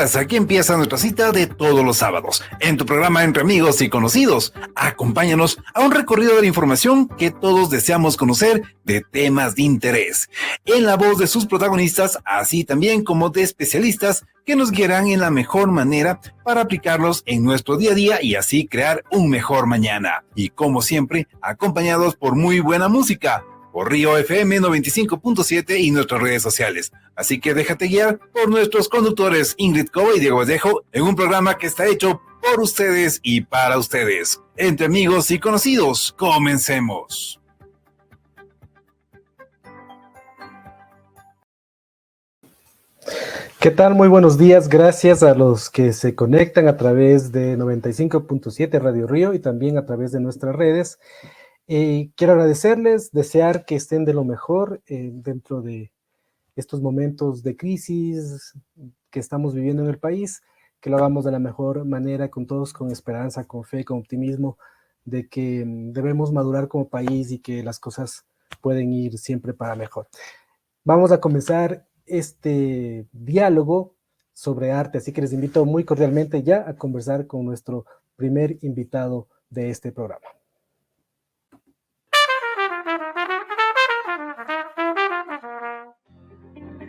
días, aquí empieza nuestra cita de todos los sábados, en tu programa Entre Amigos y Conocidos. Acompáñanos a un recorrido de la información que todos deseamos conocer de temas de interés, en la voz de sus protagonistas, así también como de especialistas que nos guiarán en la mejor manera para aplicarlos en nuestro día a día y así crear un mejor mañana. Y como siempre, acompañados por muy buena música, por Río FM 95.7 y nuestras redes sociales. Así que déjate guiar por nuestros conductores Ingrid Cobo y Diego Vallejo en un programa que está hecho por ustedes y para ustedes. Entre Amigos y Conocidos, comencemos. ¿Qué tal? Muy buenos días. Gracias a los que se conectan a través de 95.7 Radio Río y también a través de nuestras redes. Quiero agradecerles, desear que estén de lo mejor dentro de estos momentos de crisis que estamos viviendo en el país, que lo hagamos de la mejor manera, con todos, con esperanza, con fe, con optimismo, de que debemos madurar como país y que las cosas pueden ir siempre para mejor. Vamos a comenzar este diálogo sobre arte, así que les invito muy cordialmente ya a conversar con nuestro primer invitado de este programa.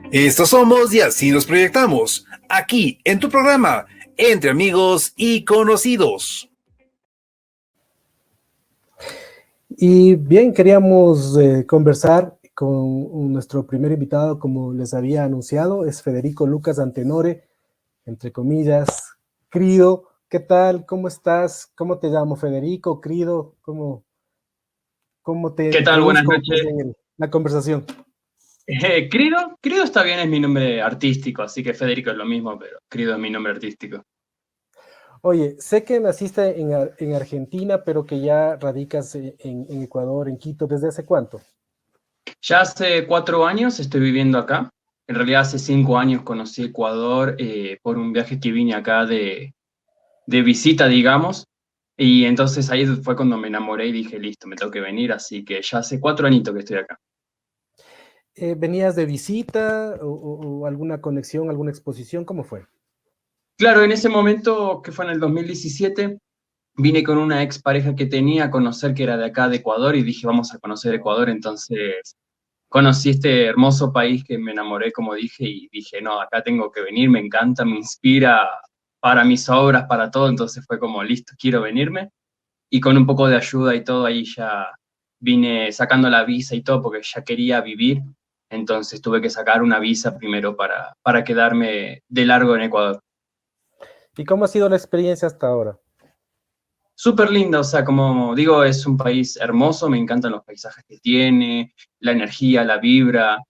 Estos somos y así nos proyectamos, aquí en tu programa, Entre Amigos y Conocidos. Y bien, queríamos conversar con nuestro primer invitado, como les había anunciado, es Federico Lucas Antenore, entre comillas, Crido. ¿Qué tal? ¿Cómo estás? ¿Cómo te llamo, Federico? Crido, ¿cómo te ¿Qué tal? Buenas introduzco noches. en la conversación? Crido está bien, es mi nombre artístico, así que Federico es lo mismo, pero Crido es mi nombre artístico. Oye, sé que naciste en Argentina, pero que ya radicas en Ecuador, en Quito. ¿Desde hace cuánto? Ya hace 4 años estoy viviendo acá. En realidad hace 5 años conocí Ecuador por un viaje que vine acá de visita, digamos. Y entonces ahí fue cuando me enamoré y dije, listo, me tengo que venir, así que ya hace 4 añitos que estoy acá. ¿Venías de visita o alguna conexión, alguna exposición? ¿Cómo fue? Claro, en ese momento, que fue en el 2017, vine con una ex pareja que tenía a conocer, que era de acá de Ecuador, y dije, vamos a conocer Ecuador. Entonces conocí este hermoso país que me enamoré, como dije, y dije, no, acá tengo que venir, me encanta, me inspira para mis obras, para todo. Entonces fue como, listo, quiero venirme. Y con un poco de ayuda y todo, ahí ya vine sacando la visa y todo, porque ya quería vivir. Entonces tuve que sacar una visa primero para quedarme de largo en Ecuador. ¿Y cómo ha sido la experiencia hasta ahora? Súper linda, o sea, como digo, es un país hermoso, me encantan los paisajes que tiene, la energía, la vibra.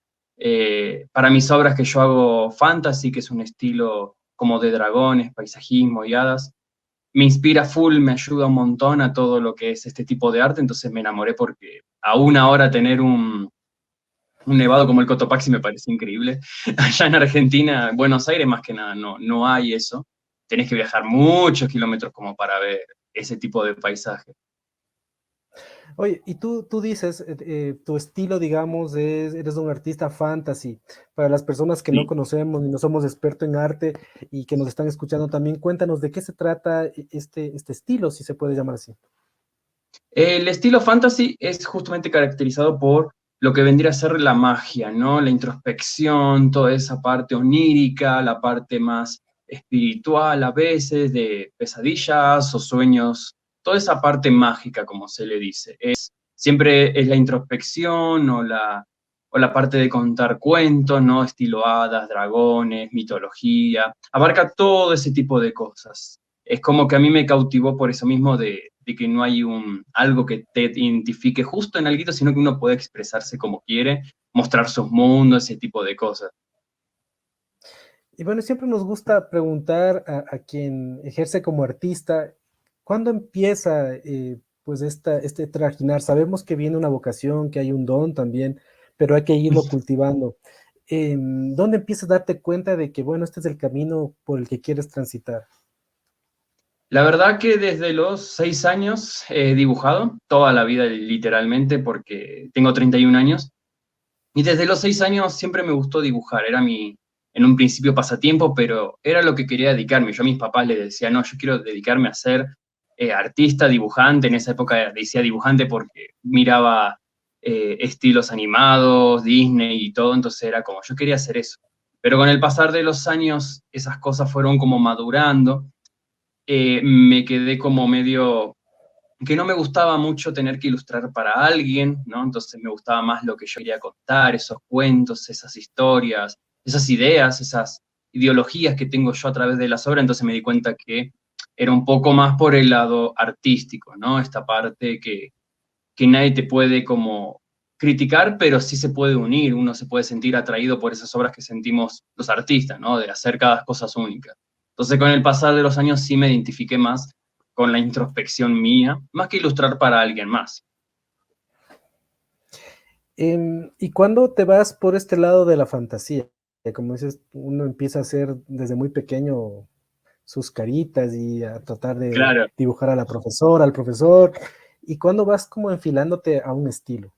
Para mis obras que yo hago fantasy, que es un estilo como de dragones, paisajismo y hadas, me inspira full, me ayuda un montón a todo lo que es este tipo de arte. Entonces me enamoré porque aún ahora tener un nevado como el Cotopaxi me parece increíble. Allá en Argentina, Buenos Aires más que nada, no hay eso. Tenés que viajar muchos kilómetros como para ver ese tipo de paisaje. Oye, y tú dices, tu estilo, digamos, eres un artista fantasy. Para las personas que no Sí. conocemos y no somos expertos en arte y que nos están escuchando también, cuéntanos de qué se trata este estilo, si se puede llamar así. El estilo fantasy es justamente caracterizado por lo que vendría a ser la magia, ¿no? La introspección, toda esa parte onírica, la parte más espiritual a veces, de pesadillas o sueños, toda esa parte mágica, como se le dice. Siempre es la introspección o la parte de contar cuentos, ¿no? Estilo hadas, dragones, mitología, abarca todo ese tipo de cosas. Es como que a mí me cautivó por eso mismo de que no hay algo que te identifique justo en algo, sino que uno puede expresarse como quiere, mostrar sus mundos, ese tipo de cosas. Y bueno, siempre nos gusta preguntar a quien ejerce como artista, ¿cuándo empieza pues este trajinar? Sabemos que viene una vocación, que hay un don también, pero hay que irlo cultivando. ¿Dónde empiezas a darte cuenta de que, bueno, este es el camino por el que quieres transitar? La verdad que desde los 6 años he dibujado, toda la vida literalmente, porque tengo 31 años, y desde los 6 años siempre me gustó dibujar, era en un principio pasatiempo, pero era lo que quería dedicarme. Yo a mis papás les decía, no, yo quiero dedicarme a ser artista, dibujante. En esa época decía dibujante porque miraba estilos animados, Disney y todo, entonces era como, yo quería hacer eso. Pero con el pasar de los años, esas cosas fueron como madurando. Me quedé como medio, que no me gustaba mucho tener que ilustrar para alguien, ¿no? Entonces me gustaba más lo que yo quería contar, esos cuentos, esas historias, esas ideas, esas ideologías que tengo yo a través de las obras. Entonces me di cuenta que era un poco más por el lado artístico, ¿no? Esta parte que nadie te puede como criticar, pero sí se puede unir, uno se puede sentir atraído por esas obras que sentimos los artistas, ¿no? De hacer cada cosas únicas. Entonces, con el pasar de los años sí me identifiqué más con la introspección mía, más que ilustrar para alguien más. ¿Y cuándo te vas por este lado de la fantasía? Como dices, uno empieza a hacer desde muy pequeño sus caritas y a tratar de Claro, dibujar a la profesora, al profesor. ¿Y cuándo vas como enfilándote a un estilo?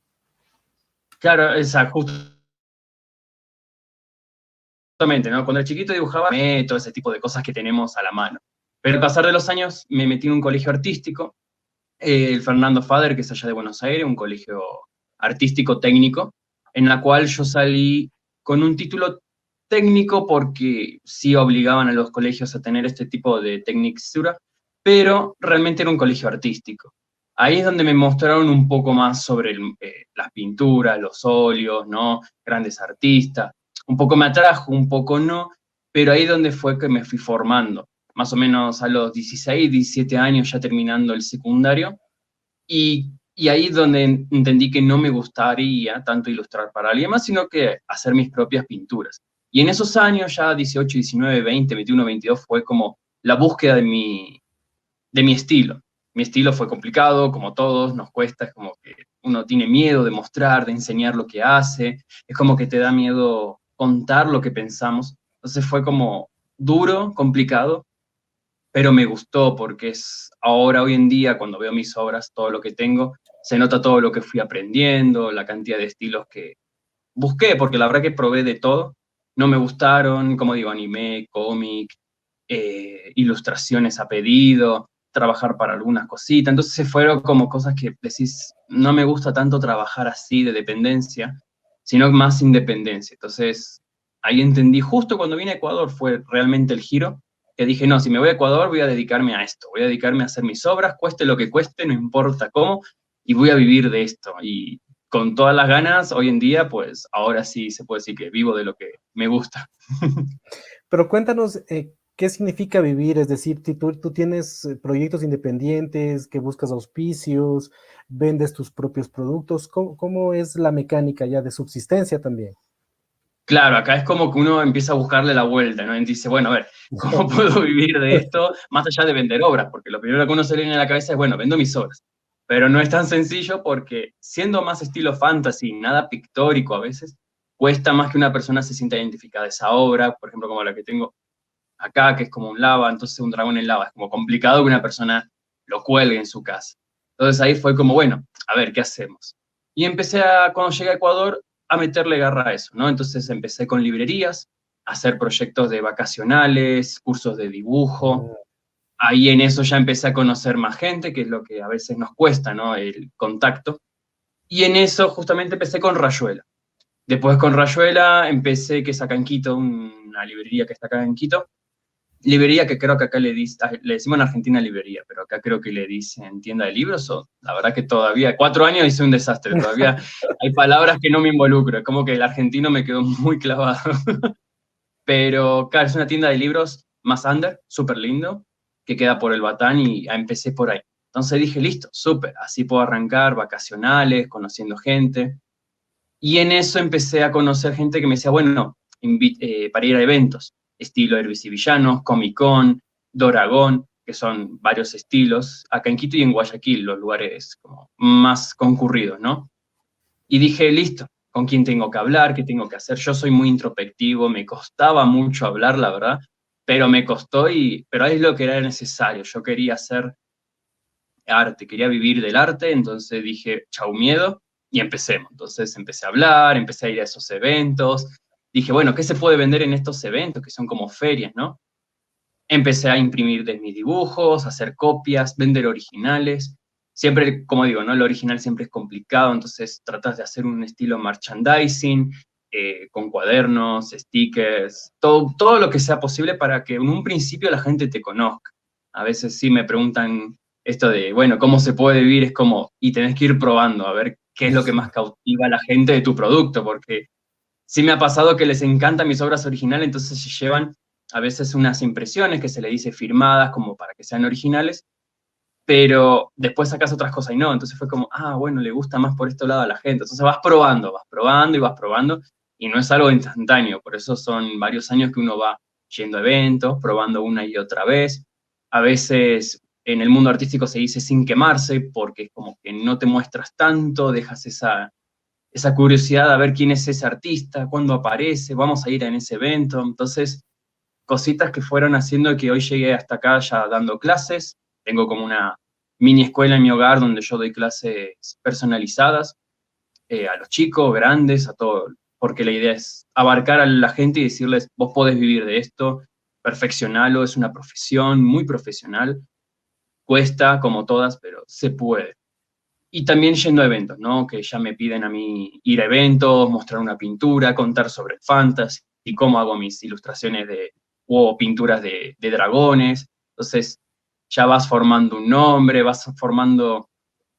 claro, esa, justamente, ¿no? Cuando era chiquito dibujaba todo ese tipo de cosas que tenemos a la mano. Pero al pasar de los años me metí en un colegio artístico, el Fernando Fader, que es allá de Buenos Aires, un colegio artístico técnico, en la cual yo salí con un título técnico porque sí obligaban a los colegios a tener este tipo de tecnicatura, pero realmente era un colegio artístico. Ahí es donde me mostraron un poco más sobre las pinturas, los óleos, ¿no? Grandes artistas. Un poco me atrajo, un poco no, pero ahí es donde fue que me fui formando. Más o menos a los 16, 17 años, ya terminando el secundario, y ahí es donde entendí que no me gustaría tanto ilustrar para alguien más, sino que hacer mis propias pinturas. Y en esos años, ya 18, 19, 20, 21, 22, fue como la búsqueda de mi estilo. Mi estilo fue complicado, como todos, nos cuesta, es como que uno tiene miedo de mostrar, de enseñar lo que hace, es como que te da miedo contar lo que pensamos. Entonces fue como duro, complicado, pero me gustó porque es ahora, hoy en día, cuando veo mis obras, todo lo que tengo, se nota todo lo que fui aprendiendo, la cantidad de estilos que busqué, porque la verdad que probé de todo, no me gustaron, como digo, anime, cómic, ilustraciones a pedido, trabajar para algunas cositas, entonces se fueron como cosas que decís, no me gusta tanto trabajar así de dependencia, sino más independencia. Entonces ahí entendí, justo cuando vine a Ecuador fue realmente el giro, que dije, no, si me voy a Ecuador voy a dedicarme a esto, voy a dedicarme a hacer mis obras, cueste lo que cueste, no importa cómo, y voy a vivir de esto. Y con todas las ganas, hoy en día, pues ahora sí se puede decir que vivo de lo que me gusta. Pero cuéntanos, ¿qué significa vivir? Es decir, si tú tienes proyectos independientes, que buscas auspicios, vendes tus propios productos, ¿cómo es la mecánica ya de subsistencia también? Claro, acá es como que uno empieza a buscarle la vuelta, ¿no? Y dice, bueno, a ver, ¿cómo puedo vivir de esto más allá de vender obras? Porque lo primero que uno se le viene a la cabeza es, bueno, vendo mis obras. Pero no es tan sencillo porque siendo más estilo fantasy, nada pictórico a veces, cuesta más que una persona se sienta identificada a esa obra, por ejemplo, como la que tengo acá, que es como un lava, entonces un dragón en lava, es como complicado que una persona lo cuelgue en su casa. Entonces ahí fue como, bueno, a ver, ¿qué hacemos? Y empecé cuando llegué a Ecuador, a meterle garra a eso, ¿no? Entonces empecé con librerías, a hacer proyectos de vacacionales, cursos de dibujo. Ahí en eso ya empecé a conocer más gente, que es lo que a veces nos cuesta, ¿no? El contacto. Y en eso justamente empecé con Rayuela. Después con Rayuela empecé, que es acá en Quito, una librería que está acá en Quito, librería que creo que acá le decimos en Argentina librería, pero acá creo que le dicen tienda de libros, o la verdad que todavía, 4 años hice un desastre, todavía hay palabras que no me involucro, es como que el argentino me quedó muy clavado. Pero claro, es una tienda de libros más under, súper lindo, que queda por el Batán y empecé por ahí. Entonces dije, listo, súper, así puedo arrancar vacacionales, conociendo gente. Y en eso empecé a conocer gente que me decía, bueno, para ir a eventos, estilo Héroes y Villanos, Comic Con, Doragón, que son varios estilos, acá en Quito y en Guayaquil, los lugares como más concurridos, ¿no? Y dije, listo, ¿con quién tengo que hablar? ¿Qué tengo que hacer? Yo soy muy introspectivo, me costaba mucho hablar, la verdad, pero me costó, pero es lo que era necesario. Yo quería hacer arte, quería vivir del arte, entonces dije, chau miedo, y empecemos. Entonces empecé a hablar, empecé a ir a esos eventos, dije, bueno, ¿qué se puede vender en estos eventos que son como ferias, ¿no? Empecé a imprimir de mis dibujos, a hacer copias, vender originales. Siempre, como digo, ¿no? Lo original siempre es complicado, entonces tratas de hacer un estilo merchandising, con cuadernos, stickers, todo lo que sea posible para que en un principio la gente te conozca. A veces sí me preguntan esto de, bueno, ¿cómo se puede vivir? Es como, y tenés que ir probando a ver qué es lo que más cautiva a la gente de tu producto, porque sí me ha pasado que les encantan mis obras originales, entonces se llevan a veces unas impresiones que se le dice firmadas como para que sean originales, pero después sacas otras cosas y no, entonces fue como, bueno, le gusta más por este lado a la gente, entonces vas probando y vas probando, y no es algo instantáneo, por eso son varios años que uno va yendo a eventos, probando una y otra vez, a veces en el mundo artístico se dice sin quemarse, porque es como que no te muestras tanto, dejas esa curiosidad a ver quién es ese artista, cuándo aparece, vamos a ir en ese evento, entonces cositas que fueron haciendo que hoy llegué hasta acá ya dando clases, tengo como una mini escuela en mi hogar donde yo doy clases personalizadas, a los chicos, grandes, a todos, porque la idea es abarcar a la gente y decirles, vos podés vivir de esto, perfeccionalo, es una profesión muy profesional, cuesta como todas, pero se puede. Y también yendo a eventos, ¿no? Que ya me piden a mí ir a eventos, mostrar una pintura, contar sobre fantasy y cómo hago mis ilustraciones o pinturas de dragones. Entonces, ya vas formando un nombre, vas formando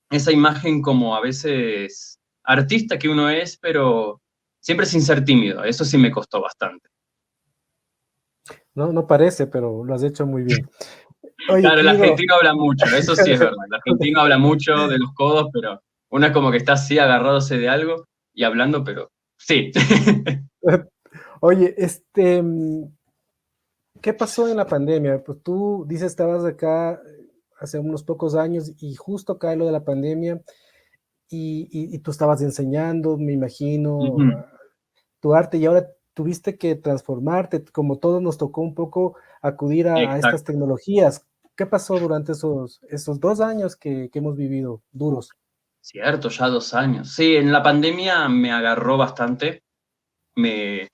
esa imagen como a veces artista que uno es, pero siempre sin ser tímido. Eso sí me costó bastante. No, no parece, pero lo has hecho muy bien. Oye, Claro, el querido, argentino habla mucho, eso sí es verdad. El argentino habla mucho de los codos, pero uno es como que está así agarrándose de algo y hablando, pero sí. oye, ¿qué pasó en la pandemia? Pues tú dices estabas acá hace unos pocos años y justo cae lo de la pandemia y tú estabas enseñando, me imagino, Ujú. tu arte y ahora tuviste que transformarte, como todos nos tocó un poco acudir a estas Exacto, tecnologías. ¿Qué pasó durante esos 2 años que hemos vivido duros? cierto, ya 2 años. Sí, en la pandemia me agarró bastante, me,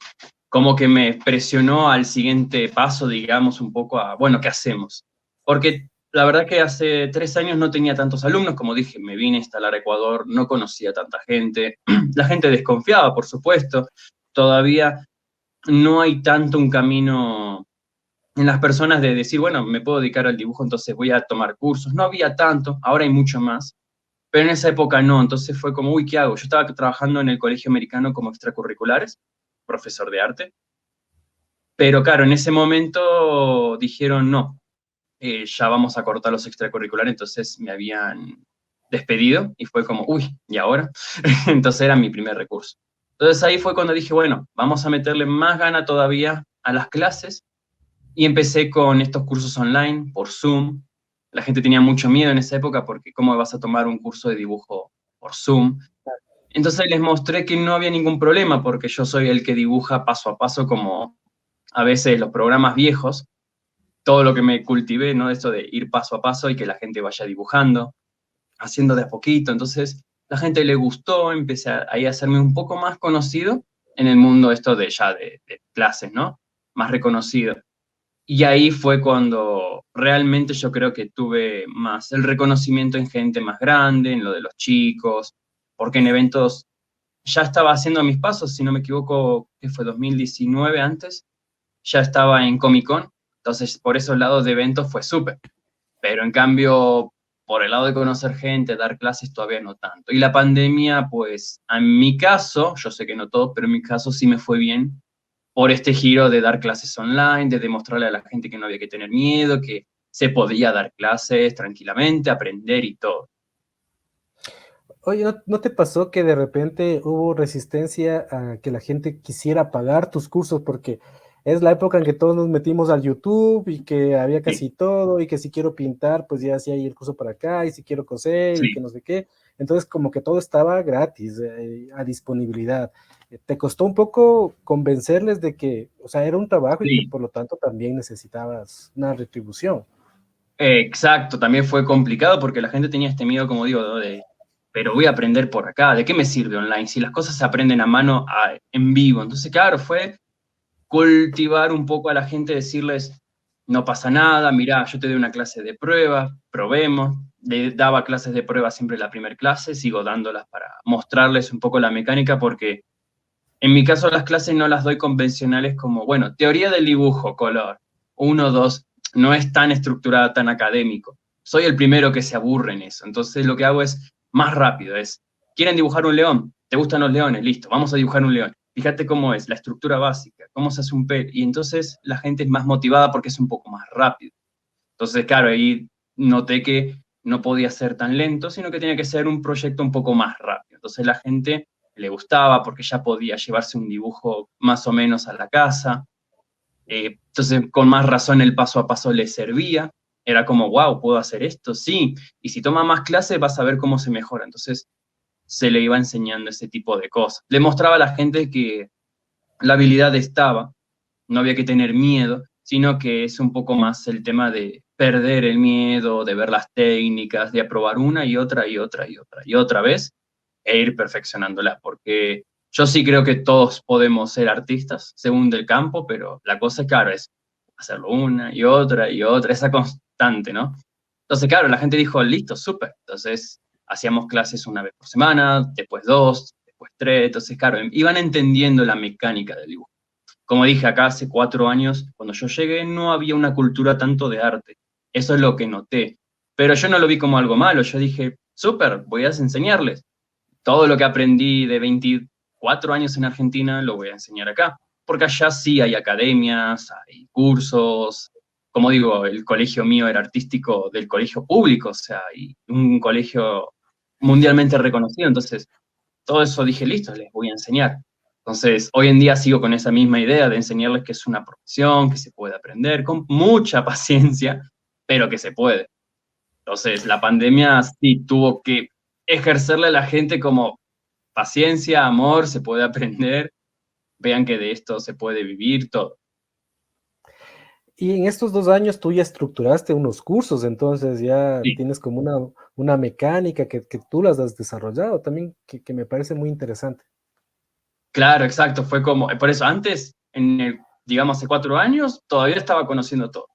como que me presionó al siguiente paso, digamos, un poco a, bueno, ¿qué hacemos? Porque la verdad que hace 3 años no tenía tantos alumnos, como dije, me vine a instalar a Ecuador, no conocía tanta gente, la gente desconfiaba, por supuesto, todavía no hay tanto un camino en las personas de decir, bueno, me puedo dedicar al dibujo, entonces voy a tomar cursos, no había tanto, ahora hay mucho más, pero en esa época no, entonces fue como, uy, ¿qué hago? Yo estaba trabajando en el colegio americano como extracurriculares, profesor de arte, pero claro, en ese momento dijeron no, ya vamos a cortar los extracurriculares, entonces me habían despedido y fue como, uy, ¿y ahora? Entonces era mi primer recurso. Entonces ahí fue cuando dije, bueno, vamos a meterle más gana todavía a las clases y empecé con estos cursos online por Zoom. La gente tenía mucho miedo en esa época porque cómo vas a tomar un curso de dibujo por Zoom. Entonces les mostré que no había ningún problema porque yo soy el que dibuja paso a paso como a veces los programas viejos, todo lo que me cultivé, ¿no? Esto de ir paso a paso y que la gente vaya dibujando, haciendo de a poquito. Entonces, la gente le gustó, empecé ahí a hacerme un poco más conocido en el mundo esto de ya de clases, ¿no? Más reconocido. Y ahí fue cuando realmente yo creo que tuve más el reconocimiento en gente más grande, en lo de los chicos, porque en eventos ya estaba haciendo mis pasos, si no me equivoco, que fue 2019 antes, ya estaba en Comic Con, entonces por esos lados de eventos fue súper, pero en cambio, por el lado de conocer gente, dar clases, todavía no tanto. Y la pandemia, pues, en mi caso, yo sé que no todos, pero en mi caso sí me fue bien por este giro de dar clases online, de demostrarle a la gente que no había que tener miedo, que se podía dar clases tranquilamente, aprender y todo. Oye, ¿no te pasó que de repente hubo resistencia a que la gente quisiera pagar tus cursos? Porque es la época en que todos nos metimos al YouTube y que había Sí, casi todo y que si quiero pintar, pues ya hacía ahí el curso para acá y si quiero coser y sí. que no sé qué. Entonces como que todo estaba gratis, a disponibilidad. ¿Te costó un poco convencerles de que, o sea, era un trabajo y que Sí, por lo tanto también necesitabas una retribución? exacto, también fue complicado porque la gente tenía este miedo, como digo, ¿no? de pero voy a aprender por acá, ¿de qué me sirve online? Si las cosas se aprenden a mano, en vivo. Entonces, claro, fue cultivar un poco a la gente, decirles, no pasa nada, mirá, yo te doy una clase de prueba, probemos. Le daba clases de prueba siempre en la primera clase, sigo dándolas para mostrarles un poco la mecánica, porque en mi caso las clases no las doy convencionales como, bueno, teoría del dibujo, color, 1, 2, no es tan estructurada, tan académico. Soy el primero que se aburre en eso, entonces lo que hago es más rápido, ¿quieren dibujar un león? ¿Te gustan los leones? Listo, vamos a dibujar un león. Fíjate cómo es, la estructura básica, cómo se hace un pelo, y entonces la gente es más motivada porque es un poco más rápido. Entonces, claro, ahí noté que no podía ser tan lento, sino que tenía que ser un proyecto un poco más rápido. Entonces la gente le gustaba porque ya podía llevarse un dibujo más o menos a la casa. Entonces, con más razón, el paso a paso le servía. Era como, wow, ¿puedo hacer esto? Sí. Y si toma más clases, vas a ver cómo se mejora. Entonces, se le iba enseñando ese tipo de cosas. Le mostraba a la gente que la habilidad estaba, no había que tener miedo, sino que es un poco más el tema de perder el miedo, de ver las técnicas, de aprobar una y otra y otra y otra y otra vez, e ir perfeccionándolas, porque yo sí creo que todos podemos ser artistas, según del campo, pero la cosa, claro, es hacerlo una y otra, esa constante, ¿no? Entonces, claro, la gente dijo, listo, súper. Entonces, hacíamos clases una vez por semana, después 2, después 3. Entonces, claro, iban entendiendo la mecánica del dibujo. Como dije, acá hace 4 años, cuando yo llegué, no había una cultura tanto de arte. Eso es lo que noté. Pero yo no lo vi como algo malo. Yo dije, súper, voy a enseñarles. Todo lo que aprendí de 24 años en Argentina lo voy a enseñar acá. Porque allá sí hay academias, hay cursos. Como digo, el colegio mío era artístico del colegio público, o sea, y un colegio mundialmente reconocido. Entonces, todo eso dije, listo, les voy a enseñar. Entonces, hoy en día sigo con esa misma idea de enseñarles que es una profesión, que se puede aprender con mucha paciencia, pero que se puede. Entonces, la pandemia sí tuvo que ejercerle a la gente como paciencia, amor, se puede aprender, vean que de esto se puede vivir todo. Y en estos 2 años tú ya estructuraste unos cursos, entonces ya Sí, tienes como una mecánica que tú las has desarrollado también, que me parece muy interesante. claro, exacto, fue como, por eso antes, digamos, hace 4 años, todavía estaba conociendo todo.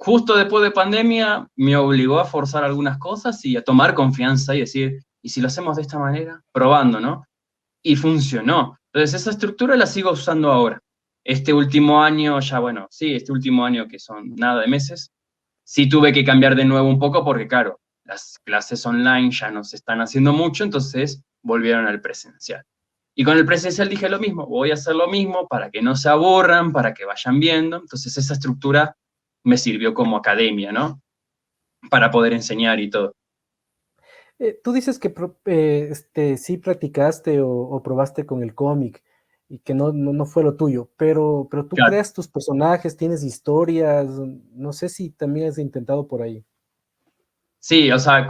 Justo después de pandemia me obligó a forzar algunas cosas y a tomar confianza y decir, ¿y si lo hacemos de esta manera? Probando, ¿no? Y funcionó. Entonces esa estructura la sigo usando ahora. Este último año, ya bueno, sí, este último año que son nada de meses, sí tuve que cambiar de nuevo un poco porque, claro, las clases online ya no se están haciendo mucho, entonces volvieron al presencial. Y con el presencial dije lo mismo, voy a hacer lo mismo para que no se aburran, para que vayan viendo. Entonces esa estructura me sirvió como academia, ¿no? Para poder enseñar y todo. Tú dices que sí practicaste o probaste con el cómic y que no fue lo tuyo, pero tú Claro. creas tus personajes, tienes historias, no sé si también has intentado por ahí. Sí, o sea,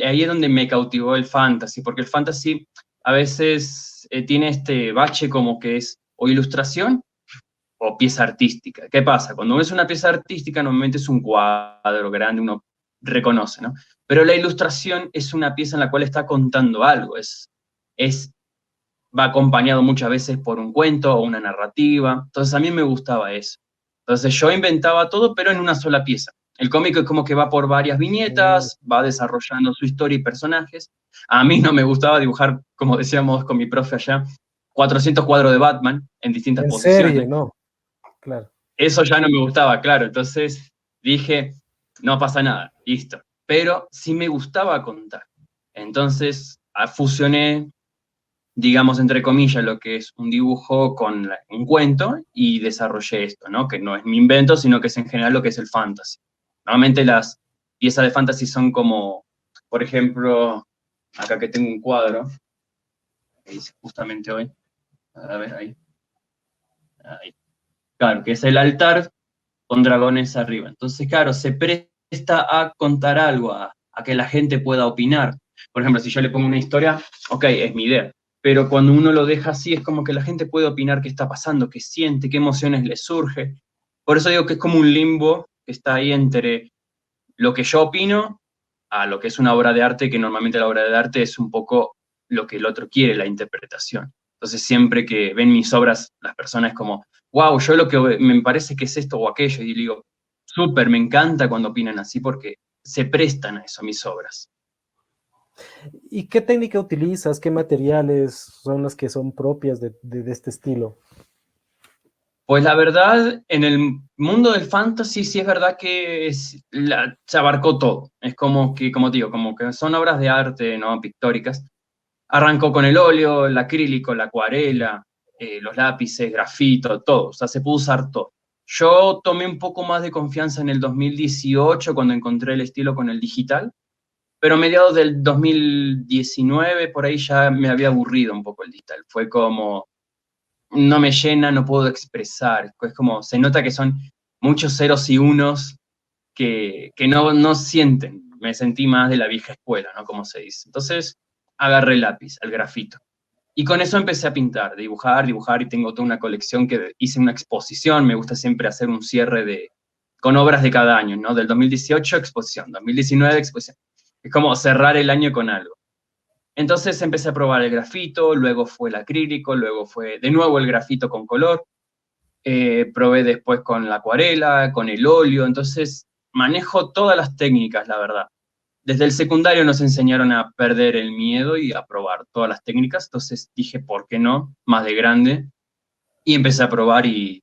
ahí es donde me cautivó el fantasy, porque el fantasy a veces tiene este bache como que es o ilustración o pieza artística. ¿Qué pasa? Cuando ves una pieza artística, normalmente es un cuadro grande, uno reconoce, ¿no? Pero la ilustración es una pieza en la cual está contando algo, es, va acompañado muchas veces por un cuento o una narrativa. Entonces a mí me gustaba eso. Entonces yo inventaba todo, pero en una sola pieza. El cómic es como que va por varias Mm. viñetas, va desarrollando su historia y personajes. A mí no me gustaba dibujar, como decíamos con mi profe allá, 400 cuadros de Batman en distintas En serie, posiciones. no, claro. Eso ya no me gustaba, claro. Entonces dije, no pasa nada, listo. Pero sí me gustaba contar. Entonces fusioné, digamos, entre comillas, lo que es un dibujo con un cuento y desarrollé esto, ¿no? Que no es mi invento, sino que es en general lo que es el fantasy. Normalmente las piezas de fantasy son como, por ejemplo, acá que tengo un cuadro, que hice justamente hoy, a ver, ahí. Claro, que es el altar con dragones arriba. Entonces, claro, se presta a contar algo, a que la gente pueda opinar. Por ejemplo, si yo le pongo una historia, ok, es mi idea, pero cuando uno lo deja así, es como que la gente puede opinar qué está pasando, qué siente, qué emociones le surge. Por eso digo que es como un limbo que está ahí entre lo que yo opino a lo que es una obra de arte, que normalmente la obra de arte es un poco lo que el otro quiere, la interpretación. Entonces siempre que ven mis obras, las personas como, wow, yo lo que me parece que es esto o aquello, y digo, súper, me encanta cuando opinan así porque se prestan a eso mis obras. ¿Y qué técnica utilizas? ¿Qué materiales son las que son propias de este estilo? Pues la verdad, en el mundo del fantasy sí es verdad que se abarcó todo. Es como que, como digo, como que son obras de arte, ¿no? Pictóricas. Arrancó con el óleo, el acrílico, la acuarela, los lápices, grafito, todo. O sea, se pudo usar todo. Yo tomé un poco más de confianza en el 2018 cuando encontré el estilo con el digital, pero a mediados del 2019 por ahí ya me había aburrido un poco el digital. Fue como, no me llena, no puedo expresar. Es como, se nota que son muchos ceros y unos que no sienten. Me sentí más de la vieja escuela, ¿no? Como se dice. Entonces, agarré el lápiz, el grafito. Y con eso empecé a pintar, dibujar, y tengo toda una colección que hice una exposición. Me gusta siempre hacer un cierre con obras de cada año, ¿no? Del 2018, exposición, 2019, exposición. Es como cerrar el año con algo. Entonces empecé a probar el grafito, luego fue el acrílico, luego fue de nuevo el grafito con color, probé después con la acuarela, con el óleo, entonces manejo todas las técnicas, la verdad. Desde el secundario nos enseñaron a perder el miedo y a probar todas las técnicas, entonces dije, ¿por qué no? Más de grande, y empecé a probar y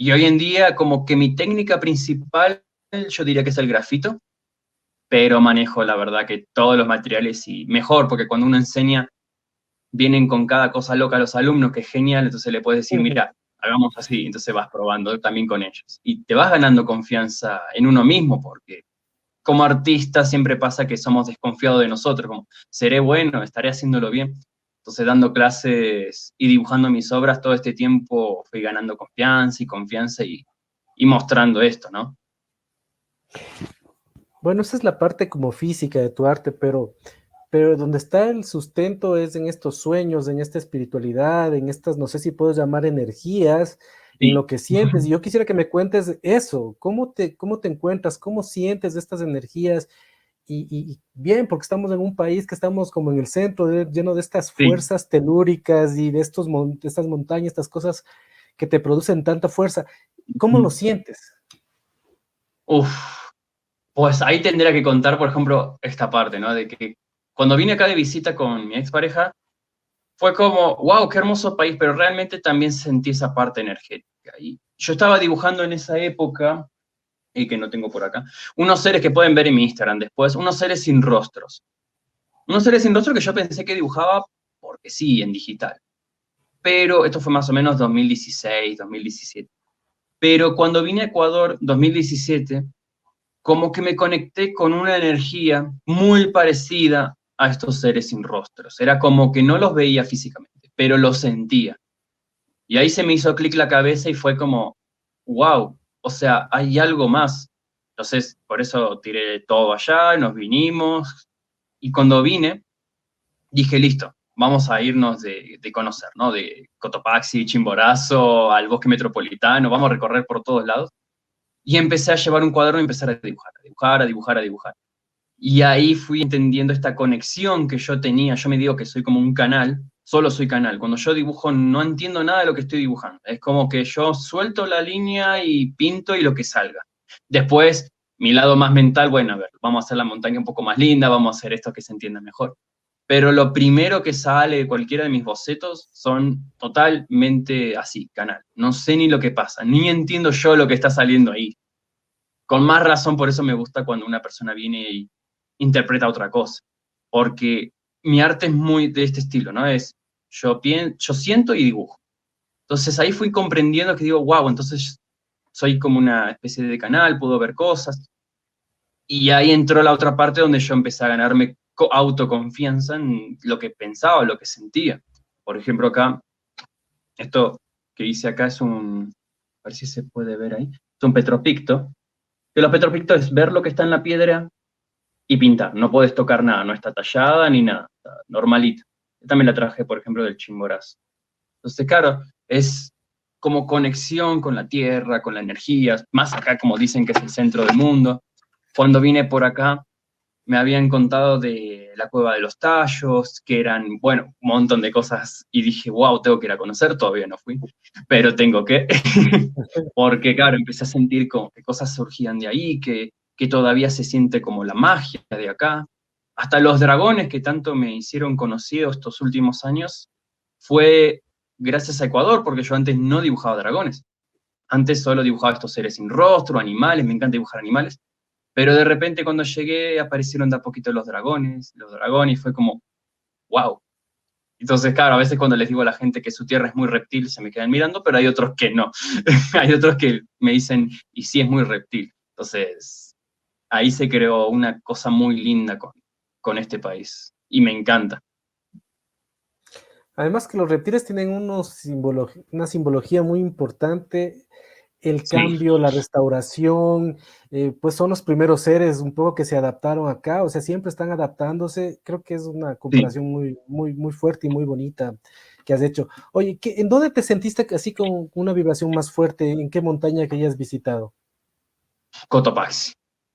hoy en día como que mi técnica principal, yo diría que es el grafito, pero manejo la verdad que todos los materiales y mejor, porque cuando uno enseña, vienen con cada cosa loca a los alumnos, que es genial, entonces le puedes decir, mira, hagamos así, entonces vas probando también con ellos. Y te vas ganando confianza en uno mismo, porque como artista siempre pasa que somos desconfiados de nosotros, como, ¿seré bueno? ¿Estaré haciéndolo bien? Entonces, dando clases y dibujando mis obras todo este tiempo, fui ganando confianza y mostrando esto, ¿no? Bueno, esa es la parte como física de tu arte, pero donde está el sustento es en estos sueños, en esta espiritualidad, en estas, no sé si puedo llamar energías, en Sí. lo que sientes. Y yo quisiera que me cuentes eso, cómo te encuentras, cómo sientes estas energías. Y bien, porque estamos en un país que estamos como en el centro, lleno de estas Sí. fuerzas telúricas y de estas montañas, estas cosas que te producen tanta fuerza. ¿Cómo lo sientes? Uf, pues ahí tendría que contar, por ejemplo, esta parte, ¿no? De que cuando vine acá de visita con mi expareja, fue como, wow, qué hermoso país, pero realmente también sentí esa parte energética. Y yo estaba dibujando en esa época, y que no tengo por acá, unos seres que pueden ver en mi Instagram después, unos seres sin rostros. Unos seres sin rostro que yo pensé que dibujaba porque sí, en digital. Pero esto fue más o menos 2016, 2017. Pero cuando vine a Ecuador, 2017, como que me conecté con una energía muy parecida a estos seres sin rostros. Era como que no los veía físicamente, pero los sentía. Y ahí se me hizo clic la cabeza y fue como, wow, o sea, hay algo más. Entonces, por eso tiré todo allá, nos vinimos, y cuando vine, dije, listo, vamos a irnos de conocer, ¿no? De Cotopaxi, Chimborazo, al bosque metropolitano, vamos a recorrer por todos lados. Y empecé a llevar un cuaderno y empezar a dibujar, a dibujar, a dibujar, a dibujar. Y ahí fui entendiendo esta conexión que yo tenía. Yo me digo que soy como un canal, solo soy canal. Cuando yo dibujo no entiendo nada de lo que estoy dibujando. Es como que yo suelto la línea y pinto y lo que salga. Después, mi lado más mental, bueno, a ver, vamos a hacer la montaña un poco más linda, vamos a hacer esto que se entienda mejor. Pero lo primero que sale de cualquiera de mis bocetos son totalmente así, canal. No sé ni lo que pasa, ni entiendo yo lo que está saliendo ahí. Con más razón, por eso me gusta cuando una persona viene y interpreta otra cosa, porque mi arte es muy de este estilo, ¿no? Es yo siento y dibujo. Entonces ahí fui comprendiendo que digo, wow, entonces soy como una especie de canal, puedo ver cosas, y ahí entró la otra parte donde yo empecé a ganarme autoconfianza en lo que pensaba, lo que sentía. Por ejemplo, acá, esto que hice acá es a ver si se puede ver ahí, es un petropicto, que los petropictos es ver lo que está en la piedra y pintar, no puedes tocar nada, no está tallada ni nada, está normalita. Yo también la traje, por ejemplo, del Chimborazo. Entonces, claro, es como conexión con la tierra, con la energía, más acá como dicen que es el centro del mundo. Cuando vine por acá, me habían contado de la Cueva de los Tallos, que eran, bueno, un montón de cosas, y dije, wow, tengo que ir a conocer, todavía no fui, pero tengo que, porque claro, empecé a sentir como que cosas surgían de ahí, que todavía se siente como la magia de acá. Hasta los dragones que tanto me hicieron conocido estos últimos años, fue gracias a Ecuador, porque yo antes no dibujaba dragones. Antes solo dibujaba estos seres sin rostro, animales, me encanta dibujar animales, pero de repente cuando llegué aparecieron de a poquito los dragones, y fue como, wow. Entonces, claro, a veces cuando les digo a la gente que su tierra es muy reptil, se me quedan mirando, pero hay otros que no. Hay otros que me dicen, y sí es muy reptil. Entonces, ahí se creó una cosa muy linda con este país, y me encanta. Además que los reptiles tienen una simbología muy importante, el Sí, cambio, la restauración, pues son los primeros seres un poco que se adaptaron acá, o sea, siempre están adaptándose. Creo que es una sí. comparación muy fuerte y muy bonita que has hecho. Oye, ¿en dónde te sentiste así con una vibración más fuerte? ¿En qué montaña que hayas visitado? Cotopaxi.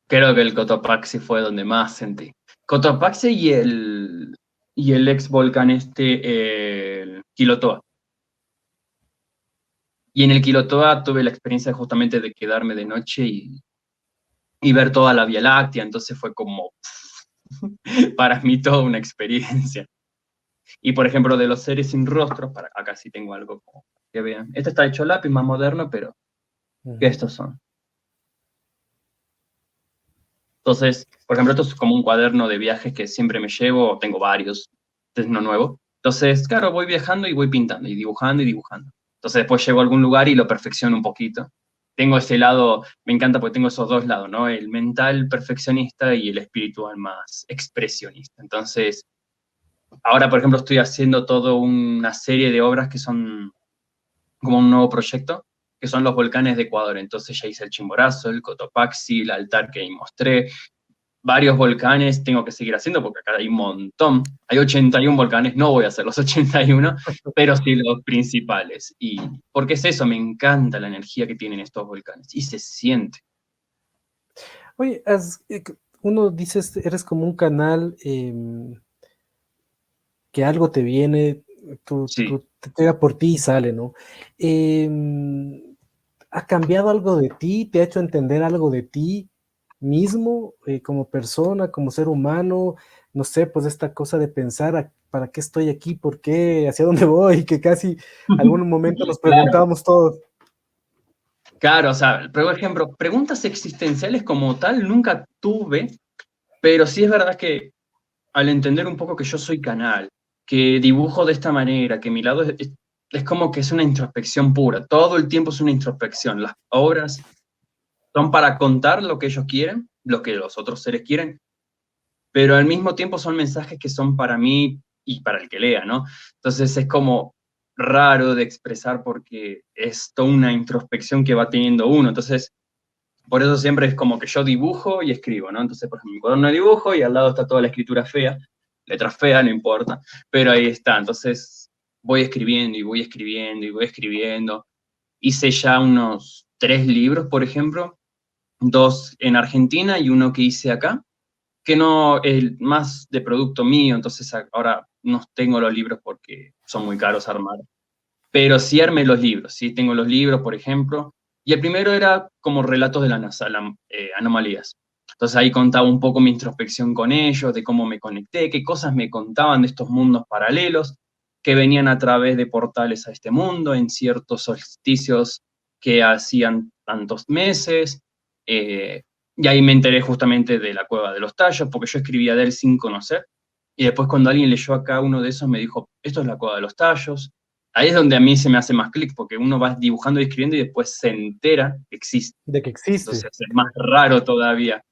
Creo que el Cotopaxi fue donde más sentí. Cotopaxi y el ex volcán el Quilotoa. Y en el Quilotoa tuve la experiencia justamente de quedarme de noche y ver toda la Vía Láctea, entonces fue como, para mí, toda una experiencia. Y por ejemplo, de los seres sin rostro, acá sí tengo algo como que vean. Este está hecho a lápiz, más moderno, pero Ujú. estos son. Entonces, por ejemplo, esto es como un cuaderno de viajes que siempre me llevo, tengo varios, este es no nuevo. Entonces, claro, voy viajando y voy pintando y dibujando y dibujando. Entonces después llego a algún lugar y lo perfecciono un poquito. Tengo ese lado, me encanta porque tengo esos dos lados, ¿no? El mental perfeccionista y el espiritual más expresionista. Entonces, ahora, por ejemplo, estoy haciendo toda una serie de obras que son como un nuevo proyecto, que son los volcanes de Ecuador. Entonces ya hice el Chimborazo, el Cotopaxi, el altar que ahí mostré, varios volcanes tengo que seguir haciendo porque acá hay un montón. Hay 81 volcanes, no voy a hacer los 81, pero sí los principales. Y porque es eso, me encanta la energía que tienen estos volcanes y se siente. Oye, uno dice, eres como un canal que algo te viene, Sí. te llega por ti y sale, ¿no? Em, ¿Ha cambiado algo de ti? ¿Te ha hecho entender algo de ti mismo, como persona, como ser humano? No sé, pues esta cosa de pensar, ¿para qué estoy aquí? ¿Por qué? ¿Hacia dónde voy? Que casi algún momento nos Claro, preguntábamos todos. claro, o sea, por ejemplo, preguntas existenciales como tal nunca tuve, pero sí es verdad que al entender un poco que yo soy canal, que dibujo de esta manera, que mi lado es como que es una introspección pura, todo el tiempo es una introspección. Las obras son para contar lo que ellos quieren, lo que los otros seres quieren, pero al mismo tiempo son mensajes que son para mí y para el que lea, ¿no? Entonces es como raro de expresar porque es toda una introspección que va teniendo uno. Entonces, por eso siempre es como que yo dibujo y escribo, ¿no? Entonces, por ejemplo, mi cuaderno de dibujo y al lado está toda la escritura fea, letra fea, no importa, pero ahí está. Entonces, voy escribiendo y voy escribiendo y voy escribiendo. Hice ya unos 3 libros, por ejemplo, 2 en Argentina y uno que hice acá, que no, el más de producto mío, entonces ahora no tengo los libros porque son muy caros armar, pero sí armé los libros, sí tengo los libros, por ejemplo, y el primero era como relatos de la NASA, anomalías. Entonces ahí contaba un poco mi introspección con ellos, de cómo me conecté, qué cosas me contaban de estos mundos paralelos que venían a través de portales a este mundo en ciertos solsticios que hacían tantos meses. eh, y ahí me enteré justamente de la Cueva de los Tallos, porque yo escribía de él sin conocer. Y después cuando alguien leyó acá uno de esos me dijo, esto es la Cueva de los Tallos. Ahí es donde a mí se me hace más clic, porque uno va dibujando y escribiendo y después se entera que existe. De que existe. Entonces es más raro todavía,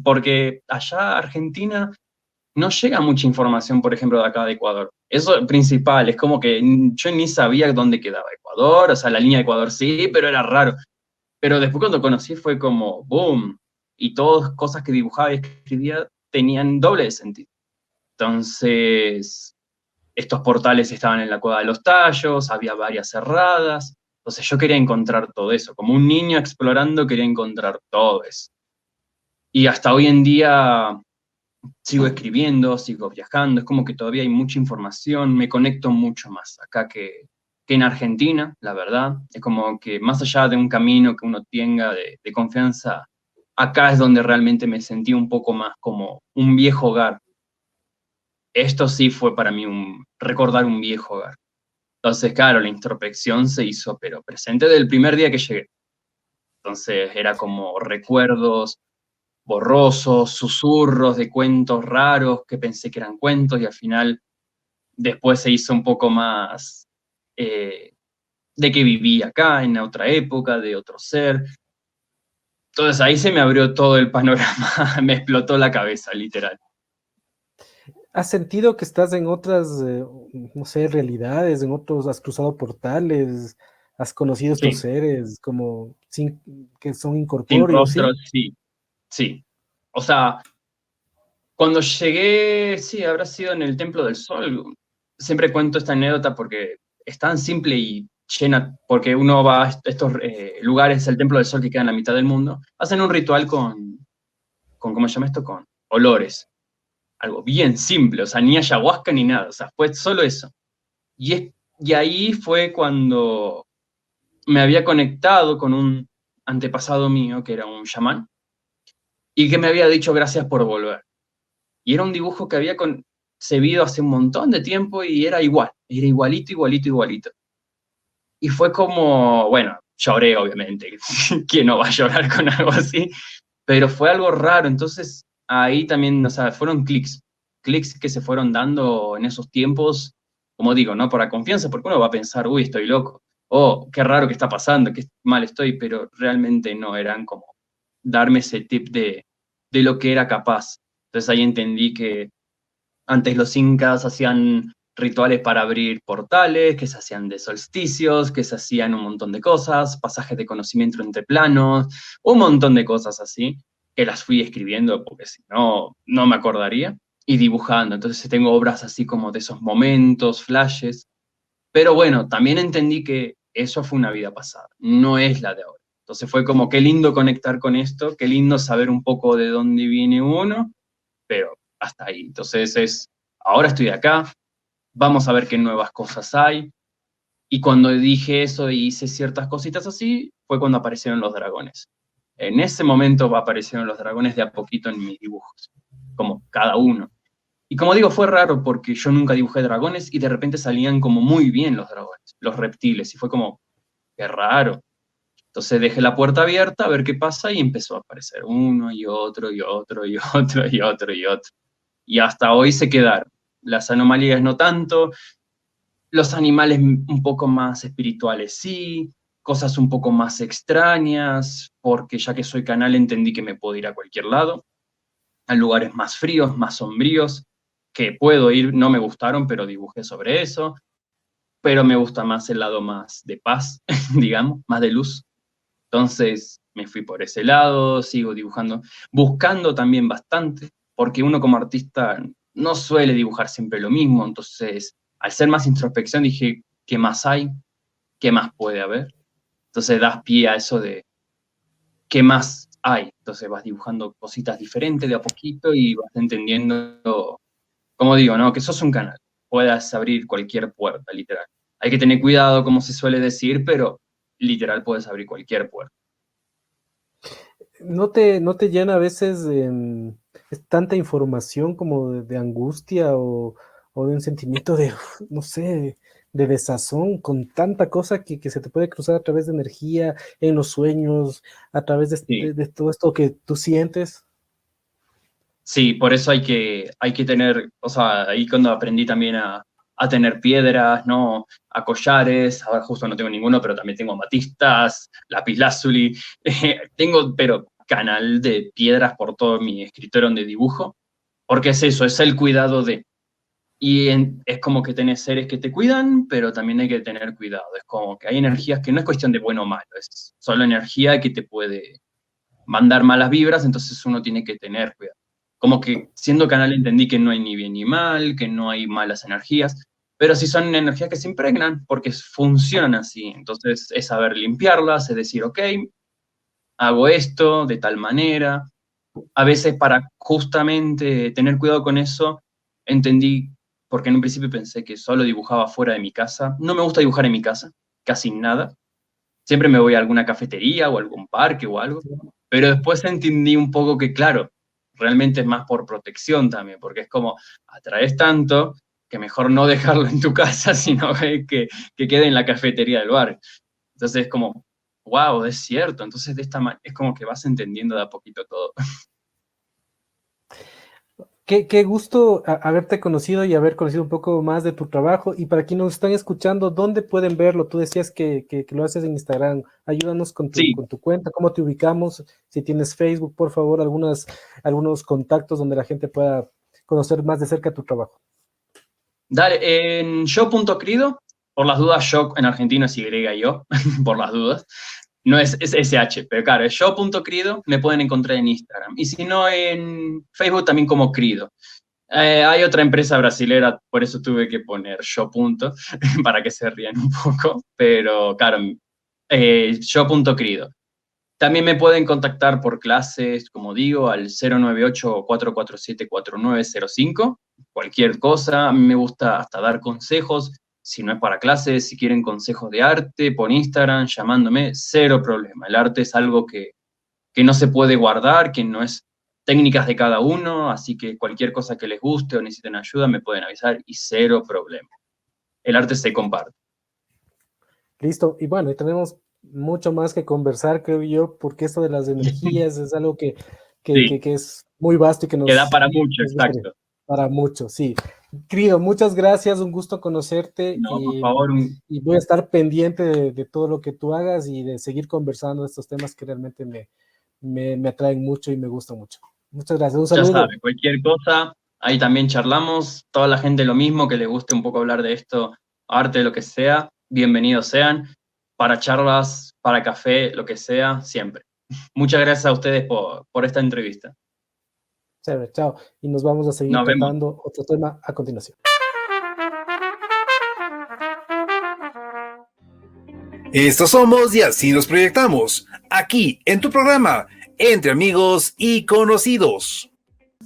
porque allá Argentina no llega mucha información, por ejemplo, de acá de Ecuador. Eso es principal, es como que yo ni sabía dónde quedaba Ecuador, o sea, la línea de Ecuador sí, pero era raro. Pero después cuando conocí fue como, boom, y todas cosas que dibujaba y escribía tenían doble de sentido. Entonces, estos portales estaban en la Cueva de los Tallos, había varias cerradas, entonces yo quería encontrar todo eso, como un niño explorando quería encontrar todo eso. Y hasta hoy en día sigo escribiendo, sigo viajando, es como que todavía hay mucha información, me conecto mucho más acá que en Argentina, la verdad. Es como que más allá de un camino que uno tenga de confianza, acá es donde realmente me sentí un poco más como un viejo hogar. Esto sí fue para mí recordar un viejo hogar. Entonces, claro, la introspección se hizo, pero presente desde el primer día que llegué. Entonces, era como recuerdos borrosos, susurros de cuentos raros que pensé que eran cuentos y al final después se hizo un poco más de que viví acá, en otra época, de otro ser. Entonces ahí se me abrió todo el panorama, me explotó la cabeza, literal. ¿Has sentido que estás en otras, no sé, realidades, en otros, has cruzado portales, has conocido estos Sí, seres como que son sin incorpóreos, rostro, sí? sí, sí. O sea, cuando llegué, sí, habrá sido en el Templo del Sol. Siempre cuento esta anécdota porque es tan simple y llena, porque uno va a estos lugares, el Templo del Sol que queda en la mitad del mundo, hacen un ritual con ¿cómo se llama esto? Con olores. Algo bien simple, o sea, ni ayahuasca ni nada, o sea, fue solo eso. Y ahí fue cuando me había conectado con un antepasado mío, que era un chamán, y que me había dicho gracias por volver. Y era un dibujo que había concebido hace un montón de tiempo y era igual, era igualito, igualito, igualito. Y fue como, bueno, lloré obviamente, ¿quién no va a llorar con algo así? Pero fue algo raro, entonces ahí también, o sea, fueron clics que se fueron dando en esos tiempos, como digo, ¿no? Por la confianza, porque uno va a pensar, uy, estoy loco, oh, qué raro que está pasando, qué mal estoy, pero realmente no, eran como darme ese tip de lo que era capaz. Entonces ahí entendí que antes los incas hacían rituales para abrir portales, que se hacían de solsticios, que se hacían un montón de cosas, pasajes de conocimiento entre planos, un montón de cosas así, que las fui escribiendo porque si no, no me acordaría, y dibujando. Entonces tengo obras así como de esos momentos, flashes, pero bueno, también entendí que eso fue una vida pasada, no es la de ahora. Entonces fue como, qué lindo conectar con esto, qué lindo saber un poco de dónde viene uno, pero hasta ahí. Entonces ahora estoy acá, vamos a ver qué nuevas cosas hay. Y cuando dije eso y hice ciertas cositas así, fue cuando aparecieron los dragones. En ese momento aparecieron los dragones de a poquito en mis dibujos, como cada uno. Y como digo, fue raro porque yo nunca dibujé dragones y de repente salían como muy bien los dragones, los reptiles, y fue como, qué raro. Entonces dejé la puerta abierta a ver qué pasa y empezó a aparecer uno y otro y otro y otro y otro y otro. Y hasta hoy se quedaron. Las anomalías no tanto, los animales un poco más espirituales sí, cosas un poco más extrañas, porque ya que soy canal entendí que me puedo ir a cualquier lado, a lugares más fríos, más sombríos, que puedo ir, no me gustaron, pero dibujé sobre eso, pero me gusta más el lado más de paz, digamos, más de luz. Entonces me fui por ese lado, sigo dibujando, buscando también bastante, porque uno como artista no suele dibujar siempre lo mismo, entonces al ser más introspección dije, ¿qué más hay? ¿Qué más puede haber? Entonces das pie a eso de, ¿qué más hay? Entonces vas dibujando cositas diferentes de a poquito y vas entendiendo, como digo, ¿no? Que sos un canal, puedas abrir cualquier puerta, literal. Hay que tener cuidado, como se suele decir, pero literal puedes abrir cualquier puerta. ¿No te llena a veces es tanta información como de angustia o de un sentimiento de, no sé, de desazón con tanta cosa que se te puede cruzar a través de energía, en los sueños, a través Sí. de todo esto que tú sientes? Sí, por eso hay que tener, o sea, ahí cuando aprendí también a tener piedras, ¿no? A collares, ahora justo no tengo ninguno, pero también tengo amatistas, lapislázuli, tengo, pero canal de piedras por todo mi escritorio donde dibujo, porque es eso, es el cuidado de, es como que tenés seres que te cuidan, pero también hay que tener cuidado, es como que hay energías que no es cuestión de bueno o malo, es solo energía que te puede mandar malas vibras, entonces uno tiene que tener cuidado. Como que siendo canal entendí que no hay ni bien ni mal, que no hay malas energías, pero sí son energías que se impregnan porque funcionan así. Entonces es saber limpiarlas, es decir, ok, hago esto de tal manera, a veces para justamente tener cuidado con eso, entendí, porque en un principio pensé que solo dibujaba fuera de mi casa. No me gusta dibujar en mi casa, casi nada. Siempre me voy a alguna cafetería o algún parque o algo. Pero después entendí un poco que, claro, realmente es más por protección también, porque es como, atraes tanto que mejor no dejarlo en tu casa, sino que quede en la cafetería del bar. Entonces es como, wow, es cierto. Entonces de esta es como que vas entendiendo de a poquito todo. Qué gusto haberte conocido y haber conocido un poco más de tu trabajo. Y para quienes nos están escuchando, ¿dónde pueden verlo? Tú decías que lo haces en Instagram. Ayúdanos Sí, con tu cuenta, cómo te ubicamos. Si tienes Facebook, por favor, algunos contactos donde la gente pueda conocer más de cerca tu trabajo. dale, en yo.crido, por las dudas, yo en argentino es yo, por las dudas. No es SH, pero claro, es yo.crido, me pueden encontrar en Instagram. Y si no, en Facebook también como Crido. Hay otra empresa brasilera, por eso tuve que poner yo punto, para que se rían un poco, pero claro, yo.crido. También me pueden contactar por clases, como digo, al 098-447-4905. Cualquier cosa, a mí me gusta hasta dar consejos. Si no es para clases, si quieren consejos de arte, por Instagram, llamándome, cero problema. El arte es algo que no se puede guardar, que no es técnicas de cada uno, así que cualquier cosa que les guste o necesiten ayuda me pueden avisar y cero problema. El arte se comparte. Listo. Y bueno, y tenemos mucho más que conversar, creo yo, porque esto de las energías es algo Sí, que es muy vasto y que que da para mucho, nos gustaría exacto. para mucho, sí. Querido, muchas gracias, un gusto conocerte No, por favor, y voy a estar pendiente de todo lo que tú hagas y de seguir conversando de estos temas que realmente me atraen mucho y me gustan mucho. Muchas gracias, un ya saludo. sabe, cualquier cosa, ahí también charlamos, toda la gente lo mismo, que le guste un poco hablar de esto, arte, lo que sea, bienvenidos sean, para charlas, para café, lo que sea, siempre. Muchas gracias a ustedes por esta entrevista. Chévere, chao. Y nos vamos a seguir Nos vemos. tratando otro tema a continuación. Estos somos y así nos proyectamos, aquí en tu programa, Entre Amigos y Conocidos.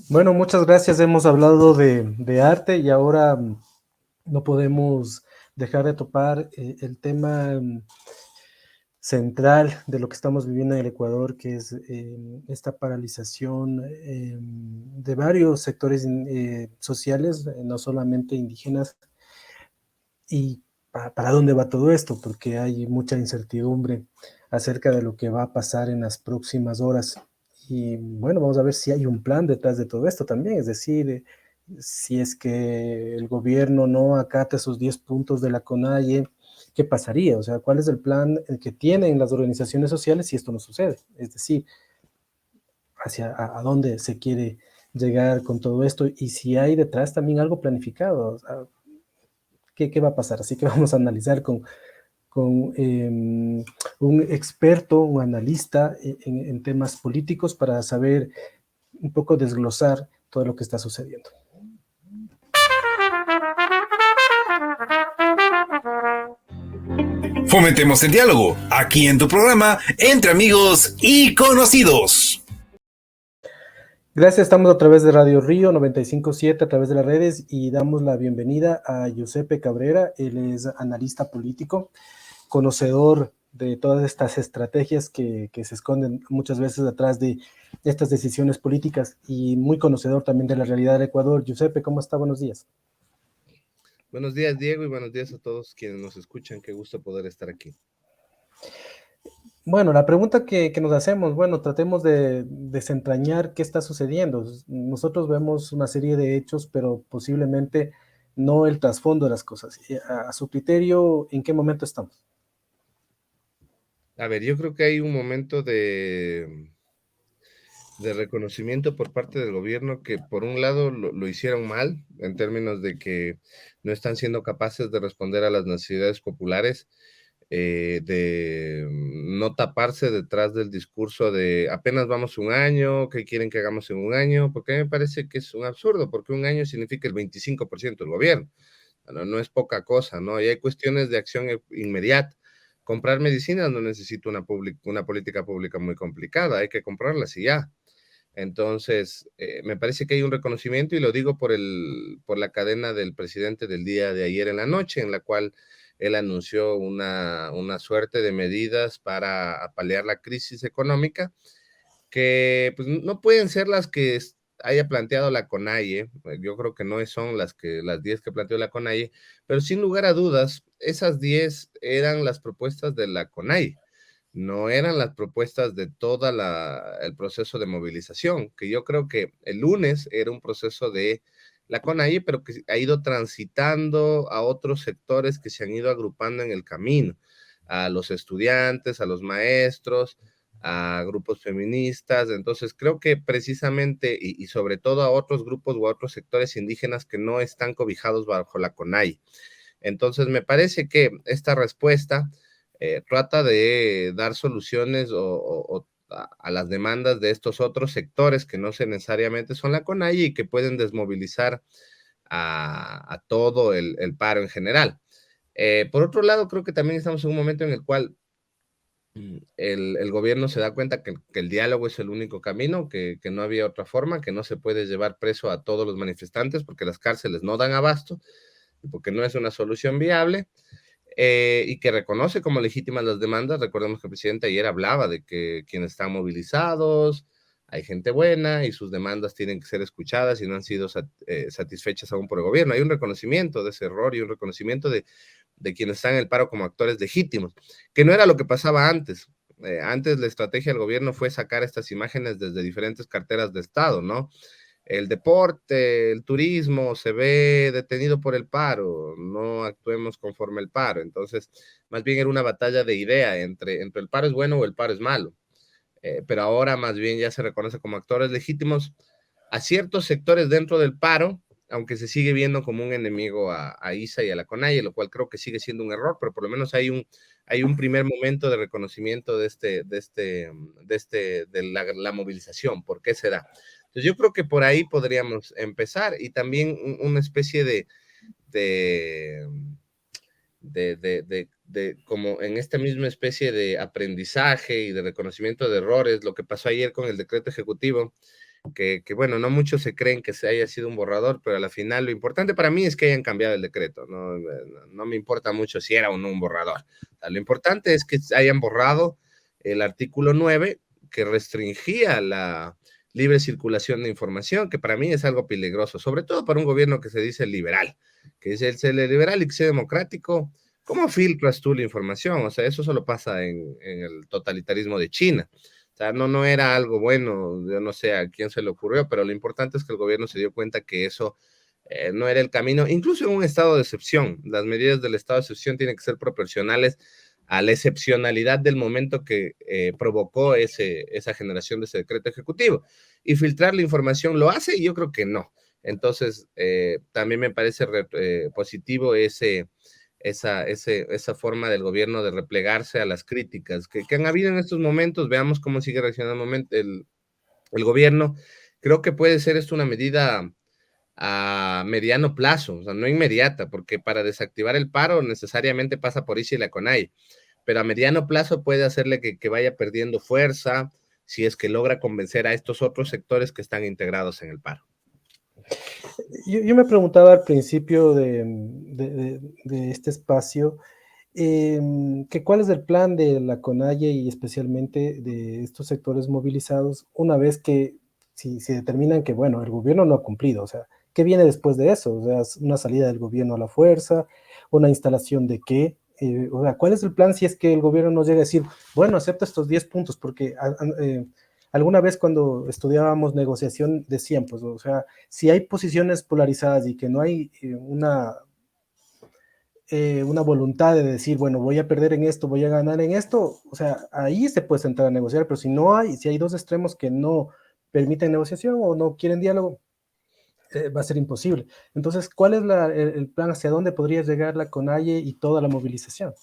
Bueno, muchas gracias. Hemos hablado de arte y ahora no podemos dejar de topar el tema central de lo que estamos viviendo en el Ecuador, que es esta paralización de varios sectores sociales, no solamente indígenas. ¿Y para dónde va todo esto? Porque hay mucha incertidumbre acerca de lo que va a pasar en las próximas horas. Y bueno, vamos a ver si hay un plan detrás de todo esto también, es decir, si es que el gobierno no acata esos 10 puntos de la CONAIE, ¿qué pasaría? O sea, ¿cuál es el plan que tienen las organizaciones sociales si esto no sucede? Es decir, hacia a dónde se quiere llegar con todo esto y si hay detrás también algo planificado. O sea, ¿qué va a pasar? Así que vamos a analizar con un experto, un analista en temas políticos para saber un poco desglosar todo lo que está sucediendo. Fomentemos el diálogo, aquí en tu programa, Entre Amigos y Conocidos. Gracias, estamos a través de Radio Río 95.7 a través de las redes y damos la bienvenida a Giuseppe Cabrera. Él es analista político, conocedor de todas estas estrategias que se esconden muchas veces detrás de estas decisiones políticas y muy conocedor también de la realidad del Ecuador. Giuseppe, ¿cómo está? Buenos días. Buenos días, Diego, y buenos días a todos quienes nos escuchan. Qué gusto poder estar aquí. Bueno, la pregunta que nos hacemos, bueno, tratemos de desentrañar qué está sucediendo. Nosotros vemos una serie de hechos, pero posiblemente no el trasfondo de las cosas. A su criterio, ¿en qué momento estamos? A ver, yo creo que hay un momento de reconocimiento por parte del gobierno que por un lado lo hicieron mal en términos de que no están siendo capaces de responder a las necesidades populares, de no taparse detrás del discurso de apenas vamos un año, ¿qué quieren que hagamos en un año? Porque a mí me parece que es un absurdo, porque un año significa el 25% del gobierno. No es poca cosa, ¿no? Y hay cuestiones de acción inmediata. Comprar medicinas no necesita una política pública muy complicada, hay que comprarlas y ya. Entonces, me parece que hay un reconocimiento, y lo digo por la cadena del presidente del día de ayer en la noche, en la cual él anunció una suerte de medidas para paliar la crisis económica, que pues, no pueden ser las que haya planteado la CONAIE. Yo creo que no son las 10 que planteó la CONAIE, pero sin lugar a dudas, esas 10 eran las propuestas de la CONAIE, no eran las propuestas de todo el proceso de movilización, que yo creo que el lunes era un proceso de la CONAIE, pero que ha ido transitando a otros sectores que se han ido agrupando en el camino, a los estudiantes, a los maestros, a grupos feministas. Entonces creo que precisamente, y sobre todo a otros grupos o a otros sectores indígenas que no están cobijados bajo la CONAIE. Entonces me parece que esta respuesta trata de dar soluciones a las demandas de estos otros sectores que no necesariamente son la CONAIE y que pueden desmovilizar a todo el paro en general. Por otro lado, creo que también estamos en un momento en el cual el gobierno se da cuenta que el diálogo es el único camino, que no había otra forma, que no se puede llevar preso a todos los manifestantes porque las cárceles no dan abasto, porque no es una solución viable. Y que reconoce como legítimas las demandas. Recordemos que el presidente ayer hablaba de que quienes están movilizados, hay gente buena y sus demandas tienen que ser escuchadas y no han sido satisfechas aún por el gobierno. Hay un reconocimiento de ese error y un reconocimiento de quienes están en el paro como actores legítimos, que no era lo que pasaba antes. Antes la estrategia del gobierno fue sacar estas imágenes desde diferentes carteras de Estado, ¿no? El deporte, el turismo se ve detenido por el paro, no actuemos conforme el paro. Entonces, más bien era una batalla de idea entre el paro es bueno o el paro es malo. Pero ahora más bien ya se reconoce como actores legítimos a ciertos sectores dentro del paro, aunque se sigue viendo como un enemigo a ISA y a la CONAIE, lo cual creo que sigue siendo un error, pero por lo menos hay un primer momento de reconocimiento de la movilización. ¿Por qué se da? Entonces yo creo que por ahí podríamos empezar, y también una especie como en esta misma especie de aprendizaje y de reconocimiento de errores, lo que pasó ayer con el decreto ejecutivo, que bueno, no muchos se creen que se haya sido un borrador, pero a la final lo importante para mí es que hayan cambiado el decreto, no me importa mucho si era o no un borrador. O sea, lo importante es que hayan borrado el artículo 9 que restringía la libre circulación de información, que para mí es algo peligroso, sobre todo para un gobierno que se dice liberal, que dice el liberal y que sea democrático. ¿Cómo filtras tú la información? O sea, eso solo pasa en el totalitarismo de China. O sea, no era algo bueno, yo no sé a quién se le ocurrió, pero lo importante es que el gobierno se dio cuenta que eso no era el camino, incluso en un estado de excepción. Las medidas del estado de excepción tienen que ser proporcionales a la excepcionalidad del momento que provocó esa generación de ese decreto ejecutivo. Y filtrar la información lo hace, y yo creo que no. Entonces, también me parece positivo esa forma del gobierno de replegarse a las críticas que han habido en estos momentos. Veamos cómo sigue reaccionando el gobierno. Creo que puede ser esto una medida a mediano plazo, o sea, no inmediata, porque para desactivar el paro necesariamente pasa por ISA y la CONAIE, pero a mediano plazo puede hacerle que vaya perdiendo fuerza si es que logra convencer a estos otros sectores que están integrados en el paro. Yo me preguntaba al principio de este espacio, que cuál es el plan de la CONAIE y especialmente de estos sectores movilizados una vez que si determinan que, bueno, el gobierno no ha cumplido. O sea, ¿qué viene después de eso? O sea, ¿es una salida del gobierno a la fuerza? ¿Una instalación de qué? O sea, ¿cuál es el plan si es que el gobierno nos llega a decir, bueno, acepta estos 10 puntos? Porque alguna vez cuando estudiábamos negociación decían, pues, o sea, si hay posiciones polarizadas y que no hay una voluntad de decir, bueno, voy a perder en esto, voy a ganar en esto, o sea, ahí se puede sentar a negociar, pero si hay dos extremos que no permiten negociación o no quieren diálogo, va a ser imposible. Entonces, ¿cuál es el plan? ¿Hacia dónde podría llegar la CONAIE y toda la movilización?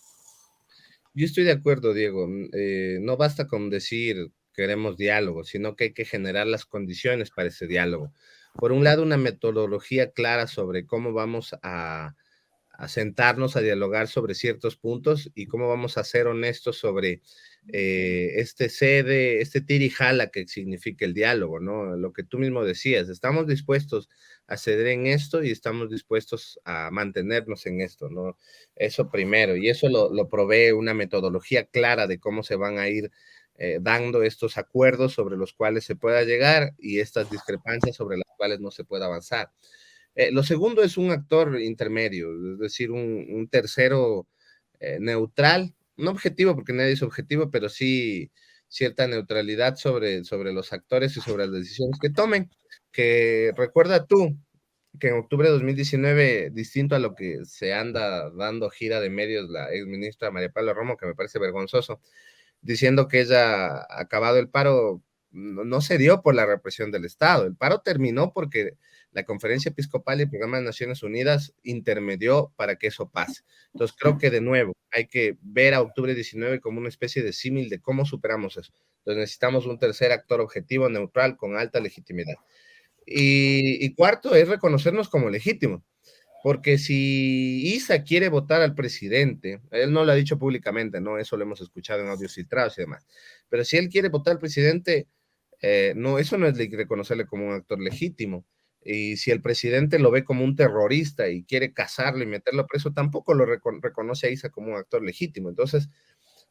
Yo estoy de acuerdo, Diego. No basta con decir queremos diálogo, sino que hay que generar las condiciones para ese diálogo. Por un lado, una metodología clara sobre cómo vamos a a sentarnos a dialogar sobre ciertos puntos y cómo vamos a ser honestos sobre este tira y jala que significa el diálogo, ¿no? Lo que tú mismo decías, estamos dispuestos a ceder en esto y estamos dispuestos a mantenernos en esto, ¿no? Eso primero, y eso lo provee una metodología clara de cómo se van a ir dando estos acuerdos sobre los cuales se pueda llegar y estas discrepancias sobre las cuales no se pueda avanzar. Lo segundo es un actor intermedio, es decir, un tercero neutral, no objetivo, porque nadie es objetivo, pero sí cierta neutralidad sobre los actores y sobre las decisiones que tomen. Que recuerda tú que en octubre de 2019, distinto a lo que se anda dando gira de medios la ex ministra María Paula Romo, que me parece vergonzoso, diciendo que ella ha acabado el paro, no se dio por la represión del Estado, el paro terminó porque la Conferencia Episcopal y el Programa de Naciones Unidas intermedió para que eso pase. Entonces creo que de nuevo hay que ver a octubre 19 como una especie de símil de cómo superamos eso. Entonces necesitamos un tercer actor objetivo, neutral, con alta legitimidad. Y cuarto es reconocernos como legítimos. Porque si Isa quiere votar al presidente, él no lo ha dicho públicamente, ¿no? Eso lo hemos escuchado en audios filtrados y demás. Pero si él quiere votar al presidente, no, eso no es reconocerle como un actor legítimo. Y si el presidente lo ve como un terrorista y quiere cazarlo y meterlo preso, tampoco lo reconoce a Isa como un actor legítimo. Entonces,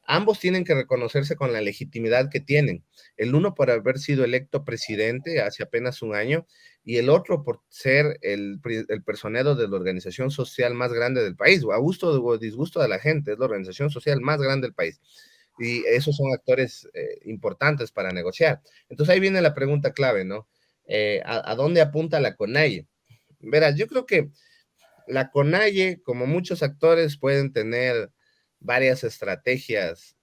ambos tienen que reconocerse con la legitimidad que tienen. El uno por haber sido electo presidente hace apenas un año y el otro por ser el personero de la organización social más grande del país. A gusto o disgusto de la gente, es la organización social más grande del país. Y esos son actores importantes para negociar. Entonces ahí viene la pregunta clave, ¿no? ¿A dónde apunta la CONAIE? Verás, yo creo que la CONAIE, como muchos actores, pueden tener varias estrategias,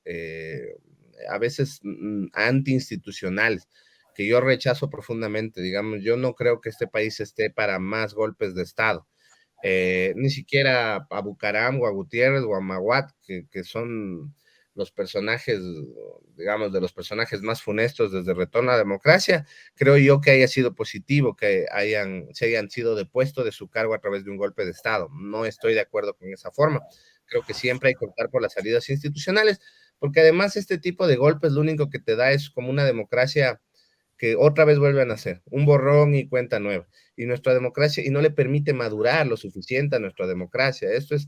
a veces antiinstitucionales, que yo rechazo profundamente. Digamos, yo no creo que este país esté para más golpes de Estado. Ni siquiera a Bucaram o a Gutiérrez o a Maguad, que son los personajes, digamos, de los personajes más funestos desde el retorno a la democracia, creo yo que haya sido positivo que se hayan sido depuestos de su cargo a través de un golpe de Estado. No estoy de acuerdo con esa forma. Creo que siempre hay que optar por las salidas institucionales, porque además este tipo de golpes lo único que te da es como una democracia que otra vez vuelve a nacer, un borrón y cuenta nueva. Y nuestra democracia, y no le permite madurar lo suficiente a nuestra democracia. Esto es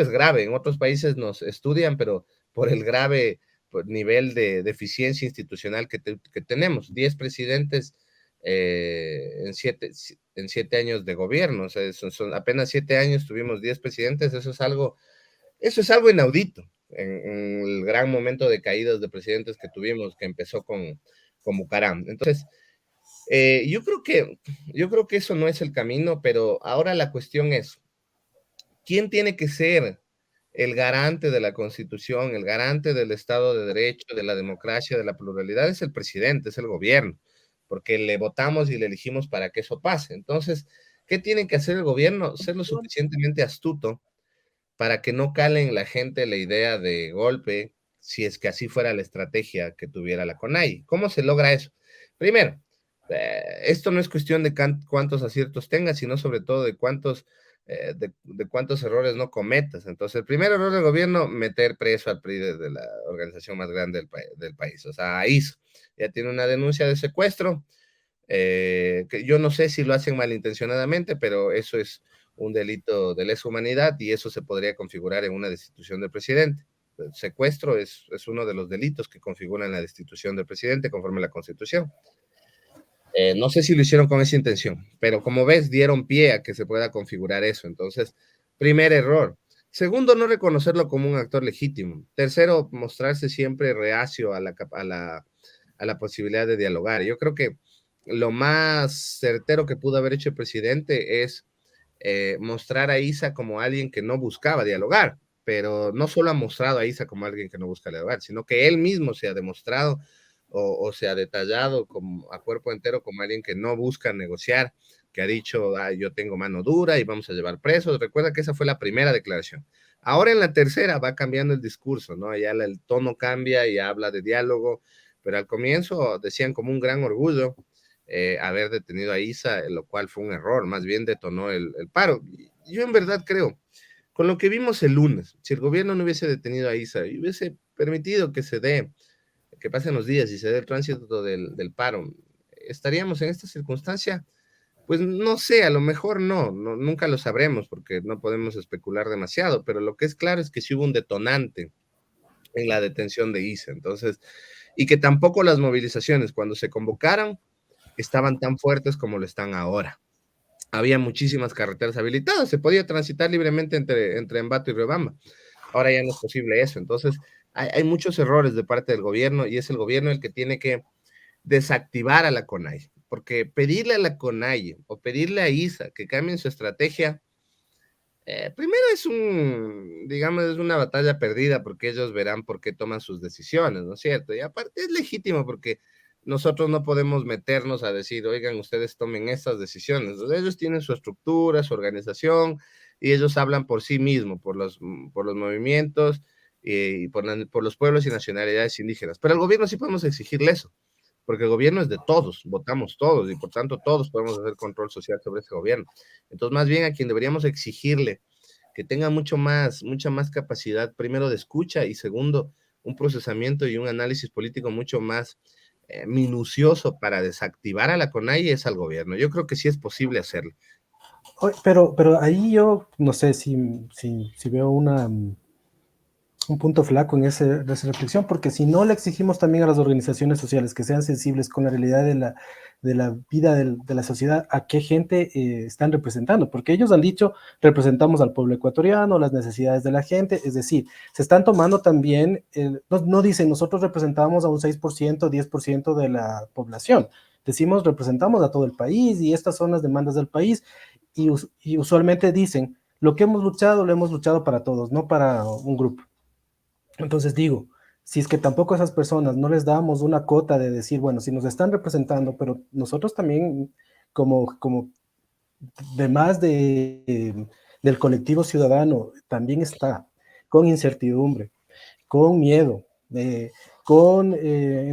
grave. En otros países nos estudian, pero por el grave nivel de deficiencia institucional que tenemos. 10 presidentes en 7 años de gobierno. O sea, son apenas 7 años tuvimos 10 presidentes. Eso es algo inaudito en el gran momento de caídas de presidentes que tuvimos, que empezó con Bucaram. Entonces, yo creo que eso no es el camino, pero ahora la cuestión es, ¿quién tiene que ser el garante de la Constitución, el garante del Estado de Derecho, de la democracia, de la pluralidad? Es el presidente, es el gobierno, porque le votamos y le elegimos para que eso pase. Entonces, ¿qué tiene que hacer el gobierno? Ser lo suficientemente astuto para que no cale en la gente la idea de golpe, si es que así fuera la estrategia que tuviera la CONAIE. ¿Cómo se logra eso? Primero, esto no es cuestión de cuántos aciertos tengas, sino sobre todo de cuántos errores no cometas. Entonces, el primer error del gobierno, meter preso al PRI de la organización más grande del país. O sea, ahí ya tiene una denuncia de secuestro, que yo no sé si lo hacen malintencionadamente, pero eso es un delito de lesa humanidad y eso se podría configurar en una destitución del presidente. El secuestro es uno de los delitos que configuran la destitución del presidente conforme a la Constitución. No sé si lo hicieron con esa intención, pero como ves, dieron pie a que se pueda configurar eso. Entonces, primer error. Segundo, no reconocerlo como un actor legítimo. Tercero, mostrarse siempre reacio a la posibilidad de dialogar. Yo creo que lo más certero que pudo haber hecho el presidente es mostrar a Isa como alguien que no buscaba dialogar, pero no solo ha mostrado a Isa como alguien que no busca dialogar, sino que él mismo se ha demostrado o se ha detallado como, a cuerpo entero como alguien que no busca negociar, que ha dicho, yo tengo mano dura y vamos a llevar presos. Recuerda que esa fue la primera declaración. Ahora en la tercera va cambiando el discurso, ¿no? Ya el tono cambia y habla de diálogo, pero al comienzo decían como un gran orgullo haber detenido a Isa, lo cual fue un error, más bien detonó el paro. Yo en verdad creo con lo que vimos el lunes. Si el gobierno no hubiese detenido a Isa y hubiese permitido que se dé, que pasen los días y se dé el tránsito del paro, ¿estaríamos en esta circunstancia? Pues no sé, a lo mejor nunca lo sabremos porque no podemos especular demasiado, pero lo que es claro es que sí hubo un detonante en la detención de Isa. Entonces, y que tampoco las movilizaciones cuando se convocaron estaban tan fuertes como lo están ahora. Había muchísimas carreteras habilitadas, se podía transitar libremente entre Ambato y Riobamba. Ahora ya no es posible eso. Entonces, hay muchos errores de parte del gobierno y es el gobierno el que tiene que desactivar a la CONAIE, porque pedirle a la CONAIE o pedirle a ISA que cambien su estrategia, primero digamos, es una batalla perdida porque ellos verán por qué toman sus decisiones, ¿no es cierto? Y aparte es legítimo porque nosotros no podemos meternos a decir, oigan, ustedes tomen estas decisiones. Entonces, ellos tienen su estructura, su organización, y ellos hablan por sí mismos, por los movimientos y por los pueblos y nacionalidades indígenas. Pero al gobierno sí podemos exigirle eso, porque el gobierno es de todos, votamos todos, y por tanto todos podemos hacer control social sobre ese gobierno. Entonces, más bien a quien deberíamos exigirle que tenga mucha más capacidad, primero de escucha y segundo, un procesamiento y un análisis político mucho más minucioso para desactivar a la CONAIE es al gobierno. Yo creo que sí es posible hacerlo. Pero ahí yo no sé si veo un punto flaco en esa reflexión, porque si no le exigimos también a las organizaciones sociales que sean sensibles con la realidad de la vida de la sociedad, a qué gente están representando, porque ellos han dicho, representamos al pueblo ecuatoriano, las necesidades de la gente, es decir, se están tomando también, no dicen, nosotros representamos a un 6%, 10% de la población, decimos, representamos a todo el país y estas son las demandas del país, y usualmente dicen, lo que hemos luchado, lo hemos luchado para todos, no para un grupo. Entonces digo, si es que tampoco a esas personas no les damos una cota de decir, bueno, si nos están representando, pero nosotros también como demás del colectivo ciudadano, también está con incertidumbre, con miedo, en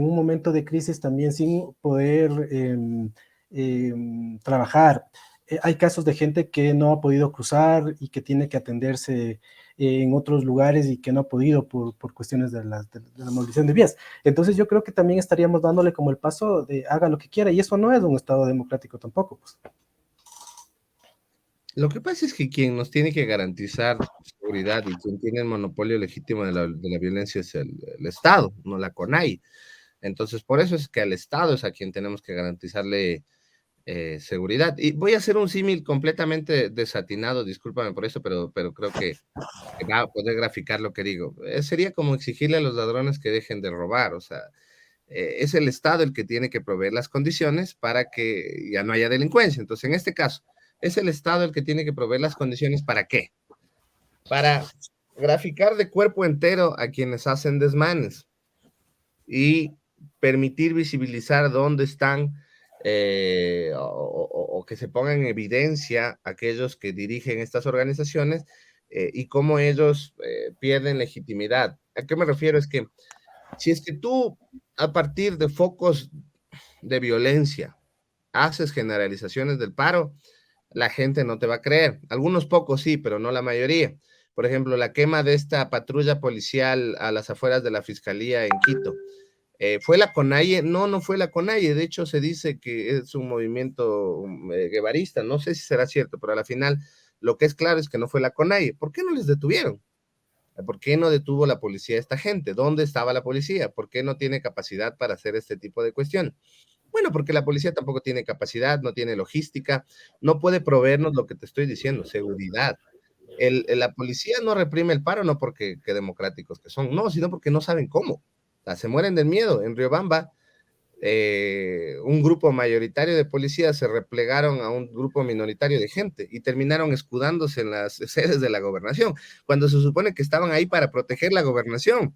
un momento de crisis también sin poder trabajar. Hay casos de gente que no ha podido cruzar y que tiene que atenderse en otros lugares y que no ha podido por cuestiones de la movilización de vías. Entonces yo creo que también estaríamos dándole como el paso de haga lo que quiera, y eso no es un Estado democrático tampoco, pues. Lo que pasa es que quien nos tiene que garantizar seguridad y quien tiene el monopolio legítimo de la violencia es el Estado, no la CONAIE. Entonces, por eso es que al Estado es a quien tenemos que garantizarle seguridad. Y voy a hacer un símil completamente desatinado, discúlpame por eso, pero creo que va a poder graficar lo que digo. Sería como exigirle a los ladrones que dejen de robar, o sea, es el Estado el que tiene que proveer las condiciones para que ya no haya delincuencia. Entonces, en este caso, es el Estado el que tiene que proveer las condiciones ¿para qué? Para graficar de cuerpo entero a quienes hacen desmanes y permitir visibilizar dónde están o que se pongan en evidencia aquellos que dirigen estas organizaciones y cómo ellos pierden legitimidad. ¿A qué me refiero? Es que si es que tú a partir de focos de violencia haces generalizaciones del paro, la gente no te va a creer. Algunos pocos sí, pero no la mayoría. Por ejemplo, la quema de esta patrulla policial a las afueras de la fiscalía en Quito. ¿Fue la CONAIE? No fue la CONAIE. De hecho, se dice que es un movimiento guevarista. No sé si será cierto, pero a la final lo que es claro es que no fue la CONAIE. ¿Por qué no les detuvieron? ¿Por qué no detuvo la policía a esta gente? ¿Dónde estaba la policía? ¿Por qué no tiene capacidad para hacer este tipo de cuestión? Bueno, porque la policía tampoco tiene capacidad, no tiene logística, no puede proveernos lo que te estoy diciendo, seguridad. La policía no reprime el paro, no porque qué democráticos que son, no, sino porque no saben cómo. O sea, se mueren del miedo. En Riobamba, un grupo mayoritario de policías se replegaron a un grupo minoritario de gente y terminaron escudándose en las sedes de la gobernación, cuando se supone que estaban ahí para proteger la gobernación,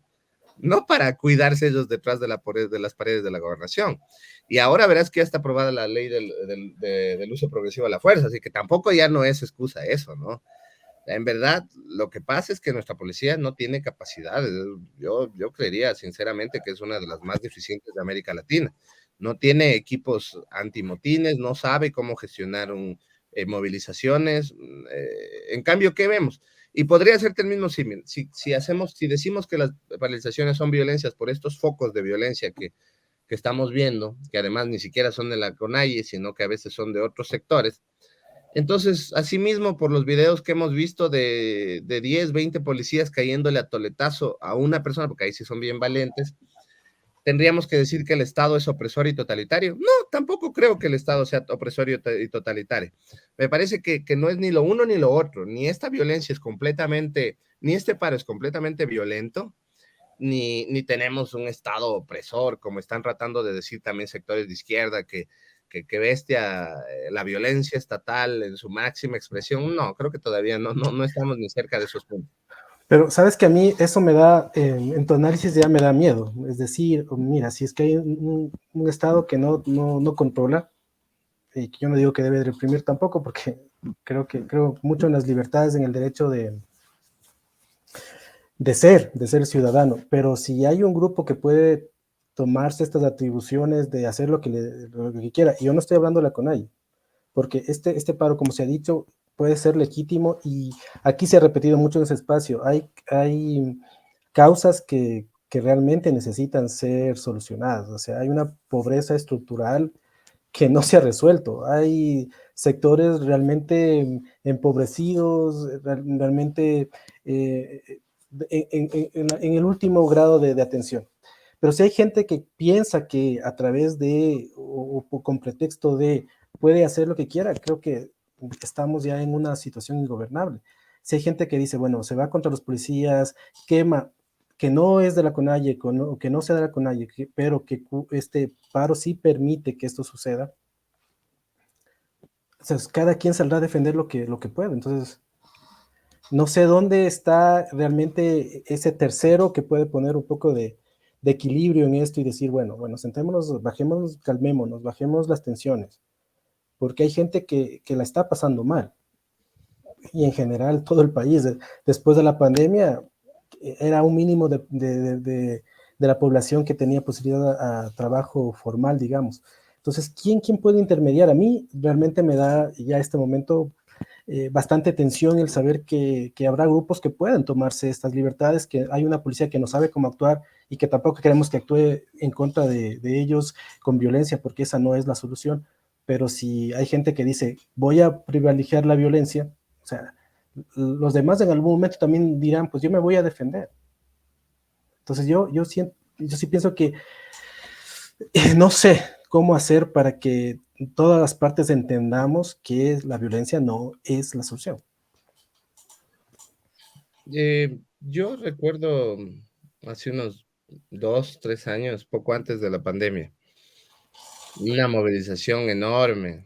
no para cuidarse ellos detrás de las paredes de la gobernación. Y ahora verás que ya está aprobada la ley del uso progresivo de la fuerza, así que tampoco ya no es excusa eso, ¿no? En verdad, lo que pasa es que nuestra policía no tiene capacidades. Yo creería sinceramente que es una de las más deficientes de América Latina. No tiene equipos antimotines, no sabe cómo gestionar movilizaciones. En cambio, ¿qué vemos? Y podría hacerte el mismo símil. Si decimos que las paralizaciones son violencias por estos focos de violencia que estamos viendo, que además ni siquiera son de la CONAIE, sino que a veces son de otros sectores, entonces, asimismo, por los videos que hemos visto de 10, 20 policías cayéndole a toletazo a una persona, porque ahí sí son bien valientes, ¿tendríamos que decir que el Estado es opresor y totalitario? No, tampoco creo que el Estado sea opresor y totalitario. Me parece que no es ni lo uno ni lo otro, ni esta violencia es completamente, ni este paro es completamente violento, ni tenemos un Estado opresor, como están tratando de decir también sectores de izquierda, que bestia la violencia estatal en su máxima expresión. No, creo que todavía no estamos ni cerca de esos puntos. Pero sabes que a mí eso me da, en tu análisis ya me da miedo. Es decir, mira, si es que hay un Estado que no controla, y yo no digo que debe reprimir tampoco, porque creo mucho en las libertades, en el derecho de ser ciudadano, pero si hay un grupo que puede tomarse estas atribuciones de hacer lo que quiera, y yo no estoy hablando de la CONAIE, porque este paro, como se ha dicho, puede ser legítimo, y aquí se ha repetido mucho en ese espacio, hay causas que realmente necesitan ser solucionadas, o sea, hay una pobreza estructural que no se ha resuelto, hay sectores realmente empobrecidos, realmente en el último grado de atención. Pero si hay gente que piensa que a través de, o con pretexto de, puede hacer lo que quiera, creo que estamos ya en una situación ingobernable. Si hay gente que dice, bueno, se va contra los policías, quema, que no es de la CONAIE, que no sea de la CONAIE, pero que este paro sí permite que esto suceda, o sea, cada quien saldrá a defender lo que puede. Entonces, no sé dónde está realmente ese tercero que puede poner un poco de equilibrio en esto y decir, bueno, sentémonos, bajémonos, calmémonos, bajemos las tensiones, porque hay gente que la está pasando mal, y en general todo el país, después de la pandemia, era un mínimo de la población que tenía posibilidad a trabajo formal, digamos. Entonces, ¿quién puede intermediar? A mí realmente me da ya este momento bastante tensión el saber que habrá grupos que puedan tomarse estas libertades, que hay una policía que no sabe cómo actuar y que tampoco queremos que actúe en contra de ellos con violencia, porque esa no es la solución. Pero si hay gente que dice, voy a privilegiar la violencia, o sea, los demás en algún momento también dirán, pues yo me voy a defender. Entonces yo sí pienso que no sé cómo hacer para que todas las partes entendamos que la violencia no es la solución. Yo recuerdo hace unos 2, 3 años, poco antes de la pandemia, una movilización enorme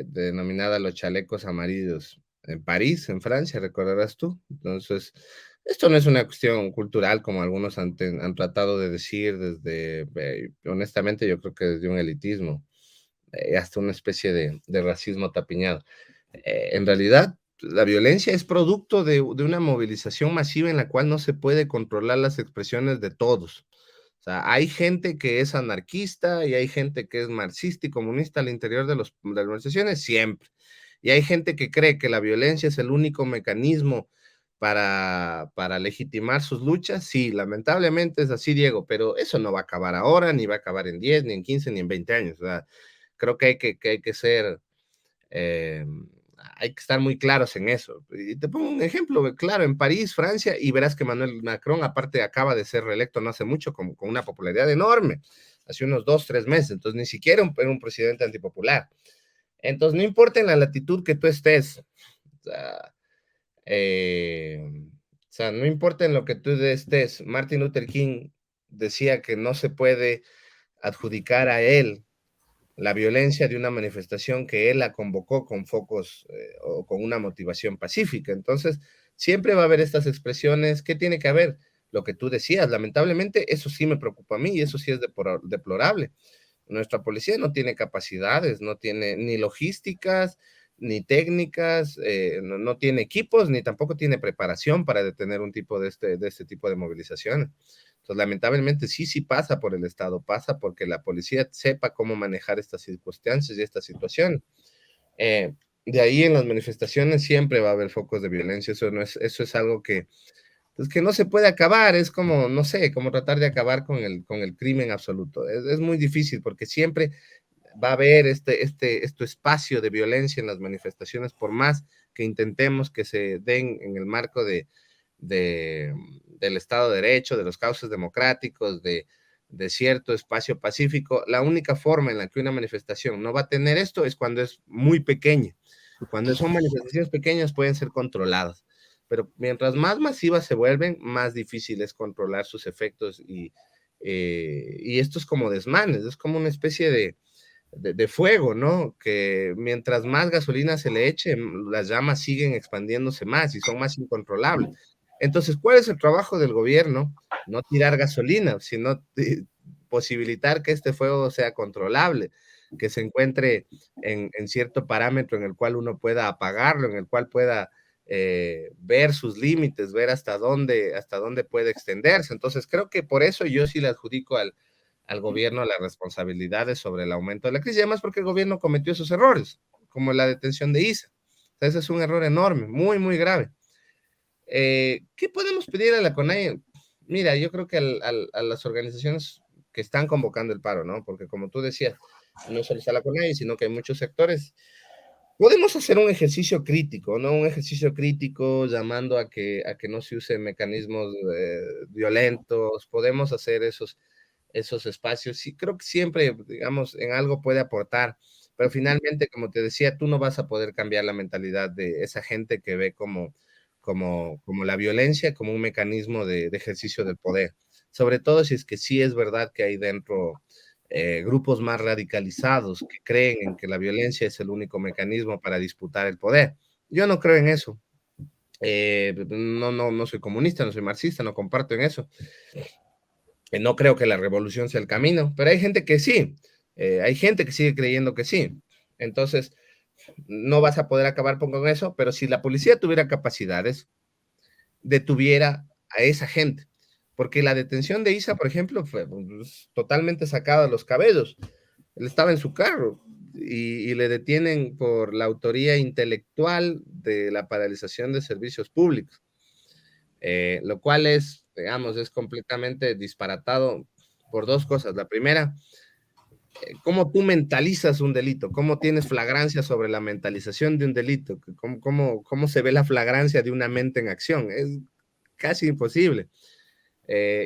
denominada los chalecos amarillos en París, en Francia, recordarás tú. Entonces, esto no es una cuestión cultural como algunos han tratado de decir desde, honestamente, yo creo que desde un elitismo, hasta una especie de racismo tapiñado. En realidad, la violencia es producto de una movilización masiva en la cual no se puede controlar las expresiones de todos. O sea, hay gente que es anarquista y hay gente que es marxista y comunista al interior de las organizaciones, siempre. Y hay gente que cree que la violencia es el único mecanismo para legitimar sus luchas. Sí, lamentablemente es así, Diego, pero eso no va a acabar ahora, ni va a acabar en 10, ni en 15, ni en 20 años. O sea, creo que hay que ser hay que estar muy claros en eso. Y te pongo un ejemplo claro, en París, Francia, y verás que Emmanuel Macron, aparte, acaba de ser reelecto no hace mucho, con una popularidad enorme, hace unos 2, 3 meses, entonces ni siquiera un presidente antipopular. Entonces, no importa en la latitud que tú estés, o sea, no importa en lo que tú estés, Martin Luther King decía que no se puede adjudicar a él la violencia de una manifestación que él la convocó con focos o con una motivación pacífica. Entonces, siempre va a haber estas expresiones. ¿Qué tiene que haber? Lo que tú decías, lamentablemente, eso sí me preocupa a mí y eso sí es deplorable. Nuestra policía no tiene capacidades, no tiene ni logísticas, ni técnicas, no tiene equipos, ni tampoco tiene preparación para detener un tipo de este tipo de movilizaciones. Entonces, lamentablemente, sí pasa por el Estado, pasa porque la policía sepa cómo manejar estas circunstancias y esta situación. de ahí en las manifestaciones siempre va a haber focos de violencia, eso es algo que, pues, que no se puede acabar, es como, no sé, como tratar de acabar con el crimen absoluto, es muy difícil porque siempre va a haber este espacio de violencia en las manifestaciones, por más que intentemos que se den en el marco del Estado de Derecho, de los cauces democráticos, de cierto espacio pacífico. La única forma en la que una manifestación no va a tener esto es cuando es muy pequeña. Cuando son manifestaciones pequeñas pueden ser controladas, pero mientras más masivas se vuelven, más difícil es controlar sus efectos y esto es como desmanes, es como una especie de fuego, ¿no? Que mientras más gasolina se le eche, las llamas siguen expandiéndose más y son más incontrolables. Entonces, ¿cuál es el trabajo del gobierno? No tirar gasolina, sino posibilitar que este fuego sea controlable, que se encuentre en cierto parámetro en el cual uno pueda apagarlo, en el cual pueda ver sus límites, ver hasta dónde puede extenderse. Entonces, creo que por eso yo sí le adjudico al gobierno las responsabilidades sobre el aumento de la crisis, y además porque el gobierno cometió esos errores, como la detención de Isa. O sea, ese es un error enorme, muy, muy grave. ¿Qué podemos pedir a la CONAIE? Mira, yo creo que a las organizaciones que están convocando el paro, ¿no? Porque como tú decías, no solo está la CONAIE, sino que hay muchos sectores. Podemos hacer un ejercicio crítico, ¿no? Un ejercicio crítico llamando a que no se usen mecanismos violentos. Podemos hacer esos espacios. Sí, creo que siempre, digamos, en algo puede aportar, pero finalmente, como te decía, tú no vas a poder cambiar la mentalidad de esa gente que ve como la violencia como un mecanismo de ejercicio del poder. Sobre todo si es que sí es verdad que hay dentro grupos más radicalizados que creen en que la violencia es el único mecanismo para disputar el poder. Yo no creo en eso. No soy comunista, no soy marxista, no comparto en eso. No creo que la revolución sea el camino, pero hay gente que sí, hay gente que sigue creyendo que sí. Entonces, no vas a poder acabar con eso, pero si la policía tuviera capacidades, detuviera a esa gente. Porque la detención de Isa, por ejemplo, fue totalmente sacada de los cabellos. Él estaba en su carro y le detienen por la autoría intelectual de la paralización de servicios públicos. Lo cual es, digamos, es completamente disparatado por dos cosas. La primera, cómo tú mentalizas un delito, cómo tienes flagrancia sobre la mentalización de un delito, cómo se ve la flagrancia de una mente en acción. Es casi imposible.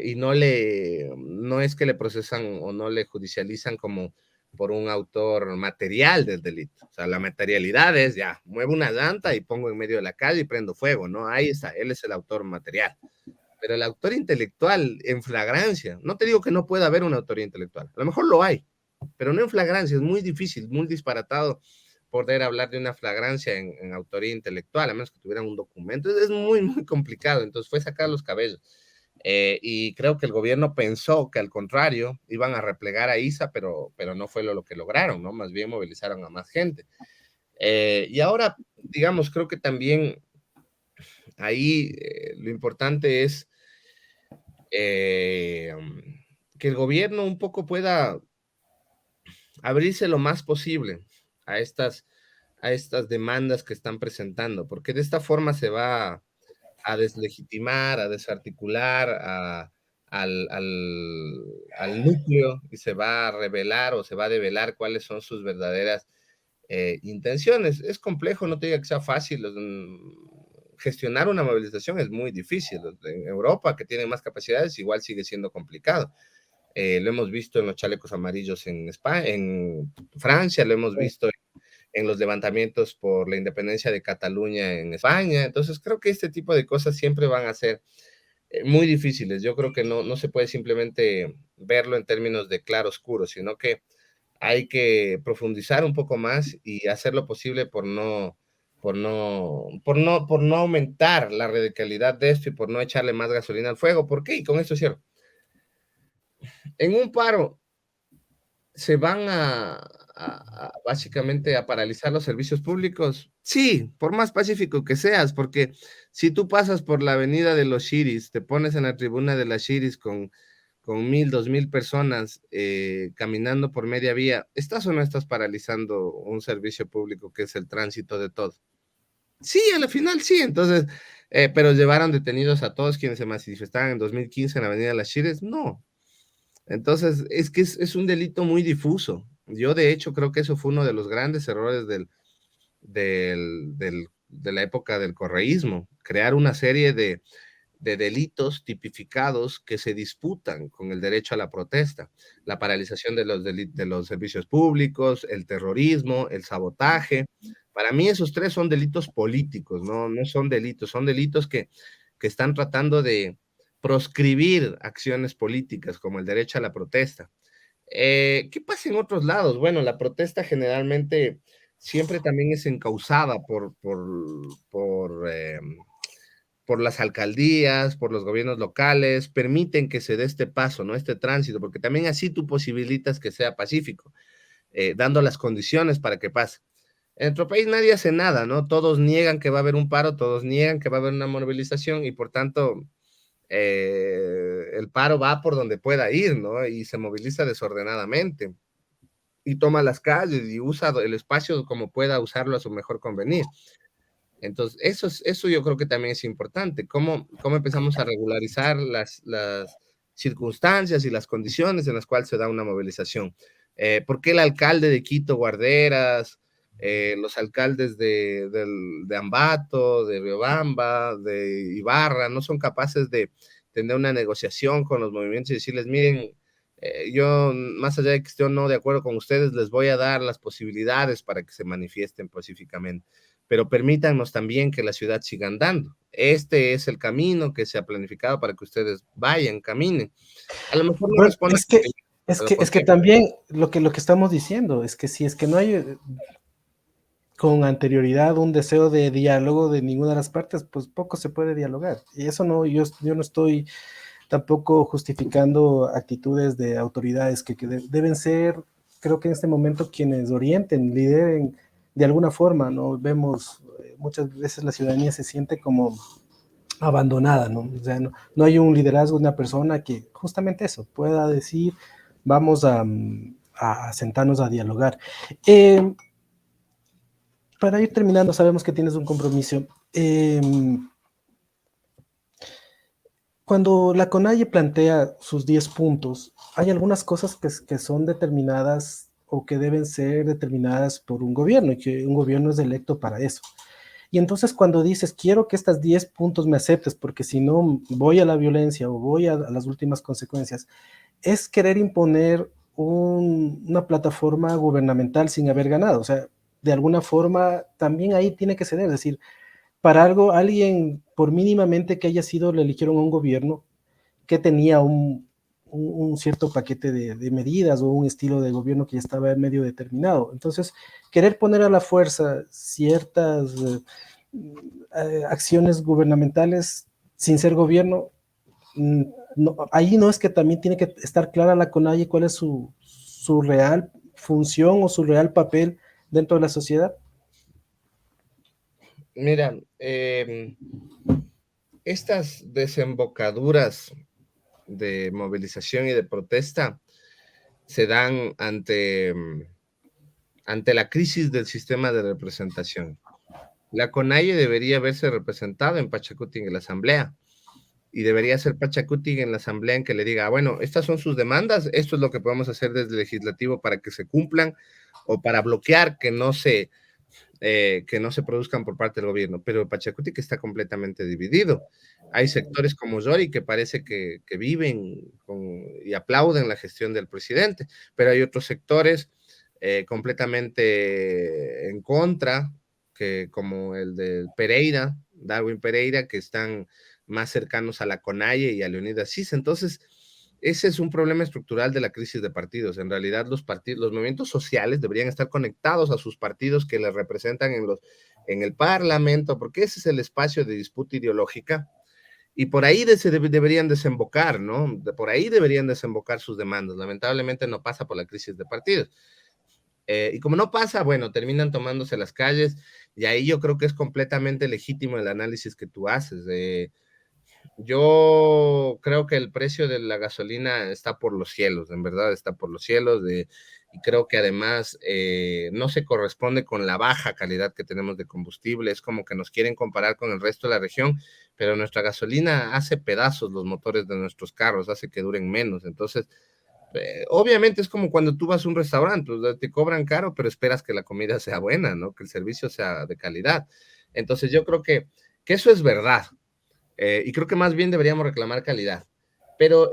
Y no es que le procesan o no le judicializan como por un autor material del delito. O sea, la materialidad es ya, muevo una llanta y pongo en medio de la calle y prendo fuego, ¿no? Ahí está, él es el autor material. Pero el autor intelectual en flagrancia, no te digo que no pueda haber una autoría intelectual, a lo mejor lo hay, pero no en flagrancia, es muy difícil, muy disparatado poder hablar de una flagrancia en autoría intelectual, a menos que tuvieran un documento, es muy, muy complicado, entonces fue sacar los cabellos. Y creo que el gobierno pensó que al contrario iban a replegar a Isa, pero no fue lo que lograron, ¿no? Más bien movilizaron a más gente. Y ahora, digamos, creo que también ahí lo importante es que el gobierno un poco pueda abrirse lo más posible a estas demandas que están presentando, porque de esta forma se va a deslegitimar, a desarticular al núcleo y se va a revelar o se va a develar cuáles son sus verdaderas intenciones. Es complejo, no te digo que sea fácil. Gestionar una movilización es muy difícil. En Europa, que tiene más capacidades, igual sigue siendo complicado. Lo hemos visto en los chalecos amarillos en España, en Francia, lo hemos visto en los levantamientos por la independencia de Cataluña en España. Entonces creo que este tipo de cosas siempre van a ser muy difíciles. Yo creo que no se puede simplemente verlo en términos de claro oscuro, sino que hay que profundizar un poco más y hacer lo posible por no aumentar la radicalidad de esto y por no echarle más gasolina al fuego. ¿Por qué? Y con esto cierro. En un paro se van básicamente a paralizar los servicios públicos. Sí, por más pacífico que seas, porque si tú pasas por la avenida de los Shiris, te pones en la tribuna de las Shiris con con 1,000, 2,000 personas caminando por media vía, ¿estás o no estás paralizando un servicio público que es el tránsito de todo? Sí, a la final sí, entonces, pero llevaron detenidos a todos quienes se manifestaban en 2015 en la Avenida Las Chires, no. Entonces, es que es un delito muy difuso. Yo, de hecho, creo que eso fue uno de los grandes errores de la época del correísmo, crear una serie de delitos tipificados que se disputan con el derecho a la protesta, la paralización de los servicios públicos, el terrorismo, el sabotaje. Para mí esos tres son delitos políticos, no son delitos, son delitos que están tratando de proscribir acciones políticas como el derecho a la protesta. ¿Qué pasa en otros lados? Bueno, la protesta generalmente siempre también es encausada por las alcaldías, por los gobiernos locales, permiten que se dé este paso, ¿no? Este tránsito, porque también así tú posibilitas que sea pacífico, dando las condiciones para que pase. En nuestro país nadie hace nada, ¿no? Todos niegan que va a haber un paro, todos niegan que va a haber una movilización y por tanto el paro va por donde pueda ir, ¿no? Y se moviliza desordenadamente y toma las calles y usa el espacio como pueda usarlo a su mejor convenir. Entonces, eso yo creo que también es importante. ¿Cómo empezamos a regularizar las circunstancias y las condiciones en las cuales se da una movilización? ¿Por qué el alcalde de Quito, Guarderas, los alcaldes de Ambato, de Riobamba, de Ibarra, no son capaces de tener una negociación con los movimientos y decirles, miren, yo, más allá de que esté o no de acuerdo con ustedes, les voy a dar las posibilidades para que se manifiesten pacíficamente, pero permítanos también que la ciudad siga andando. Este es el camino que se ha planificado para que ustedes vayan, caminen. A lo mejor no Bueno, responde, es que también lo que estamos diciendo es que si es que no hay con anterioridad un deseo de diálogo de ninguna de las partes, pues poco se puede dialogar. Y eso no, yo no estoy tampoco justificando actitudes de autoridades que deben ser, creo que en este momento, quienes orienten, lideren de alguna forma, ¿no? Vemos, muchas veces la ciudadanía se siente como abandonada, ¿no? O sea, no hay un liderazgo de una persona que justamente eso, pueda decir, vamos a sentarnos a dialogar. Para ir terminando, sabemos que tienes un compromiso. Cuando la CONAIE plantea sus 10 puntos, hay algunas cosas que son determinadas o que deben ser determinadas por un gobierno y que un gobierno es electo para eso. Y entonces cuando dices, quiero que estas 10 puntos me aceptes porque si no voy a la violencia o voy a las últimas consecuencias, es querer imponer una plataforma gubernamental sin haber ganado. O sea, de alguna forma también ahí tiene que ceder, es decir, para algo, alguien, por mínimamente que haya sido, le eligieron a un gobierno que tenía un cierto paquete de medidas o un estilo de gobierno que ya estaba medio determinado. Entonces, querer poner a la fuerza ciertas acciones gubernamentales sin ser gobierno, no, ahí no es que también tiene que estar clara la CONAIE cuál es su real función o su real papel dentro de la sociedad. Mira, estas desembocaduras de movilización y de protesta se dan ante la crisis del sistema de representación. La CONAIE debería haberse representado en Pachacuti en la asamblea y debería ser Pachacuti en la asamblea en que le diga, bueno, estas son sus demandas, esto es lo que podemos hacer desde el legislativo para que se cumplan o para bloquear que no se produzcan por parte del gobierno, pero Pachacuti que está completamente dividido. Hay sectores como Yori que parece que viven y aplauden la gestión del presidente, pero hay otros sectores completamente en contra, como el de Pereira, Darwin Pereira, que están más cercanos a la CONAIE y a Leonidas Cis. Entonces, ese es un problema estructural de la crisis de partidos. En realidad, los movimientos sociales deberían estar conectados a sus partidos que les representan en el Parlamento, porque ese es el espacio de disputa ideológica, y por ahí deberían desembocar, ¿no? Por ahí deberían desembocar sus demandas. Lamentablemente no pasa por la crisis de partidos. Y como no pasa, bueno, terminan tomándose las calles, y ahí yo creo que es completamente legítimo el análisis que tú haces. Yo creo que el precio de la gasolina está por los cielos, en verdad está por los cielos, y creo que además no se corresponde con la baja calidad que tenemos de combustible. Es como que nos quieren comparar con el resto de la región, pero nuestra gasolina hace pedazos los motores de nuestros carros, hace que duren menos. Entonces, obviamente es como cuando tú vas a un restaurante, pues, te cobran caro, pero esperas que la comida sea buena, ¿no? Que el servicio sea de calidad. Entonces yo creo que eso es verdad. Y creo que más bien deberíamos reclamar calidad. Pero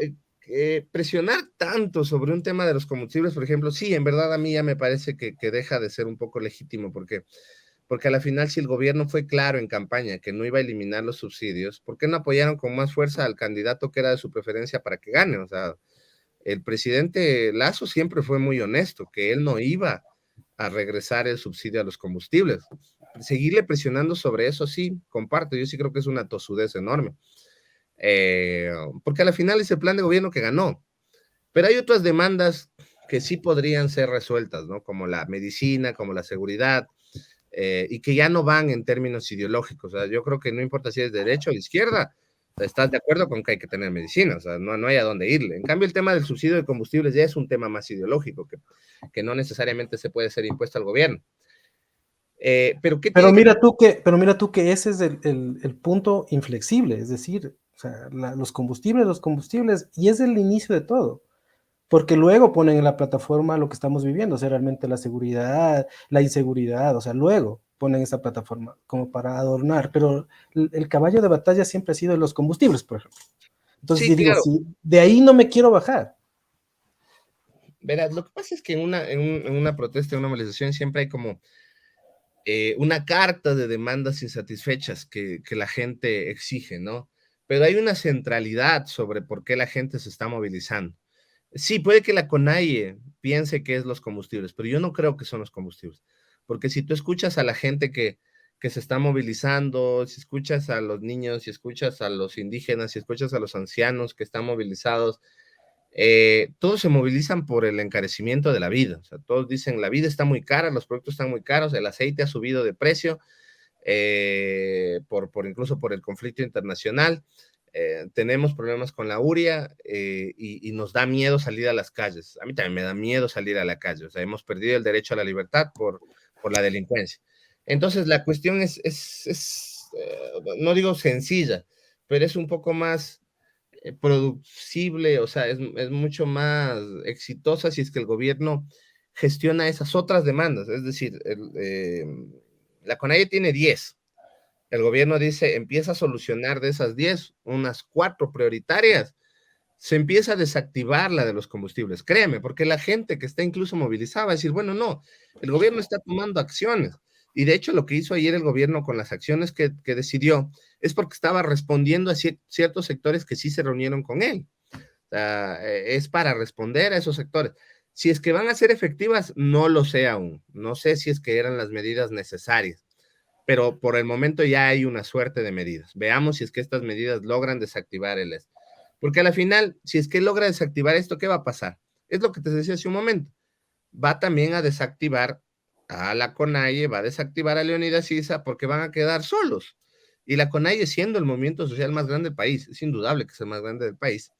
presionar tanto sobre un tema de los combustibles, por ejemplo, sí, en verdad a mí ya me parece que deja de ser un poco legítimo, porque a la final, si el gobierno fue claro en campaña que no iba a eliminar los subsidios, ¿por qué no apoyaron con más fuerza al candidato que era de su preferencia para que gane? O sea, el presidente Lasso siempre fue muy honesto, que él no iba a regresar el subsidio a los combustibles. Seguirle presionando sobre eso, sí, comparto, yo sí creo que es una tosudez enorme, porque a la final es el plan de gobierno que ganó, pero hay otras demandas que sí podrían ser resueltas, ¿no? Como la medicina, como la seguridad, y que ya no van en términos ideológicos. O sea, yo creo que no importa si es de derecha o de izquierda, estás de acuerdo con que hay que tener medicina, o sea, no hay a dónde irle. En cambio, el tema del subsidio de combustibles ya es un tema más ideológico, que no necesariamente se puede ser impuesto al gobierno. Pero ¿qué Pero tiene mira tú que ese es el punto inflexible, es decir, o sea, los combustibles, y es el inicio de todo. Porque luego ponen en la plataforma lo que estamos viviendo, o sea, realmente la seguridad, la inseguridad, o sea, luego ponen esa plataforma como para adornar, pero el caballo de batalla siempre ha sido los combustibles, por ejemplo. Entonces, Sí, yo digo, claro. si de ahí no me quiero bajar. Verás, lo que pasa es que en una protesta, en una movilización, siempre hay como una carta de demandas insatisfechas que la gente exige, ¿no? Pero hay una centralidad sobre por qué la gente se está movilizando. Sí, puede que la CONAIE piense que es los combustibles, pero yo no creo que son los combustibles, porque si tú escuchas a la gente que se está movilizando, si escuchas a los niños, si escuchas a los indígenas, si escuchas a los ancianos que están movilizados, todos se movilizan por el encarecimiento de la vida. O sea, todos dicen, la vida está muy cara, los productos están muy caros, el aceite ha subido de precio, incluso por el conflicto internacional. Tenemos problemas con la uria, y nos da miedo salir a las calles. A mí también me da miedo salir a la calle. O sea, hemos perdido el derecho a la libertad por la delincuencia. Entonces, la cuestión no digo sencilla, pero es un poco más producible, o sea, es mucho más exitosa si es que el gobierno gestiona esas otras demandas. Es decir, la CONAIE tiene 10. El gobierno dice, empieza a solucionar de esas 10, unas 4 prioritarias, se empieza a desactivar la de los combustibles. Créeme, porque la gente que está incluso movilizada va a decir, bueno, no, el gobierno está tomando acciones. Y de hecho lo que hizo ayer el gobierno con las acciones que decidió es porque estaba respondiendo a ciertos sectores que sí se reunieron con él. O sea, es para responder a esos sectores. Si es que van a ser efectivas, no lo sé aún. No sé si es que eran las medidas necesarias, pero por el momento ya hay una suerte de medidas. Veamos si es que estas medidas logran desactivar el este. Porque a la final, si es que logra desactivar esto, ¿qué va a pasar? Es lo que te decía hace un momento. Va también a desactivar a la CONAIE, va a desactivar a Leonidas Issa, porque van a quedar solos. Y la CONAIE, siendo el movimiento social más grande del país, es indudable que es el más grande del país,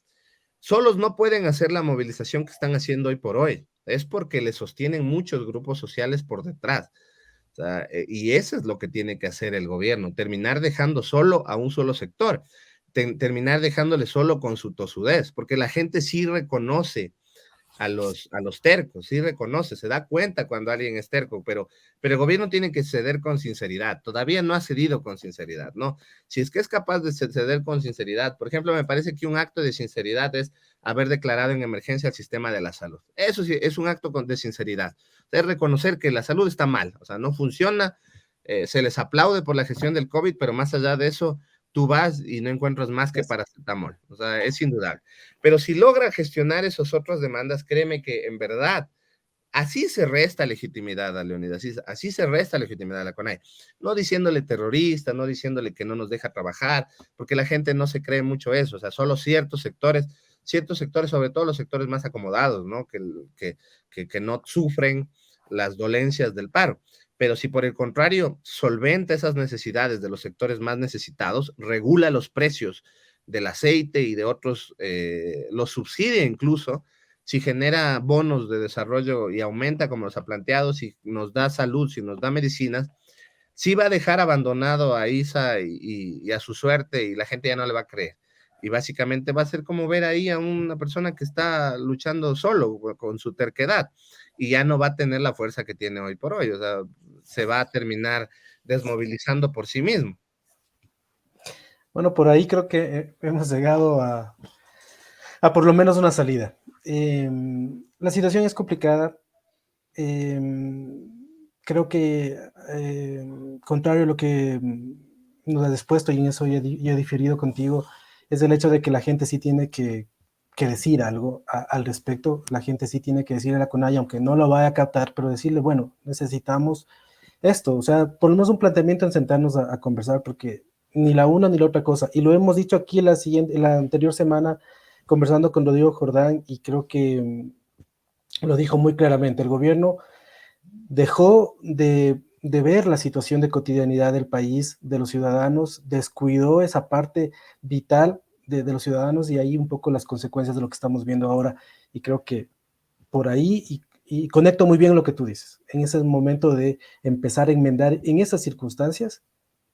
solos no pueden hacer la movilización que están haciendo hoy por hoy. Es porque le sostienen muchos grupos sociales por detrás. O sea, y eso es lo que tiene que hacer el gobierno, terminar dejando solo a un solo sector, terminar dejándole solo con su tosudez, porque la gente sí reconoce a los tercos, sí reconoce, se da cuenta cuando alguien es terco, pero el gobierno tiene que ceder con sinceridad. Todavía no ha cedido con sinceridad, ¿no? Si es que es capaz de ceder con sinceridad, por ejemplo, me parece que un acto de sinceridad es haber declarado en emergencia el sistema de la salud. Eso sí, es un acto de sinceridad. Es reconocer que la salud está mal, o sea, no funciona, se les aplaude por la gestión del COVID, pero más allá de eso, tú vas y no encuentras más que paracetamol. O sea, es indudable. Pero si logra gestionar esas otras demandas, créeme que en verdad así se resta legitimidad a Leonidas Issa, así se resta legitimidad a la CONAIE. No diciéndole terrorista, no diciéndole que no nos deja trabajar, porque la gente no se cree mucho eso. O sea, solo ciertos sectores, sobre todo los sectores más acomodados, ¿no? Que no sufren las dolencias del paro. Pero si por el contrario solventa esas necesidades de los sectores más necesitados, regula los precios del aceite y de otros, los subsidia incluso, si genera bonos de desarrollo y aumenta como nos ha planteado, si nos da salud, si nos da medicinas, sí va a dejar abandonado a Isa y a su suerte y la gente ya no le va a creer. Y básicamente va a ser como ver ahí a una persona que está luchando solo con su terquedad y ya no va a tener la fuerza que tiene hoy por hoy. O sea, se va a terminar desmovilizando por sí mismo. Bueno, por ahí creo que hemos llegado a por lo menos una salida. La situación es complicada. Creo que, contrario a lo que nos has expuesto, y en eso yo he diferido contigo, es el hecho de que la gente sí tiene que decir algo al respecto. La gente sí tiene que decirle a la CONAIE, aunque no lo vaya a captar, pero decirle, bueno, necesitamos esto, o sea, por lo menos un planteamiento en sentarnos a conversar, porque ni la una ni la otra cosa, y lo hemos dicho aquí la anterior semana, conversando con Rodrigo Jordán, y creo que lo dijo muy claramente, el gobierno dejó de ver la situación de cotidianidad del país, de los ciudadanos, descuidó esa parte vital de los ciudadanos, y ahí un poco las consecuencias de lo que estamos viendo ahora, y creo que por ahí, y conecto muy bien lo que tú dices, en ese momento de empezar a enmendar en esas circunstancias,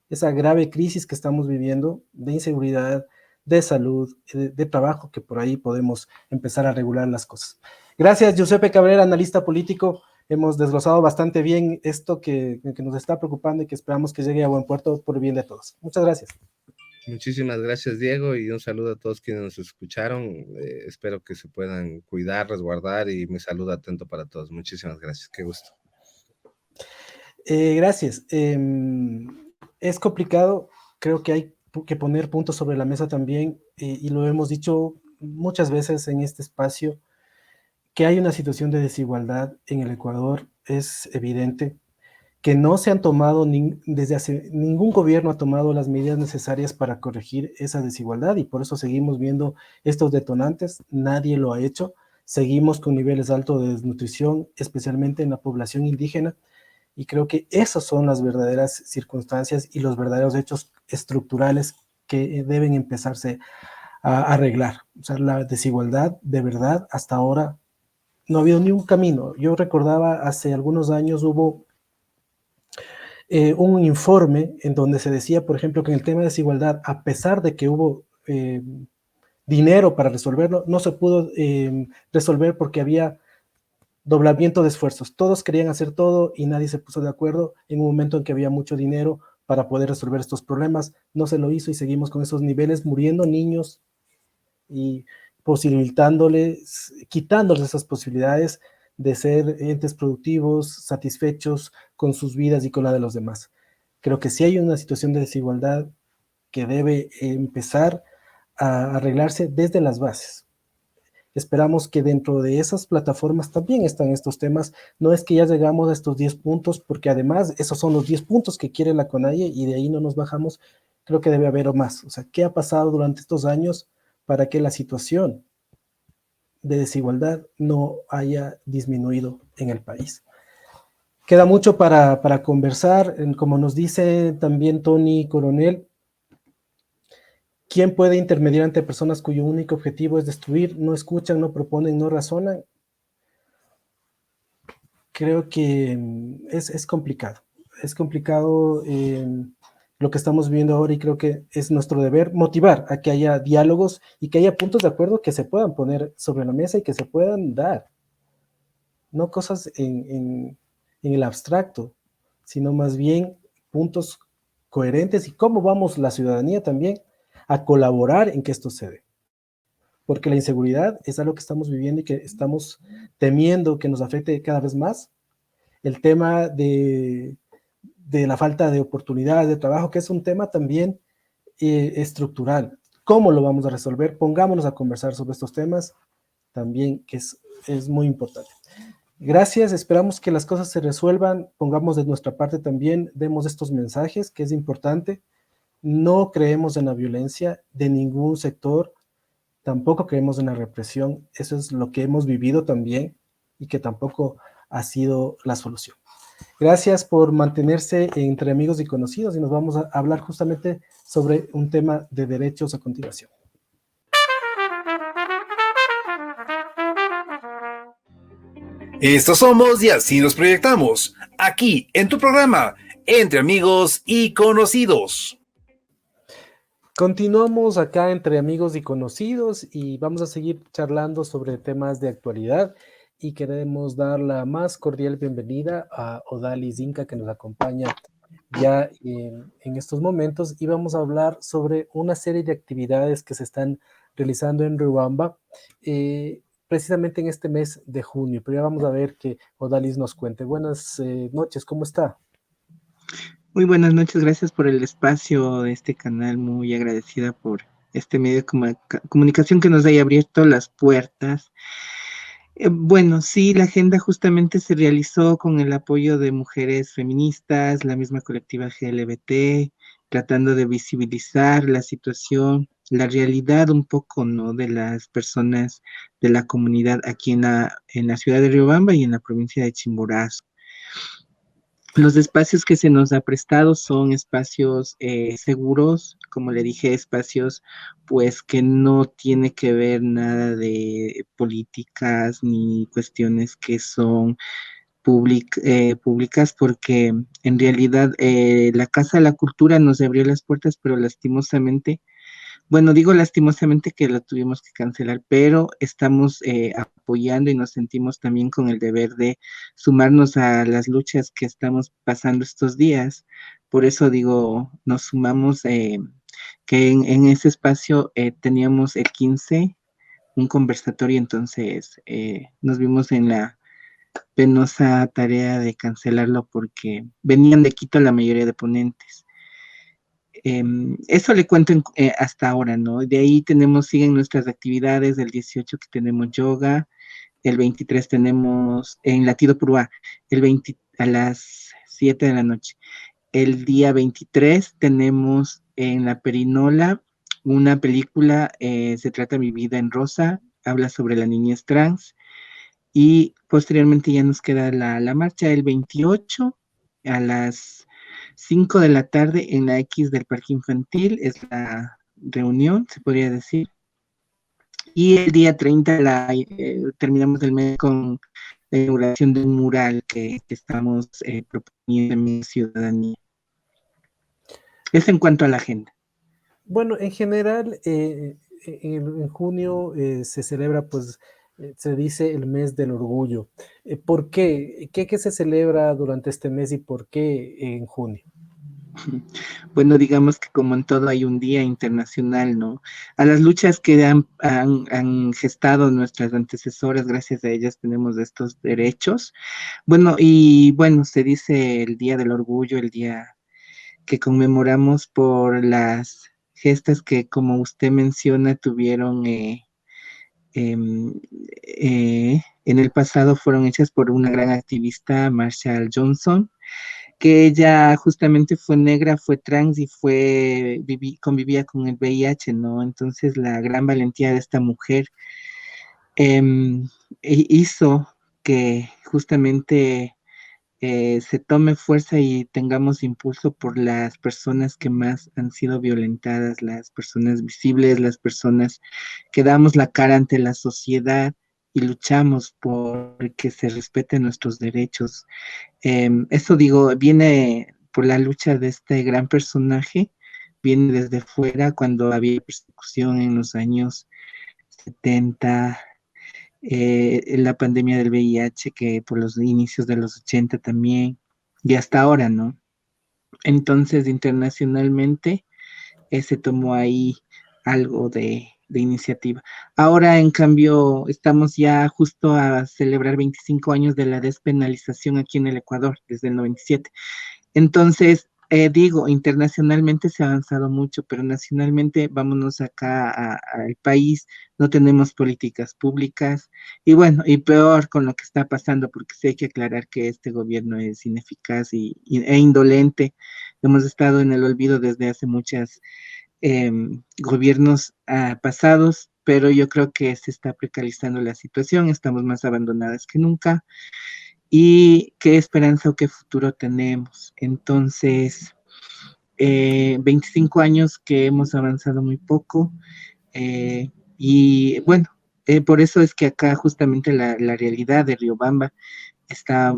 esa grave crisis que estamos viviendo de inseguridad, de salud, de trabajo, que por ahí podemos empezar a regular las cosas. Gracias, Giuseppe Cabrera, analista político. Hemos desglosado bastante bien esto que nos está preocupando y que esperamos que llegue a buen puerto por el bien de todos. Muchas gracias. Muchísimas gracias, Diego, y un saludo a todos quienes nos escucharon. Espero que se puedan cuidar, resguardar, y mi saludo atento para todos. Muchísimas gracias, qué gusto. Gracias. Es complicado, creo que hay que poner puntos sobre la mesa también, y lo hemos dicho muchas veces en este espacio, que hay una situación de desigualdad en el Ecuador, es evidente, que no se han tomado, desde hace, ningún gobierno ha tomado las medidas necesarias para corregir esa desigualdad, y por eso seguimos viendo estos detonantes. Nadie lo ha hecho. Seguimos con niveles altos de desnutrición, especialmente en la población indígena, y creo que esas son las verdaderas circunstancias y los verdaderos hechos estructurales que deben empezarse a arreglar. O sea, la desigualdad, de verdad, hasta ahora no ha habido ni un camino. Yo recordaba hace algunos años hubo un informe en donde se decía, por ejemplo, que en el tema de desigualdad, a pesar de que hubo dinero para resolverlo, no se pudo resolver porque había doblamiento de esfuerzos. Todos querían hacer todo y nadie se puso de acuerdo en un momento en que había mucho dinero para poder resolver estos problemas. No se lo hizo y seguimos con esos niveles, muriendo niños y posibilitándoles, quitándoles esas posibilidades de ser entes productivos, satisfechos con sus vidas y con la de los demás. Creo que sí hay una situación de desigualdad que debe empezar a arreglarse desde las bases. Esperamos que dentro de esas plataformas también están estos temas. No es que ya llegamos a estos 10 puntos, porque además esos son los 10 puntos que quiere la CONAIE y de ahí no nos bajamos. Creo que debe haber más. O sea, ¿qué ha pasado durante estos años para que la situación de desigualdad no haya disminuido en el país? Queda mucho para conversar. Como nos dice también Tony Coronel, ¿quién puede intermediar ante personas cuyo único objetivo es destruir? No escuchan, no proponen, no razonan. Creo que es complicado. Es complicado lo que estamos viendo ahora, y creo que es nuestro deber motivar a que haya diálogos y que haya puntos de acuerdo que se puedan poner sobre la mesa y que se puedan dar. No cosas en el abstracto, sino más bien puntos coherentes y cómo vamos la ciudadanía también a colaborar en que esto se dé. Porque la inseguridad es algo que estamos viviendo y que estamos temiendo que nos afecte cada vez más. El tema de la falta de oportunidades de trabajo, que es un tema también estructural. ¿Cómo lo vamos a resolver? Pongámonos a conversar sobre estos temas también, que es muy importante. Gracias, esperamos que las cosas se resuelvan, pongamos de nuestra parte también, demos estos mensajes, que es importante. No creemos en la violencia de ningún sector, tampoco creemos en la represión. Eso es lo que hemos vivido también y que tampoco ha sido la solución. Gracias por mantenerse entre amigos y conocidos, y nos vamos a hablar justamente sobre un tema de derechos a continuación. Estos somos y así nos proyectamos, aquí en tu programa, Entre Amigos y Conocidos. Continuamos acá entre amigos y conocidos y vamos a seguir charlando sobre temas de actualidad y queremos dar la más cordial bienvenida a Odalis Inca que nos acompaña ya en estos momentos y vamos a hablar sobre una serie de actividades que se están realizando en Riobamba precisamente en este mes de junio. Pero ya vamos a ver que Odalis nos cuente. Buenas noches, ¿cómo está? Muy buenas noches, gracias por el espacio de este canal, muy agradecida por este medio de comunicación que nos haya abierto las puertas. Bueno, sí, la agenda justamente se realizó con el apoyo de mujeres feministas, la misma colectiva GLBT, tratando de visibilizar la situación, la realidad un poco, ¿no?, de las personas de la comunidad aquí en la ciudad de Riobamba y en la provincia de Chimborazo. Los espacios que se nos ha prestado son espacios seguros, como le dije, espacios pues que no tiene que ver nada de políticas ni cuestiones que son públicas, porque en realidad la Casa de la Cultura nos abrió las puertas, pero lastimosamente, bueno, digo lastimosamente que lo tuvimos que cancelar, pero estamos apoyando y nos sentimos también con el deber de sumarnos a las luchas que estamos pasando estos días. Por eso digo, nos sumamos, que en ese espacio teníamos el 15, un conversatorio, entonces nos vimos en la penosa tarea de cancelarlo porque venían de Quito la mayoría de ponentes. Eso le cuento hasta ahora, ¿no? De ahí siguen nuestras actividades, del 18 que tenemos yoga, el 23 tenemos en Latido Purúa, el 20 a las 7 de la noche. El día 23 tenemos en La Perinola una película, se trata Mi Vida en Rosa, habla sobre la niñez trans, y posteriormente ya nos queda la marcha el 28 a las 5 de la tarde en la X del Parque Infantil, es la reunión, se podría decir. Y el día 30 terminamos el mes con la inauguración de un mural que estamos proponiendo en mi ciudadanía. Eso en cuanto a la agenda. Bueno, en general, en junio se celebra, pues, se dice el mes del orgullo. ¿Por qué? ¿Qué se celebra durante este mes y por qué en junio? Bueno, digamos que como en todo hay un día internacional, ¿no? A las luchas que han gestado nuestras antecesoras, gracias a ellas tenemos estos derechos. Bueno, y bueno, se dice el Día del Orgullo, el día que conmemoramos por las gestas que, como usted menciona, tuvieron en el pasado, fueron hechas por una gran activista, Marshall Johnson, que ella justamente fue negra, fue trans y convivía con el VIH, ¿no? Entonces la gran valentía de esta mujer hizo que justamente se tome fuerza y tengamos impulso por las personas que más han sido violentadas, las personas visibles, las personas que damos la cara ante la sociedad y luchamos por que se respeten nuestros derechos. Eso digo, viene por la lucha de este gran personaje, viene desde fuera cuando había persecución en los años 70, la pandemia del VIH, que por los inicios de los 80 también, y hasta ahora, ¿no? Entonces, internacionalmente, se tomó ahí algo de iniciativa. Ahora, en cambio, estamos ya justo a celebrar 25 años de la despenalización aquí en el Ecuador, desde el 97. Entonces, digo, internacionalmente se ha avanzado mucho, pero nacionalmente, vámonos acá al país, no tenemos políticas públicas, y bueno, y peor con lo que está pasando, porque sí hay que aclarar que este gobierno es ineficaz e indolente. Hemos estado en el olvido desde hace muchos gobiernos pasados, pero yo creo que se está precarizando la situación, estamos más abandonadas que nunca. ¿Y qué esperanza o qué futuro tenemos? Entonces, 25 años que hemos avanzado muy poco, y bueno, Por eso es que acá justamente la realidad de Riobamba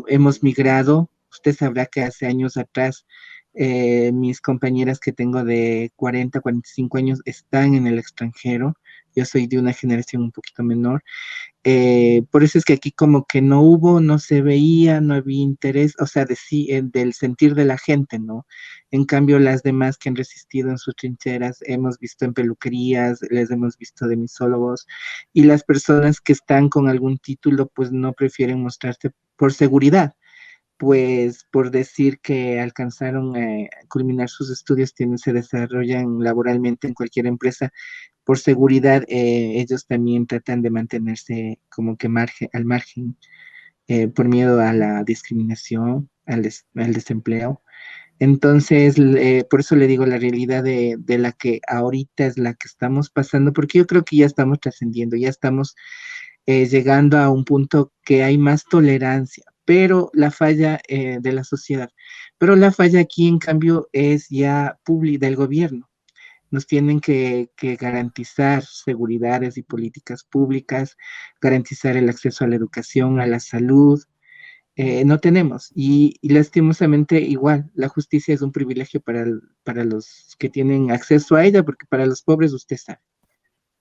hemos migrado. Usted sabrá que hace años atrás mis compañeras que tengo de 40, 45 años están en el extranjero. Yo soy de una generación un poquito menor. Por eso es que aquí como que no hubo, no se veía, no había interés, o sea, del sentir de la gente, ¿no? En cambio, las demás que han resistido en sus trincheras, hemos visto en peluquerías, les hemos visto de misólogos, y las personas que están con algún título, pues no prefieren mostrarse por seguridad, pues por decir que alcanzaron a culminar sus estudios, se desarrollan laboralmente en cualquier empresa, por seguridad, ellos también tratan de mantenerse como que al margen, por miedo a la discriminación, al desempleo. Entonces, por eso le digo la realidad de la que ahorita es la que estamos pasando, porque yo creo que ya estamos trascendiendo, ya estamos llegando a un punto que hay más tolerancia, pero la falla de la sociedad. Pero la falla aquí, en cambio, es ya pública del gobierno. Nos tienen que garantizar seguridades y políticas públicas, garantizar el acceso a la educación, a la salud. No tenemos. Y lastimosamente igual, la justicia es un privilegio para los que tienen acceso a ella, porque para los pobres usted sabe.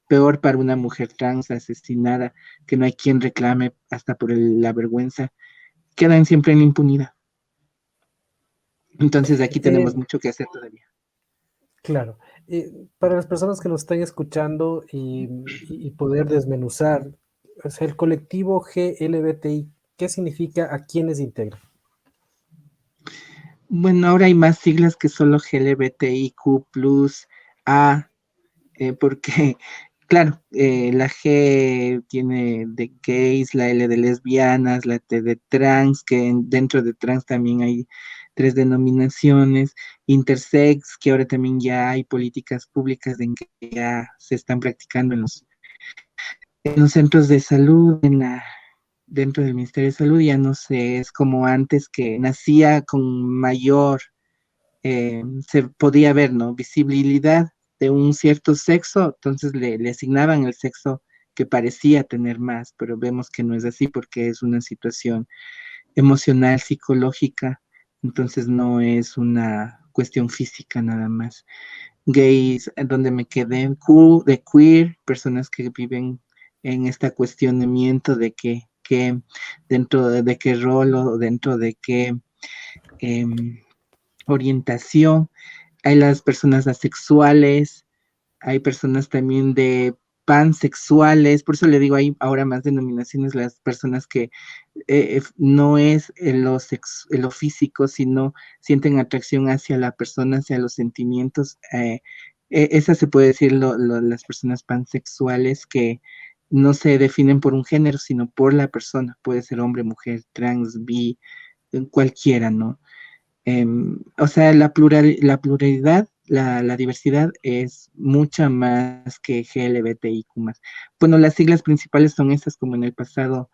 Peor para una mujer trans asesinada, que no hay quien reclame hasta por la vergüenza, quedan siempre en la impunidad. Entonces aquí tenemos Eh, mucho que hacer todavía. claro. Para las personas que nos están escuchando y poder desmenuzar, o sea, el colectivo GLBTI, ¿qué significa? ¿A quiénes integra? Bueno, ahora hay más siglas que solo LGBTIQ+, A, porque, claro, la G tiene de gays, la L de lesbianas, la T de trans, que dentro de trans también hay 3 denominaciones, intersex, que ahora también ya hay políticas públicas en que ya se están practicando en los centros de salud, dentro del Ministerio de Salud, ya no sé, es como antes que nacía con mayor se podía ver, ¿no? Visibilidad de un cierto sexo, entonces le asignaban el sexo que parecía tener más, pero vemos que no es así porque es una situación emocional, psicológica, entonces no es una cuestión física nada más. Gays, donde me quedé, de queer, personas que viven en este cuestionamiento de que dentro de qué rol o dentro de qué orientación, hay las personas asexuales, hay personas también de pansexuales, por eso le digo, hay ahora más denominaciones, las personas que no es en lo físico, sino sienten atracción hacia la persona, hacia los sentimientos. Esa se puede decir las personas pansexuales que no se definen por un género, sino por la persona. Puede ser hombre, mujer, trans, bi, cualquiera, ¿no? O sea, la pluralidad, la diversidad es mucha más que GLBTIQ+. Bueno, las siglas principales son esas, como en el pasado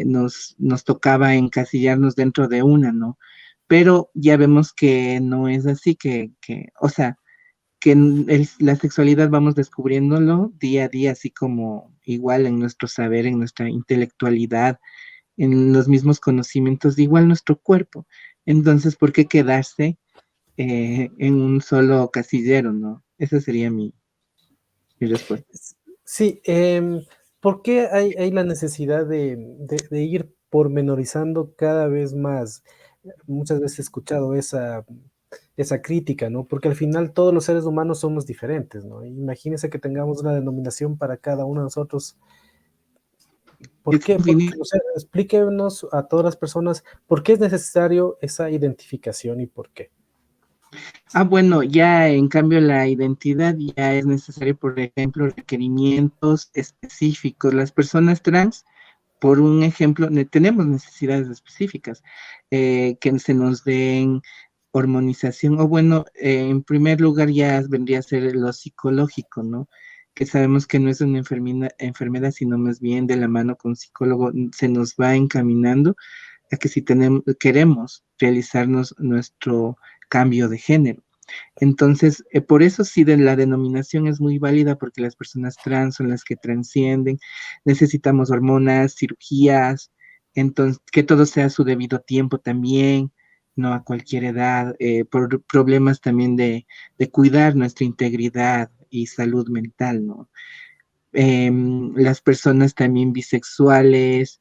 nos tocaba encasillarnos dentro de una, ¿no? Pero ya vemos que no es así, o sea, que la sexualidad vamos descubriéndolo día a día, así como igual en nuestro saber, en nuestra intelectualidad, en los mismos conocimientos, igual nuestro cuerpo. Entonces, ¿por qué quedarse en un solo casillero, no? Esa sería mi respuesta. Sí, ¿por qué hay la necesidad de ir pormenorizando cada vez más? Muchas veces he escuchado esa crítica, ¿no? Porque al final todos los seres humanos somos diferentes, ¿no? Imagínense que tengamos una denominación para cada uno de nosotros. ¿Por Es qué? Porque, infinito. o sea, explíquenos a todas las personas por qué es necesario esa identificación y por qué. Bueno, ya en cambio la identidad ya es necesario, por ejemplo, requerimientos específicos. Las personas trans, por un ejemplo, tenemos necesidades específicas, que se nos den hormonización, o bueno, en primer lugar ya vendría a ser lo psicológico, ¿no? Que sabemos que no es una enfermedad, sino más bien de la mano con psicólogo se nos va encaminando a que si queremos realizarnos nuestro cambio de género. Entonces, por eso sí la denominación es muy válida, porque las personas trans son las que trascienden, necesitamos hormonas, cirugías, entonces que todo sea a su debido tiempo también, no a cualquier edad, por problemas también de cuidar nuestra integridad y salud mental, ¿no? Las personas también bisexuales,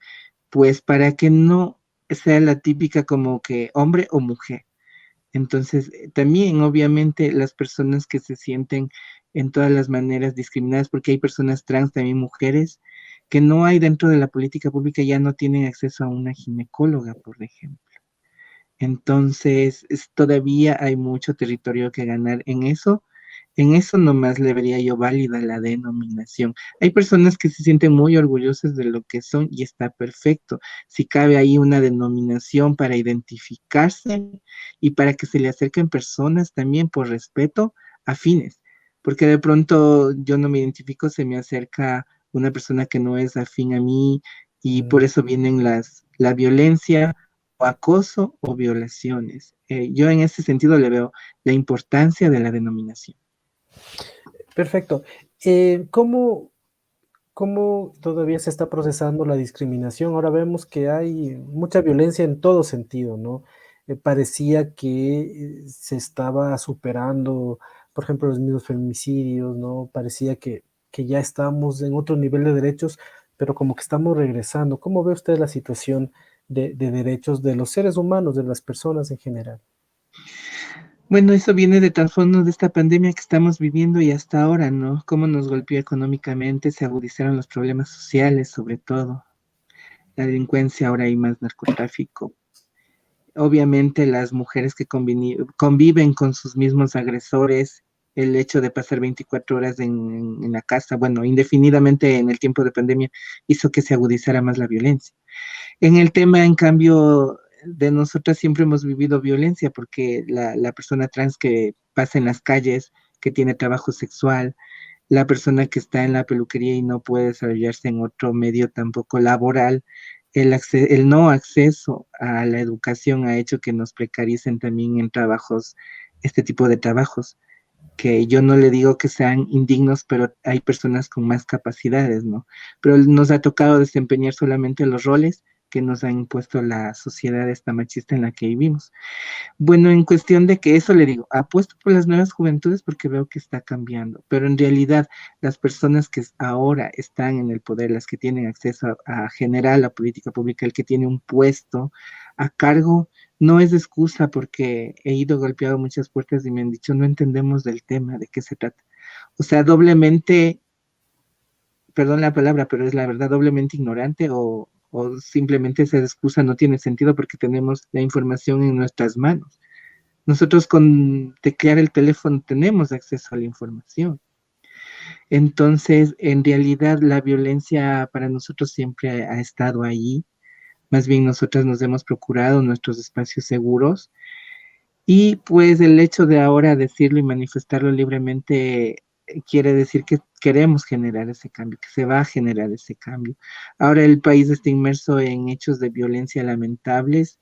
pues para que no sea la típica como que hombre o mujer. Entonces, también obviamente las personas que se sienten en todas las maneras discriminadas, porque hay personas trans, también mujeres, que no hay dentro de la política pública, ya no tienen acceso a una ginecóloga, por ejemplo. Entonces, todavía hay mucho territorio que ganar en eso. En eso nomás le vería yo válida la denominación. Hay personas que se sienten muy orgullosas de lo que son y está perfecto. Si cabe ahí una denominación para identificarse y para que se le acerquen personas también por respeto afines. Porque de pronto yo no me identifico, se me acerca una persona que no es afín a mí y por eso vienen la violencia o acoso o violaciones. Yo en ese sentido le veo la importancia de la denominación. Perfecto. ¿Cómo todavía se está procesando la discriminación? Ahora vemos que hay mucha violencia en todo sentido, ¿no? Parecía que se estaba superando, por ejemplo, los mismos feminicidios, ¿no? Parecía que ya estamos en otro nivel de derechos, pero como que estamos regresando. ¿Cómo ve usted la situación de derechos de los seres humanos, de las personas en general? Bueno, eso viene de trasfondo de esta pandemia que estamos viviendo y hasta ahora, ¿no? Cómo nos golpeó económicamente, se agudizaron los problemas sociales, sobre todo. La delincuencia, ahora hay más narcotráfico. Obviamente las mujeres que conviven con sus mismos agresores, el hecho de pasar 24 horas en la casa, bueno, indefinidamente en el tiempo de pandemia, hizo que se agudizara más la violencia. En el tema, en cambio, de nosotras siempre hemos vivido violencia, porque la persona trans que pasa en las calles, que tiene trabajo sexual, la persona que está en la peluquería y no puede desarrollarse en otro medio tampoco laboral, el no acceso a la educación ha hecho que nos precaricen también en trabajos, este tipo de trabajos, que yo no le digo que sean indignos, pero hay personas con más capacidades, ¿no? Pero nos ha tocado desempeñar solamente los roles que nos ha impuesto la sociedad esta machista en la que vivimos. Bueno, en cuestión de que eso le digo, apuesto por las nuevas juventudes porque veo que está cambiando, pero en realidad las personas que ahora están en el poder, las que tienen acceso a generar la política pública, el que tiene un puesto a cargo, no es excusa, porque he ido golpeado muchas puertas y me han dicho, no entendemos del tema, de qué se trata. O sea, doblemente, perdón la palabra, pero es la verdad, doblemente ignorante, o simplemente esa excusa no tiene sentido porque tenemos la información en nuestras manos. Nosotros con teclear el teléfono tenemos acceso a la información. Entonces, en realidad, la violencia para nosotros siempre ha estado ahí. Más bien, nosotras nos hemos procurado nuestros espacios seguros. Y pues el hecho de ahora decirlo y manifestarlo libremente quiere decir que queremos generar ese cambio, que se va a generar ese cambio. Ahora el país está inmerso en hechos de violencia lamentables.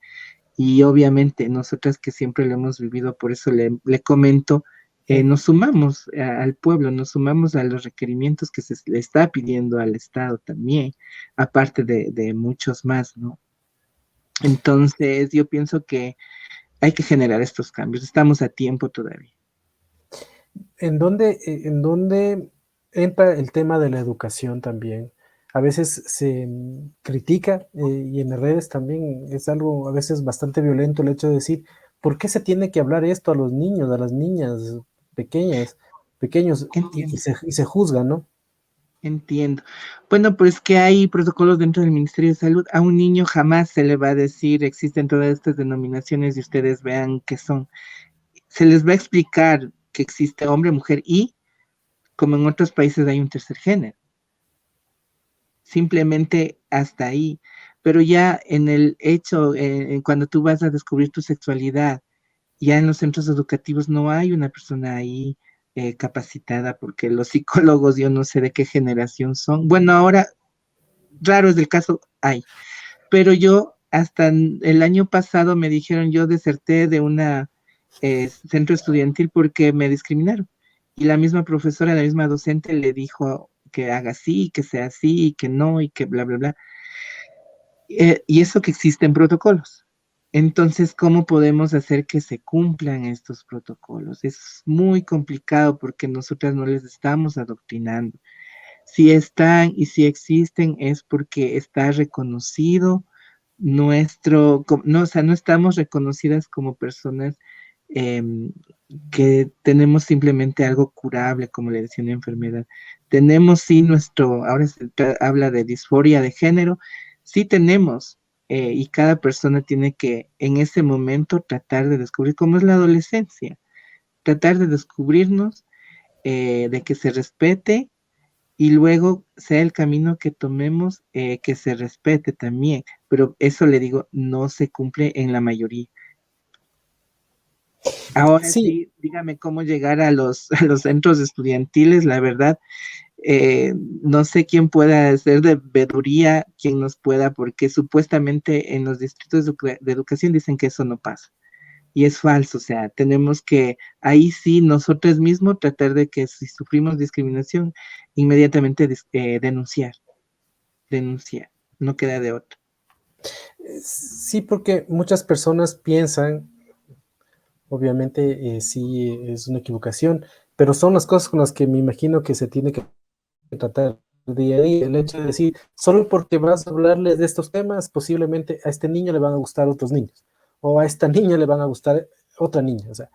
Y obviamente nosotras que siempre lo hemos vivido, por eso le comento, nos sumamos al pueblo, nos sumamos a los requerimientos que se le está pidiendo al Estado también, aparte de muchos más, ¿no? Entonces yo pienso que hay que generar estos cambios, estamos a tiempo todavía. ¿En dónde entra el tema de la educación también? A veces se critica y en las redes también es algo a veces bastante violento el hecho de decir, ¿por qué se tiene que hablar esto a los niños, a las niñas pequeños y se juzga, ¿no? Entiendo. Bueno, pues que hay protocolos dentro del Ministerio de Salud. A un niño jamás se le va a decir, existen todas estas denominaciones y ustedes vean qué son. Se les va a explicar que existe hombre, mujer y, como en otros países, hay un tercer género. Simplemente hasta ahí. Pero ya en el hecho, cuando tú vas a descubrir tu sexualidad, ya en los centros educativos no hay una persona ahí capacitada, porque los psicólogos, yo no sé de qué generación son. Bueno, ahora, raro es el caso, hay. Pero yo, hasta el año pasado me dijeron, yo deserté de una centro estudiantil porque me discriminaron. Y la misma profesora, la misma docente le dijo que haga así, que sea así, y que no, y que bla, bla, bla. Y eso que existen protocolos. Entonces, ¿cómo podemos hacer que se cumplan estos protocolos? Es muy complicado porque nosotras no les estamos adoctrinando. Si están y si existen es porque está reconocido no, o sea, no estamos reconocidas como personas em, que tenemos simplemente algo curable, como le decía, una enfermedad. Tenemos sí ahora habla de disforia de género, sí tenemos, y cada persona tiene que en ese momento tratar de descubrir cómo es la adolescencia, tratar de descubrirnos, de que se respete y luego sea el camino que tomemos, que se respete también, pero eso le digo, no se cumple en la mayoría. Ahora Sí, sí, dígame cómo llegar a a los centros estudiantiles, la verdad, no sé quién pueda hacer de veeduría, quién nos pueda, porque supuestamente en los distritos de educación dicen que eso no pasa. Y es falso, o sea, tenemos que ahí sí nosotros mismos tratar de que si sufrimos discriminación, inmediatamente denunciar, no queda de otra. sí, porque muchas personas piensan, obviamente sí es una equivocación, pero son las cosas con las que me imagino que se tiene que tratar día a día. El hecho de decir, solo porque vas a hablarles de estos temas, posiblemente a este niño le van a gustar otros niños, o a esta niña le van a gustar otra niña. O sea,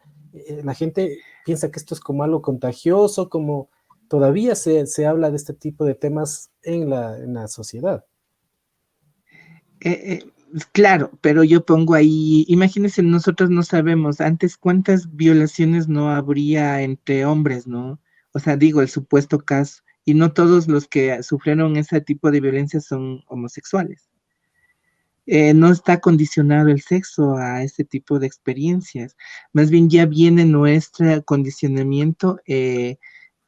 la gente piensa que esto es como algo contagioso, como todavía se habla de este tipo de temas en la sociedad. Claro, pero yo pongo ahí, imagínense, nosotros no sabemos antes cuántas violaciones no habría entre hombres, ¿no? O sea, digo, el supuesto caso, y no todos los que sufrieron ese tipo de violencia son homosexuales. No está condicionado el sexo a ese tipo de experiencias, más bien ya viene nuestro condicionamiento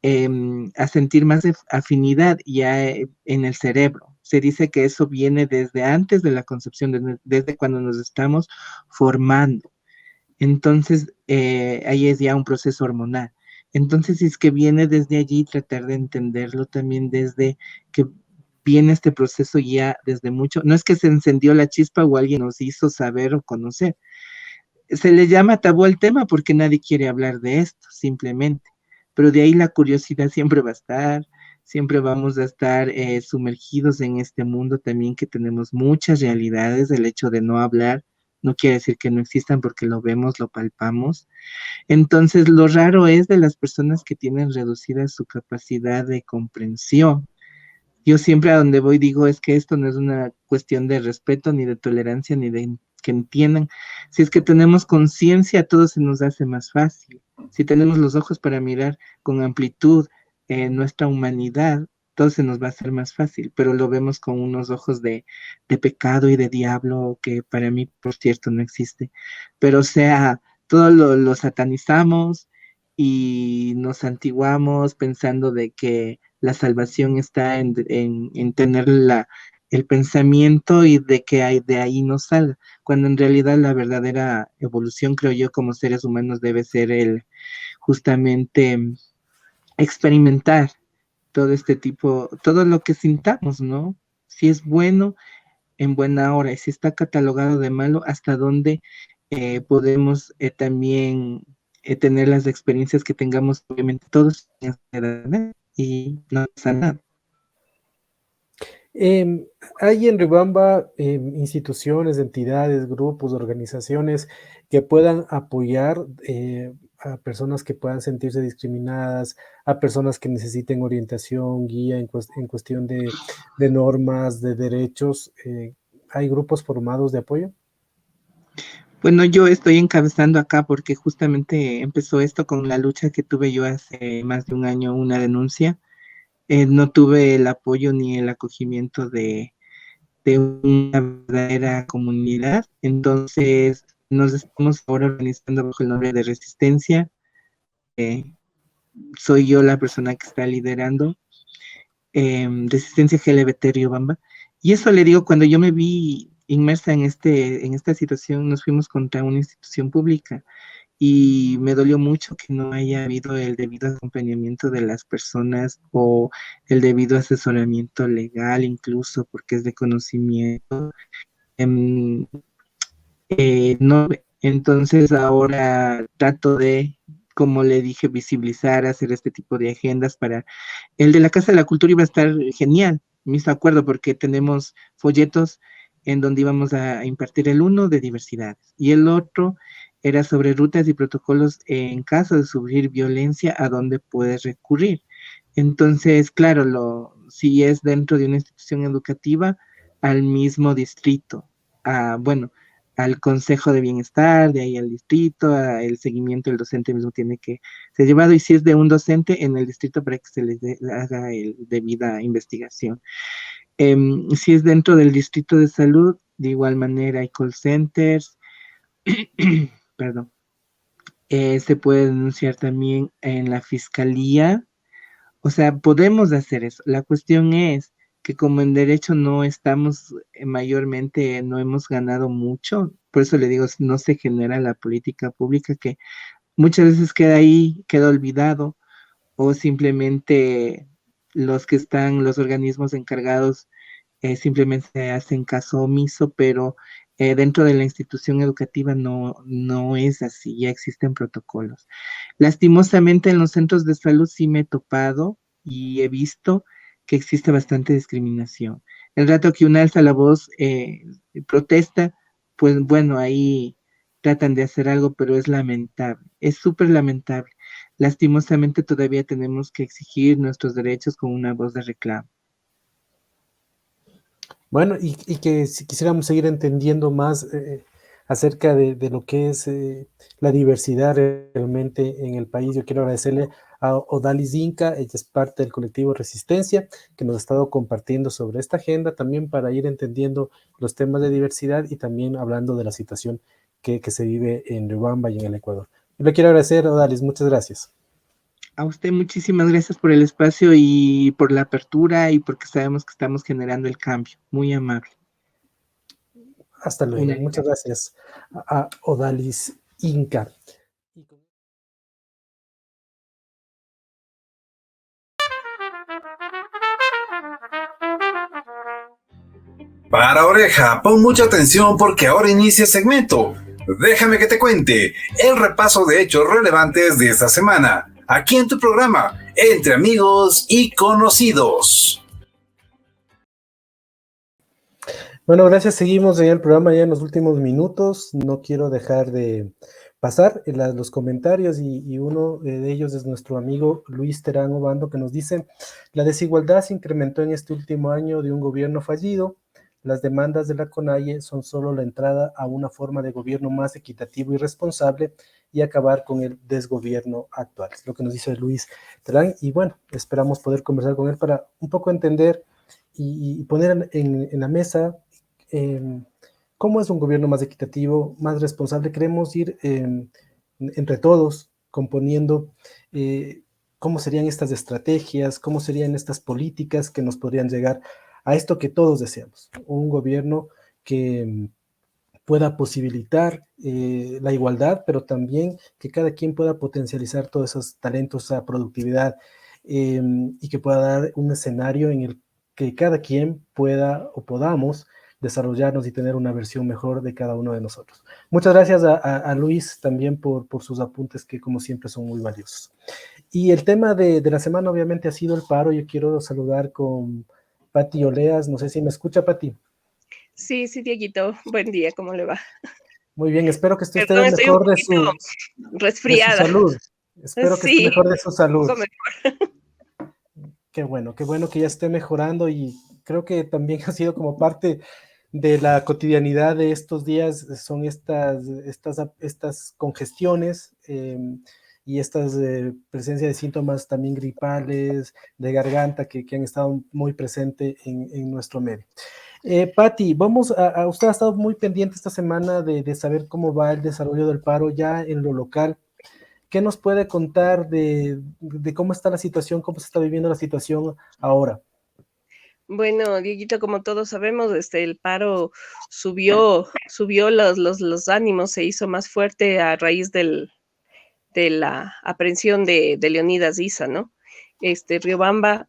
a sentir más afinidad ya en el cerebro. Se dice que eso viene desde antes de la concepción, desde cuando nos estamos formando. Entonces, ahí es ya un proceso hormonal. Entonces, si es que viene desde allí, tratar de entenderlo también desde que viene este proceso ya desde mucho. No es que se encendió la chispa o alguien nos hizo saber o conocer. Se le llama tabú al tema porque nadie quiere hablar de esto, simplemente. Pero de ahí la curiosidad siempre va a estar, siempre vamos a estar sumergidos en este mundo también que tenemos muchas realidades. El hecho de no hablar no quiere decir que no existan porque lo vemos, lo palpamos. Entonces, lo raro es de las personas que tienen reducida su capacidad de comprensión. Yo siempre a donde voy digo es que esto no es una cuestión de respeto, ni de tolerancia, ni de que entiendan. Si es que tenemos conciencia, todo se nos hace más fácil. Si tenemos los ojos para mirar con amplitud nuestra humanidad, todo se nos va a hacer más fácil, pero lo vemos con unos ojos de pecado y de diablo, que para mí, por cierto, no existe. Pero o sea, todo lo satanizamos y nos santiguamos pensando de que la salvación está en tener el pensamiento y de que de ahí nos salga, cuando en realidad la verdadera evolución, creo yo, como seres humanos debe ser justamente experimentar todo este tipo, todo lo que sintamos, ¿no? Si es bueno, en buena hora, y si está catalogado de malo, hasta dónde podemos también tener las experiencias que tengamos, obviamente todos, y no pasa nada. Eh, Hay en Riobamba instituciones, entidades, grupos, organizaciones que puedan apoyar a personas que puedan sentirse discriminadas, a personas que necesiten orientación, guía en cuestión de normas, de derechos. ¿Hay grupos formados de apoyo? Bueno, yo estoy encabezando acá porque justamente empezó esto con la lucha que tuve yo hace más de un año, una denuncia. No tuve el apoyo ni el acogimiento de una verdadera comunidad. Entonces, nos estamos ahora organizando bajo el nombre de Resistencia. Soy yo la persona que está liderando Resistencia GLBT Riobamba. Y eso le digo, cuando yo me vi inmersa en esta situación, nos fuimos contra una institución pública y me dolió mucho que no haya habido el debido acompañamiento de las personas o el debido asesoramiento legal incluso, porque es de conocimiento. Em, no, entonces ahora trato de, como le dije, visibilizar, hacer este tipo de agendas para... El de la Casa de la Cultura iba a estar genial, me hizo acuerdo, porque tenemos folletos en donde íbamos a impartir el uno de diversidades y el otro era sobre rutas y protocolos en caso de sufrir violencia, a dónde puedes recurrir. Entonces, claro, si es dentro de una institución educativa, al mismo distrito, bueno, al Consejo de Bienestar, de ahí al distrito, el seguimiento del docente mismo tiene que ser llevado, y si es de un docente en el distrito para que se les haga el debida investigación. Si es dentro del distrito de salud, de igual manera hay call centers, perdón, se puede denunciar también en la fiscalía. O sea, podemos hacer eso. La cuestión es que como en derecho no estamos mayormente, no hemos ganado mucho, por eso le digo, no se genera la política pública, que muchas veces queda ahí, queda olvidado, o simplemente los organismos encargados simplemente hacen caso omiso, pero dentro de la institución educativa no es así, ya existen protocolos. Lastimosamente en los centros de salud sí me he topado y he visto que existe bastante discriminación. El rato que uno alza la voz, protesta, pues bueno, ahí tratan de hacer algo, pero es lamentable, es súper lamentable. Lastimosamente todavía tenemos que exigir nuestros derechos con una voz de reclamo. Bueno, y que si quisiéramos seguir entendiendo más acerca de lo que es la diversidad realmente en el país, yo quiero agradecerle a Odalis Inca, ella es parte del colectivo Resistencia, que nos ha estado compartiendo sobre esta agenda, también para ir entendiendo los temas de diversidad y también hablando de la situación que se vive en Riobamba y en el Ecuador. Yo le quiero agradecer, Odalis, muchas gracias. A usted muchísimas gracias por el espacio y por la apertura y porque sabemos que estamos generando el cambio. Muy amable. Hasta luego. Muchas gracias a Odalis Inca. Para oreja, pon mucha atención porque ahora inicia el segmento. Déjame que te cuente el repaso de hechos relevantes de esta semana, aquí en tu programa, Entre Amigos y Conocidos. Bueno, gracias. Seguimos en el programa ya en los últimos minutos. No quiero dejar de pasar los comentarios y uno de ellos es nuestro amigo Luis Terán Obando, que nos dice: la desigualdad se incrementó en este último año de un gobierno fallido. Las demandas de la CONAIE son solo la entrada a una forma de gobierno más equitativo y responsable y acabar con el desgobierno actual. Es lo que nos dice Luis Terán, y bueno, esperamos poder conversar con él para un poco entender y poner en la mesa cómo es un gobierno más equitativo, más responsable. Queremos ir entre todos componiendo cómo serían estas estrategias, cómo serían estas políticas que nos podrían llegar a esto que todos deseamos, un gobierno que pueda posibilitar la igualdad, pero también que cada quien pueda potencializar todos esos talentos, esa productividad, y que pueda dar un escenario en el que cada quien pueda o podamos desarrollarnos y tener una versión mejor de cada uno de nosotros. Muchas gracias a Luis también por sus apuntes, que como siempre son muy valiosos. Y el tema de la semana obviamente ha sido el paro. Yo quiero saludar con Pati Oleas. No sé si me escucha, Pati. Sí, Dieguito. Buen día, ¿cómo le va? Muy bien, espero que esté usted Perdón, mejor de su resfriada. De su salud. Espero que esté mejor de su salud. Un poco mejor. Qué bueno que ya esté mejorando, y creo que también ha sido como parte de la cotidianidad de estos días, son estas congestiones y estas presencia de síntomas también gripales, de garganta, que han estado muy presentes en nuestro medio. Pati, usted ha estado muy pendiente esta semana de saber cómo va el desarrollo del paro ya en lo local. ¿Qué nos puede contar de cómo está la situación, cómo se está viviendo la situación ahora? Bueno, Dieguito, como todos sabemos, el paro subió los ánimos, se hizo más fuerte a raíz del de la aprehensión de Leonidas Issa, ¿no? Riobamba,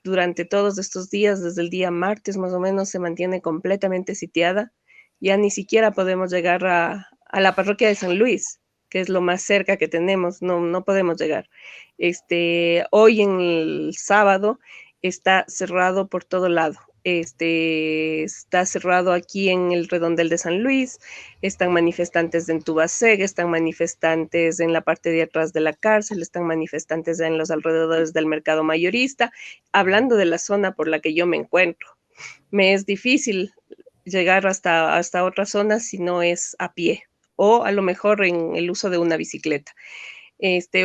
durante todos estos días, desde el día martes más o menos, se mantiene completamente sitiada. Ya ni siquiera podemos llegar a la parroquia de San Luis, que es lo más cerca que tenemos, no podemos llegar. Hoy en el sábado está cerrado por todo lado. Está cerrado aquí en el redondel de San Luis, están manifestantes en Tubaseg, están manifestantes en la parte de atrás de la cárcel, están manifestantes en los alrededores del mercado mayorista, hablando de la zona por la que yo me encuentro. Me es difícil llegar hasta otra zona si no es a pie o a lo mejor en el uso de una bicicleta.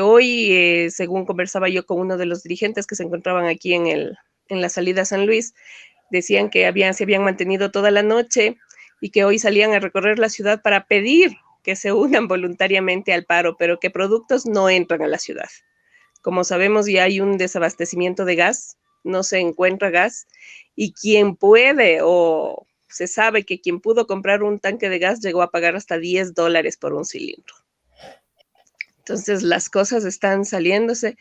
Hoy, según conversaba yo con uno de los dirigentes que se encontraban aquí en la salida a San Luis, decían que se habían mantenido toda la noche y que hoy salían a recorrer la ciudad para pedir que se unan voluntariamente al paro, pero que productos no entran a la ciudad. Como sabemos, ya hay un desabastecimiento de gas, no se encuentra gas, y quien puede o se sabe que quien pudo comprar un tanque de gas llegó a pagar hasta $10 por un cilindro. Entonces las cosas están saliéndose.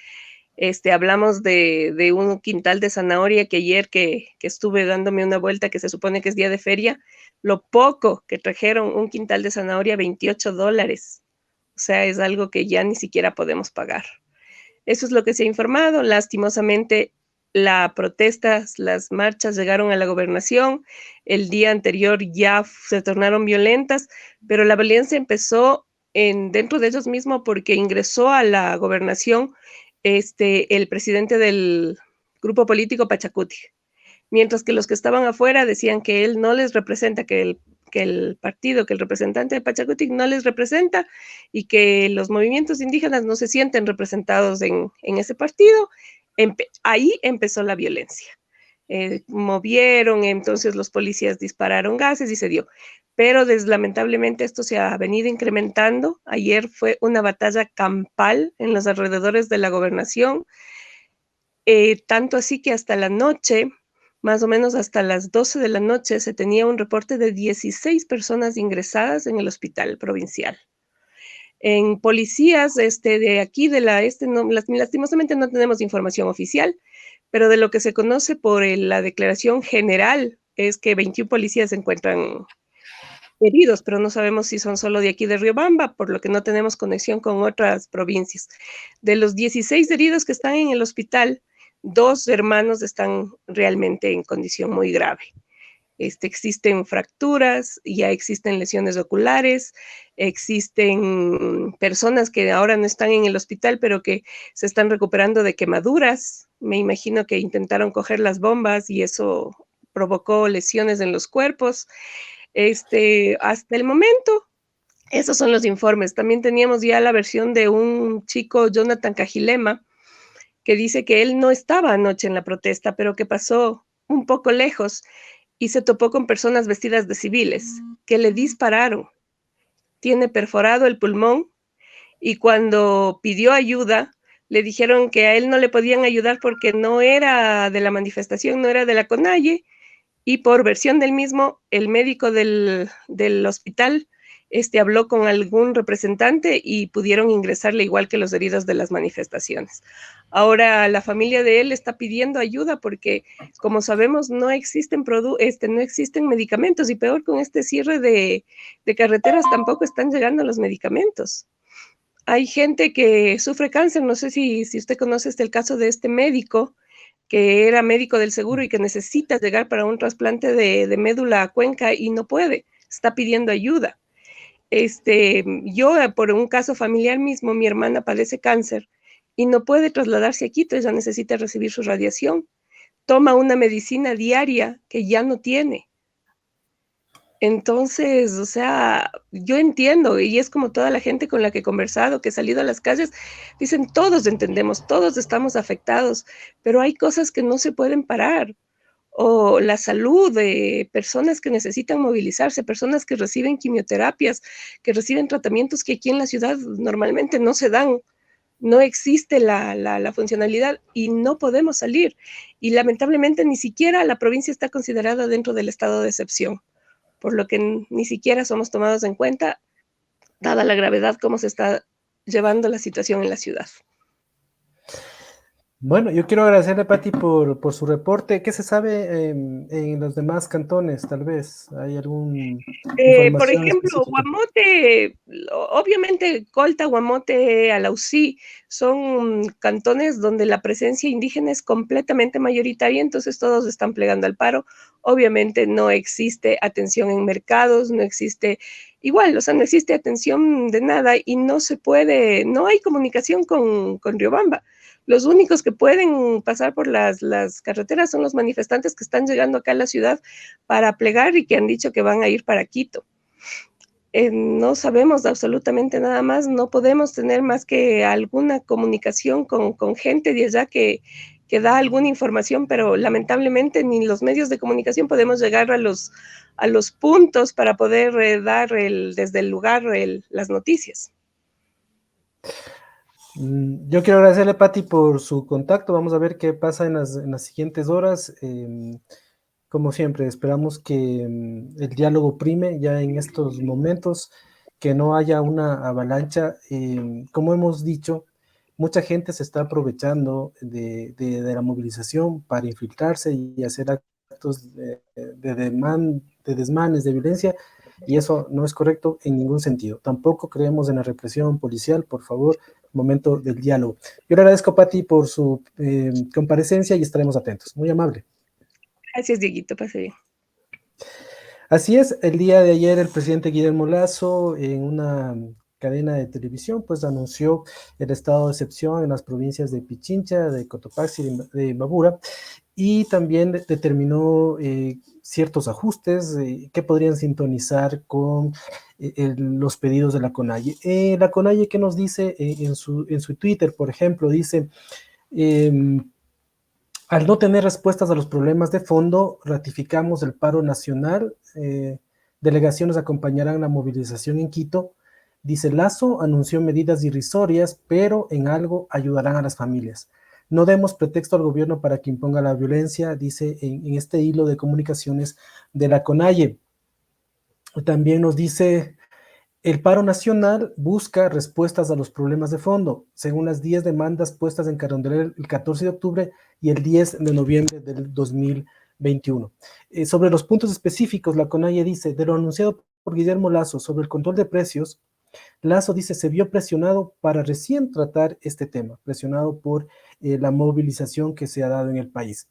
Hablamos de un quintal de zanahoria que ayer que estuve dándome una vuelta, que se supone que es día de feria, lo poco que trajeron un quintal de zanahoria, $28. O sea, es algo que ya ni siquiera podemos pagar. Eso es lo que se ha informado. Lastimosamente, las marchas llegaron a la gobernación. El día anterior ya se tornaron violentas, pero la violencia empezó dentro de ellos mismos porque ingresó a la gobernación el presidente del grupo político Pachacuti, mientras que los que estaban afuera decían que él no les representa, que el partido, que el representante de Pachacuti no les representa y que los movimientos indígenas no se sienten representados en ese partido. Ahí empezó la violencia. Movieron, entonces los policías dispararon gases y se dio. Pero lamentablemente esto se ha venido incrementando. Ayer fue una batalla campal en los alrededores de la gobernación, tanto así que hasta la noche, más o menos hasta las 12 de la noche, se tenía un reporte de 16 personas ingresadas en el hospital provincial. En policías de aquí, lastimosamente no tenemos información oficial, pero de lo que se conoce por la declaración general es que 21 policías se encuentran heridos, pero no sabemos si son solo de aquí de Riobamba, por lo que no tenemos conexión con otras provincias. De los 16 heridos que están en el hospital, 2 hermanos están realmente en condición muy grave. Existen fracturas, ya existen lesiones oculares, existen personas que ahora no están en el hospital, pero que se están recuperando de quemaduras. Me imagino que intentaron coger las bombas y eso provocó lesiones en los cuerpos. Hasta el momento, esos son los informes. También teníamos ya la versión de un chico, Jonathan Cajilema, que dice que él no estaba anoche en la protesta, pero que pasó un poco lejos y se topó con personas vestidas de civiles que le dispararon. Tiene perforado el pulmón y cuando pidió ayuda, le dijeron que a él no le podían ayudar porque no era de la manifestación, no era de la CONAIE, y por versión del mismo, el médico del hospital habló con algún representante y pudieron ingresarle igual que los heridos de las manifestaciones. Ahora la familia de él está pidiendo ayuda porque, como sabemos, no existen medicamentos y peor con este cierre de carreteras tampoco están llegando los medicamentos. Hay gente que sufre cáncer, no sé si usted conoce el caso de este médico que era médico del seguro y que necesita llegar para un trasplante de médula a Cuenca y no puede, está pidiendo ayuda. Yo, por un caso familiar mismo, mi hermana padece cáncer y no puede trasladarse a Quito, ella necesita recibir su radiación. Toma una medicina diaria que ya no tiene. Entonces, o sea, yo entiendo, y es como toda la gente con la que he conversado, que he salido a las calles, dicen, todos entendemos, todos estamos afectados, pero hay cosas que no se pueden parar. O la salud de personas que necesitan movilizarse, personas que reciben quimioterapias, que reciben tratamientos que aquí en la ciudad normalmente no se dan. No existe la funcionalidad y no podemos salir. Y lamentablemente ni siquiera la provincia está considerada dentro del estado de excepción, por lo que ni siquiera somos tomados en cuenta, dada la gravedad como se está llevando la situación en la ciudad. Bueno, yo quiero agradecerle, Pati, por su reporte. ¿Qué se sabe en los demás cantones, tal vez? ¿Hay alguna Por información ejemplo, específica? Guamote, obviamente Colta, Guamote, Alausí, son cantones donde la presencia indígena es completamente mayoritaria, entonces todos están plegando al paro. Obviamente no existe atención en mercados, no existe igual, o sea, no existe atención de nada y no se puede, no hay comunicación con Riobamba. Los únicos que pueden pasar por las carreteras son los manifestantes que están llegando acá a la ciudad para plegar y que han dicho que van a ir para Quito. No sabemos absolutamente nada más, no podemos tener más que alguna comunicación con gente de allá que da alguna información, pero lamentablemente ni los medios de comunicación podemos llegar a los puntos para poder dar desde el lugar las noticias. Yo quiero agradecerle, Pati, por su contacto. Vamos a ver qué pasa en las siguientes horas. Como siempre, esperamos que el diálogo prime ya en estos momentos, que no haya una avalancha. Como hemos dicho, mucha gente se está aprovechando de la movilización para infiltrarse y hacer actos de desmanes, de violencia, y eso no es correcto en ningún sentido. Tampoco creemos en la represión policial, por favor, momento del diálogo. Yo le agradezco, Pati, por su comparecencia y estaremos atentos. Muy amable. Gracias, Dieguito, pase bien. Así es, el día de ayer el presidente Guillermo Lasso en una cadena de televisión pues anunció el estado de excepción en las provincias de Pichincha, de Cotopaxi, de Imbabura, y también determinó ciertos ajustes que podrían sintonizar con los pedidos de la CONAIE. La CONAIE, ¿qué nos dice en su Twitter, por ejemplo? Dice... al no tener respuestas a los problemas de fondo, ratificamos el paro nacional. Delegaciones acompañarán la movilización en Quito. Dice Lasso, anunció medidas irrisorias, pero en algo ayudarán a las familias. No demos pretexto al gobierno para que imponga la violencia, dice en este hilo de comunicaciones de la CONAIE. También nos dice... El paro nacional busca respuestas a los problemas de fondo, según las 10 demandas puestas en Carondelet el 14 de octubre y el 10 de noviembre del 2021. Sobre los puntos específicos, la CONAIE dice, de lo anunciado por Guillermo Lasso sobre el control de precios, Lasso dice, se vio presionado para recién tratar este tema, presionado por la movilización que se ha dado en el país.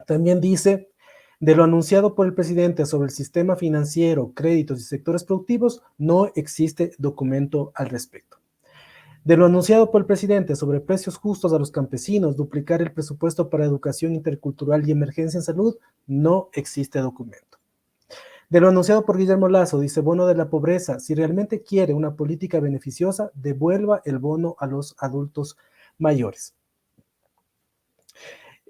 También dice... De lo anunciado por el presidente sobre el sistema financiero, créditos y sectores productivos, no existe documento al respecto. De lo anunciado por el presidente sobre precios justos a los campesinos, duplicar el presupuesto para educación intercultural y emergencia en salud, no existe documento. De lo anunciado por Guillermo Lasso, dice bono de la pobreza, si realmente quiere una política beneficiosa, devuelva el bono a los adultos mayores.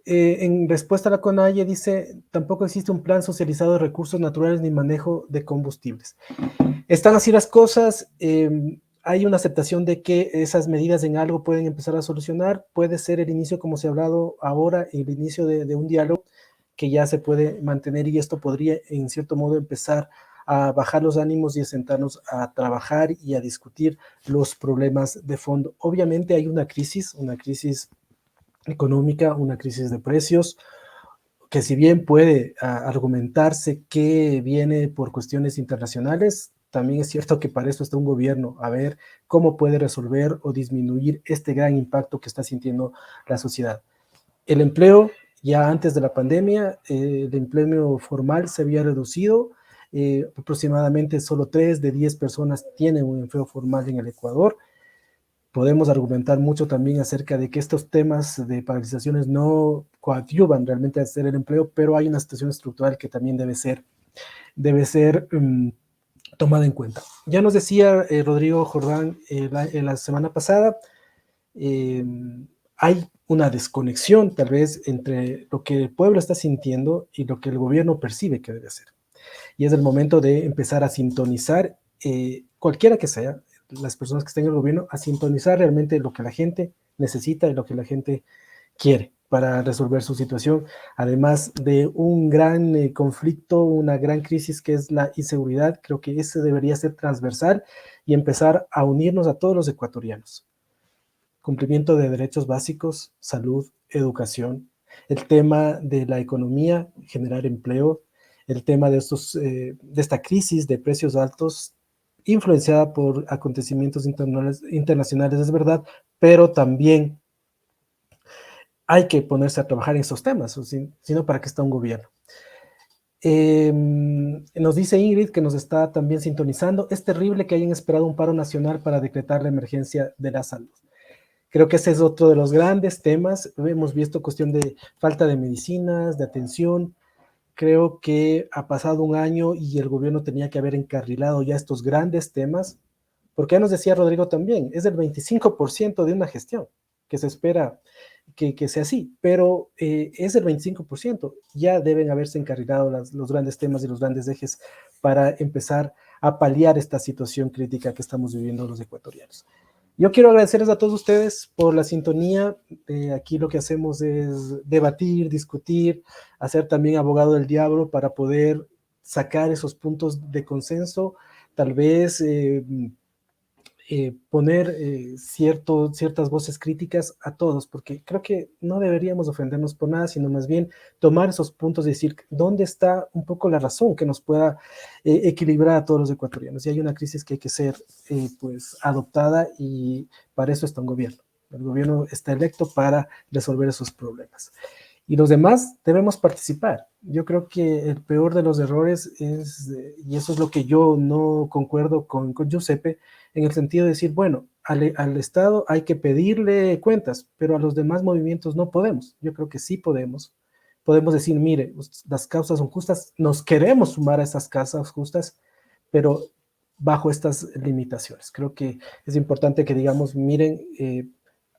En respuesta a la CONAIE dice, tampoco existe un plan socializado de recursos naturales ni manejo de combustibles. Están así las cosas, hay una aceptación de que esas medidas en algo pueden empezar a solucionar, puede ser el inicio, como se ha hablado ahora, el inicio de un diálogo que ya se puede mantener y esto podría en cierto modo empezar a bajar los ánimos y a sentarnos a trabajar y a discutir los problemas de fondo. Obviamente hay una crisis económica, una crisis de precios, que si bien puede argumentarse que viene por cuestiones internacionales, también es cierto que para eso está un gobierno, a ver cómo puede resolver o disminuir este gran impacto que está sintiendo la sociedad. El empleo, ya antes de la pandemia, el empleo formal se había reducido, aproximadamente solo 3 de 10 personas tienen un empleo formal en el Ecuador. Podemos argumentar mucho también acerca de que estos temas de paralizaciones no coadyuvan realmente a hacer el empleo, pero hay una situación estructural que también debe ser tomada en cuenta. Ya nos decía Rodrigo Jordán la semana pasada, hay una desconexión tal vez entre lo que el pueblo está sintiendo y lo que el gobierno percibe que debe hacer. Y es el momento de empezar a sintonizar, cualquiera que sea, las personas que estén en el gobierno, a sintonizar realmente lo que la gente necesita y lo que la gente quiere. para resolver su situación, además de un gran conflicto, una gran crisis que es la inseguridad. Creo que ese debería ser transversal y empezar a unirnos a todos los ecuatorianos. Cumplimiento de derechos básicos, salud, educación, el tema de la economía, generar empleo, el tema de esta crisis de precios altos, influenciada por acontecimientos internacionales, es verdad, pero también hay que ponerse a trabajar en esos temas, sino para qué está un gobierno. Nos dice Ingrid, que nos está también sintonizando, es terrible que hayan esperado un paro nacional para decretar la emergencia de la salud. Creo que ese es otro de los grandes temas. Hemos visto cuestión de falta de medicinas, de atención. Creo que ha pasado un año y el gobierno tenía que haber encarrilado ya estos grandes temas, porque ya nos decía Rodrigo también, es el 25% de una gestión que se espera que sea así, pero es el 25%. Ya deben haberse encarrilado los grandes temas y los grandes ejes para empezar a paliar esta situación crítica que estamos viviendo los ecuatorianos. Yo quiero agradecerles a todos ustedes por la sintonía. Aquí lo que hacemos es debatir, discutir, hacer también abogado del diablo para poder sacar esos puntos de consenso, tal vez poner ciertas voces críticas a todos, porque creo que no deberíamos ofendernos por nada, sino más bien tomar esos puntos y decir dónde está un poco la razón que nos pueda equilibrar a todos los ecuatorianos. Y hay una crisis que hay que ser pues adoptada, y para eso está un gobierno. El gobierno está electo para resolver esos problemas. Y los demás debemos participar. Yo creo que el peor de los errores es, y eso es lo que yo no concuerdo con Giuseppe, en el sentido de decir, bueno, al Estado hay que pedirle cuentas, pero a los demás movimientos no podemos. Yo creo que sí podemos. Podemos decir, mire, las causas son justas, nos queremos sumar a esas causas justas, pero bajo estas limitaciones. Creo que es importante que digamos, miren,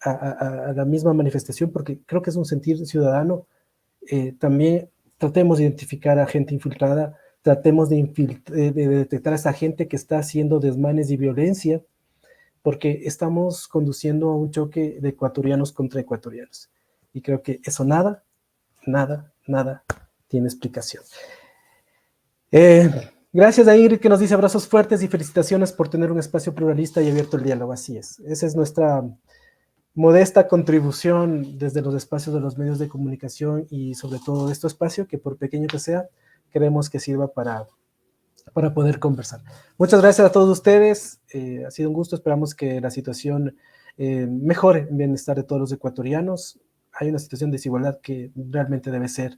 a la misma manifestación, porque creo que es un sentir ciudadano. También tratemos de identificar a gente infiltrada, tratemos de detectar a esa gente que está haciendo desmanes y violencia, porque estamos conduciendo a un choque de ecuatorianos contra ecuatorianos. Y creo que eso nada tiene explicación. Gracias a Ingrid, que nos dice abrazos fuertes y felicitaciones por tener un espacio pluralista y abierto al diálogo. Así es. Esa es nuestra modesta contribución desde los espacios de los medios de comunicación, y sobre todo de este espacio, que por pequeño que sea, queremos que sirva para poder conversar. Muchas gracias a todos ustedes. Ha sido un gusto. Esperamos que la situación mejore en bienestar de todos los ecuatorianos. Hay una situación de desigualdad que realmente debe ser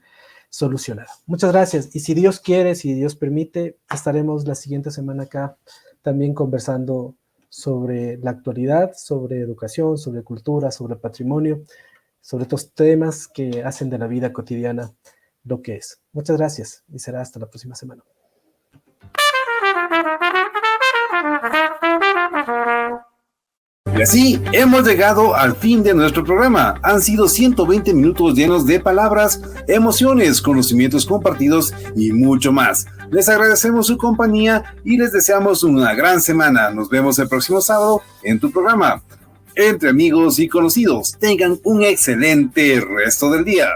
solucionada. Muchas gracias. Y si Dios quiere, si Dios permite, estaremos la siguiente semana acá también conversando sobre la actualidad, sobre educación, sobre cultura, sobre patrimonio, sobre estos temas que hacen de la vida cotidiana lo que es. Muchas gracias y será hasta la próxima semana. Y así hemos llegado al fin de nuestro programa. Han sido 120 minutos llenos de palabras, emociones, conocimientos compartidos y mucho más. Les agradecemos su compañía y les deseamos una gran semana. Nos vemos el próximo sábado en tu programa Entre Amigos y Conocidos. Tengan un excelente resto del día.